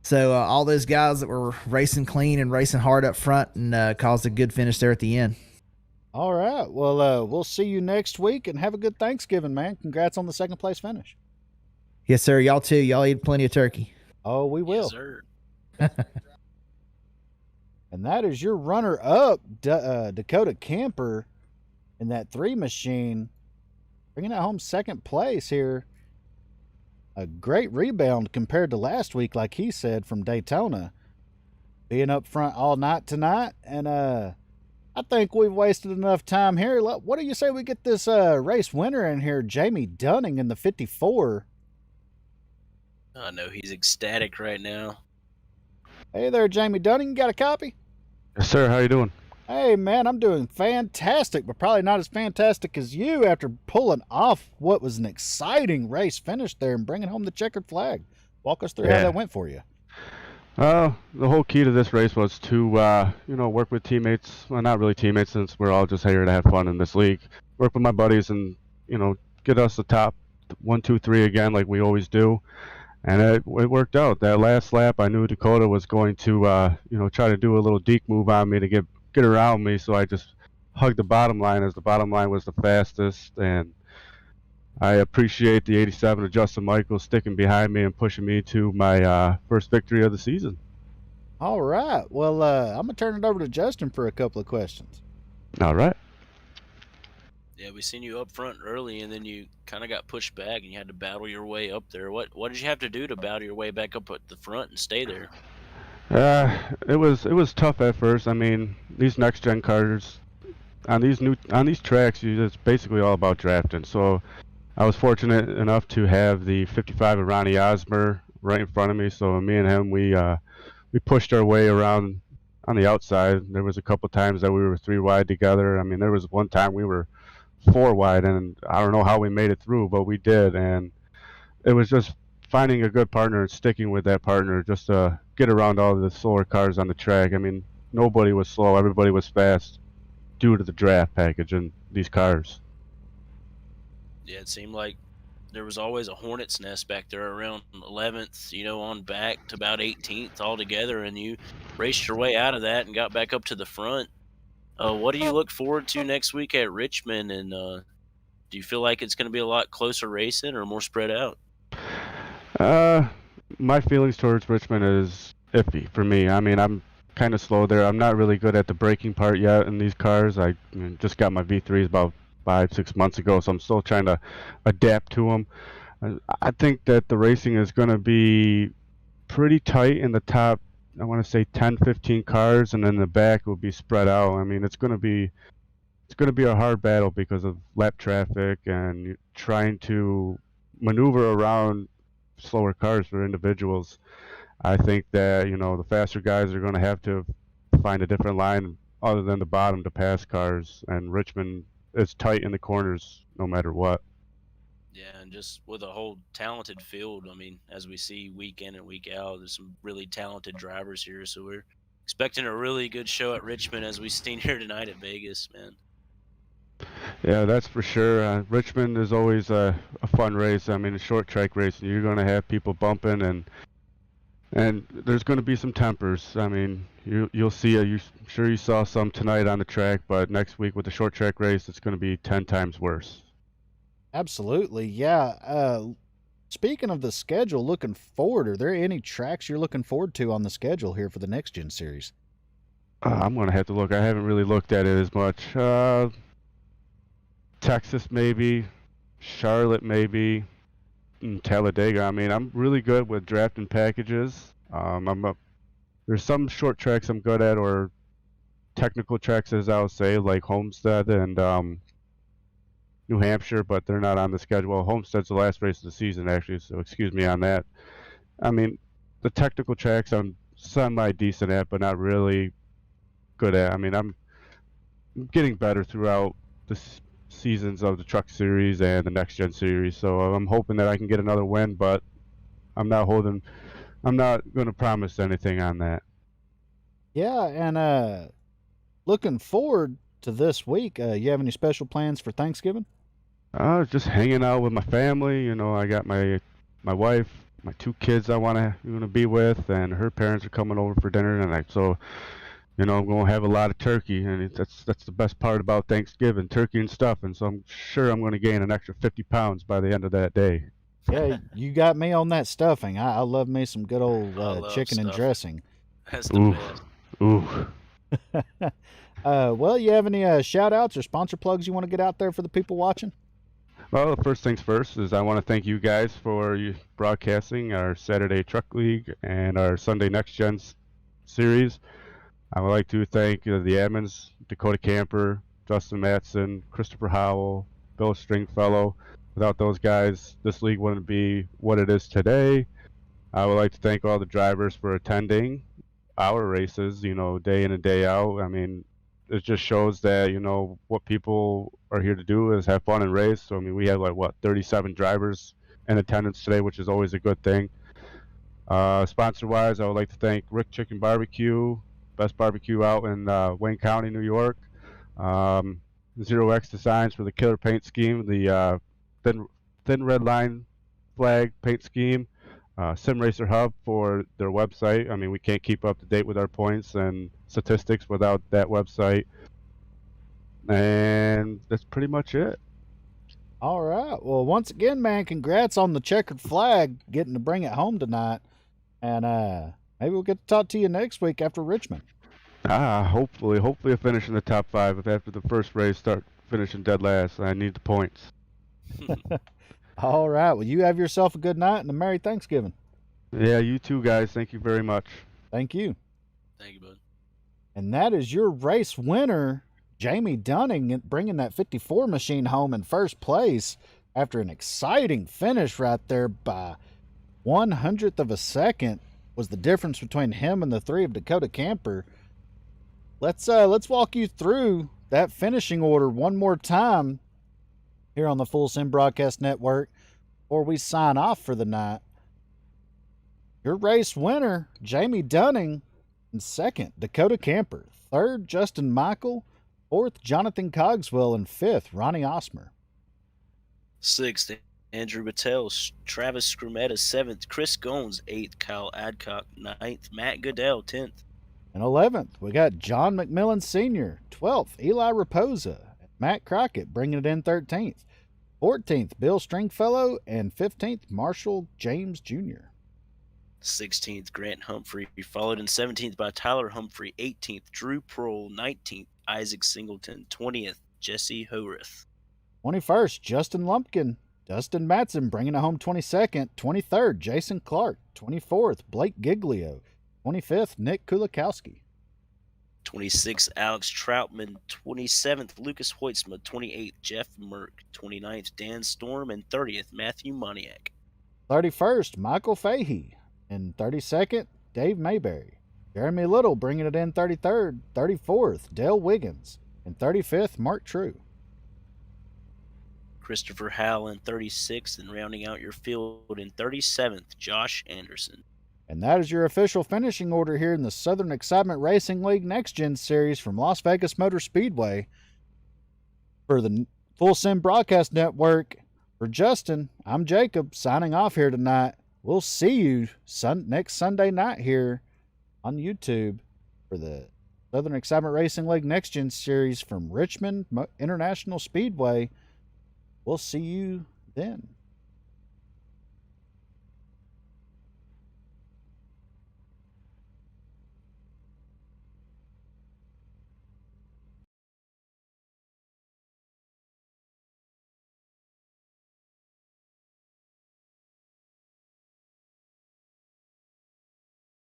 So all those guys that were racing clean and racing hard up front and caused a good finish there at the end. All right. Well, we'll see you next week, and have a good Thanksgiving, man. Congrats on the second place finish. Yes, sir. Y'all too. Y'all eat plenty of turkey. Oh, we will. Yes, sir. And that is your runner-up, Dakota Camper, in that 3 machine, bringing it home second place here. A great rebound compared to last week, like he said, from Daytona. Being up front all night tonight. And I think we've wasted enough time here. What do you say we get this race winner in here, Jamie Dunning, in the 54? I know he's ecstatic right now. Hey there, Jamie Dunning. You got a copy? Yes, sir. How you doing? Hey, man, I'm doing fantastic, but probably not as fantastic as you after pulling off what was an exciting race finish there and bringing home the checkered flag. Walk us through how that went for you. The whole key to this race was to, work with teammates. Well, not really teammates, since we're all just here to have fun in this league. Work with my buddies and, get us the top 1, 2, 3 again, like we always do. And it worked out. That last lap, I knew Dakota was going to, try to do a little deke move on me to get around me. So I just hugged the bottom line, as the bottom line was the fastest. And I appreciate the 87 of Justin Michaels sticking behind me and pushing me to my first victory of the season. All right. Well, I'm going to turn it over to Justin for a couple of questions. All right. Yeah, we seen you up front early, and then you kind of got pushed back, and you had to battle your way up there. What did you have to do to battle your way back up at the front and stay there? It was tough at first. I mean, these next gen cars on these tracks, it's basically all about drafting. So I was fortunate enough to have the 55 of Ronnie Osmer right in front of me. So me and him, we pushed our way around on the outside. There was a couple times that we were 3 wide together. I mean, there was one time we were 4 wide, and I don't know how we made it through, but we did. And it was just finding a good partner and sticking with that partner just to get around all the slower cars on the track. I mean, nobody was slow. Everybody was fast due to the draft package in these cars. Yeah, it seemed like there was always a hornet's nest back there around 11th, on back to about 18th altogether, and you raced your way out of that and got back up to the front. What do you look forward to next week at Richmond, and do you feel like it's going to be a lot closer racing or more spread out? My feelings towards Richmond is iffy for me. I mean, I'm kind of slow there. I'm not really good at the braking part yet in these cars. I just got my V3s about 5-6 months ago, so I'm still trying to adapt to them. I think that the racing is going to be pretty tight in the top, I want to say 10-15 cars, and then the back will be spread out. I mean, it's going to be a hard battle because of lap traffic and trying to maneuver around slower cars for individuals. I think that the faster guys are going to have to find a different line other than the bottom to pass cars, and Richmond is tight in the corners no matter what. Yeah, and just with a whole talented field, I mean, as we see week in and week out, there's some really talented drivers here, so we're expecting a really good show at Richmond, as we've seen here tonight at Vegas, man. Yeah, that's for sure. Richmond is always a fun race. I mean, a short track race, and you're going to have people bumping, and there's going to be some tempers. I mean, you'll see. I'm sure you saw some tonight on the track, but next week with the short track race, it's going to be 10 times worse. Absolutely, yeah. Speaking of the schedule, looking forward, are there any tracks you're looking forward to on the schedule here for the Next Gen Series? I'm going to have to look. I haven't really looked at it as much. Texas maybe, Charlotte maybe, and Talladega. I mean, I'm really good with drafting packages. There's some short tracks I'm good at, or technical tracks, as I would say, like Homestead and New Hampshire, but they're not on the schedule. Homestead's the last race of the season, actually, so excuse me on that. I mean, the technical tracks I'm semi-decent at, but not really good at. I mean, I'm getting better throughout the seasons of the Truck Series and the Next Gen Series, so I'm hoping that I can get another win, but I'm not going to promise anything on that. Yeah, and looking forward to this week. You have any special plans for Thanksgiving? Just hanging out with my family. I got my wife, my 2 kids I want to be with, and her parents are coming over for dinner tonight. So, I'm going to have a lot of turkey, and that's the best part about Thanksgiving, turkey and stuff. And so I'm sure I'm going to gain an extra 50 pounds by the end of that day. Yeah, you got me on that stuffing. I love me some good old chicken and dressing. That's the best. Ooh. Well, you have any shout outs or sponsor plugs you want to get out there for the people watching? Well, first things first is I want to thank you guys for broadcasting our Saturday Truck League and our Sunday Next Gen series. I would like to thank the admins, Dakota Camper, Justin Matson, Christopher Howell, Bill Stringfellow. Without those guys, this league wouldn't be what it is today. I would like to thank all the drivers for attending our races, day in and day out. I mean, it just shows that, what people are here to do is have fun and race. So, I mean, we had 37 drivers in attendance today, which is always a good thing. Sponsor-wise, I would like to thank Rick Chicken Barbecue, best barbecue out in Wayne County, New York. Zero X Designs for the killer paint scheme, the thin red line flag paint scheme. Sim Racer Hub for their website. I mean, we can't keep up to date with our points and statistics without that website. And that's pretty much it. All right. Well, once again, man, congrats on the checkered flag, getting to bring it home tonight. And maybe we'll get to talk to you next week after Richmond. Hopefully I finish in the top 5. If after the first race start finishing dead last, I need the points. All right. Well, you have yourself a good night and a Merry Thanksgiving. Yeah, you too, guys. Thank you very much. Thank you. Thank you, bud. And that is your race winner, Jamie Dunning, bringing that 54 machine home in first place after an exciting finish right there by 1/100th of a second was the difference between him and the 3 of Dakota Camper. Let's walk you through that finishing order one more time here on the Full Sim Broadcast Network before we sign off for the night. Your race winner, Jamie Dunning, in second, Dakota Camper. Third, Justin Michael. Fourth, Jonathan Cogswell. And fifth, Ronnie Osmer. Sixth, Andrew Battelle. Travis Scrumetta, 7th. Chris Goins, 8th. Kyle Adcock, 9th. Matt Goodell, 10th. And 11th, we got John McMillan Sr. 12th, Eli Raposa. Matt Crockett bringing it in 13th. 14th, Bill Stringfellow. And 15th, Marshall James Jr. 16th, Grant Humphrey, followed in 17th by Tyler Humphrey. 18th, Drew Prohl. 19th, Isaac Singleton. 20th, Jesse Horeth. 21st, Justin Lumpkin. Dustin Matson bringing it home 22nd. 23rd, Jason Clark. 24th, Blake Giglio. 25th, Nick Kulikowski. 26th, Alex Troutman. 27th, Lucas Hoitzma. 28th, Jeff Merck. 29th, Dan Storm. And 30th, Matthew Moniak. 31st, Michael Fahey. And 32nd, Dave Mayberry. Jeremy Little bringing it in 33rd. 34th, Dale Wiggins. And 35th, Mark True. Christopher Howell in 36th, and rounding out your field in 37th, Josh Anderson. And that is your official finishing order here in the Southern Excitement Racing League Next Gen Series from Las Vegas Motor Speedway. For the Full Sim Broadcast Network, for Justin, I'm Jacob, signing off here tonight. We'll see you next Sunday night here on YouTube for the Southern Excitement Racing League Next Gen Series from Richmond International Speedway. We'll see you then.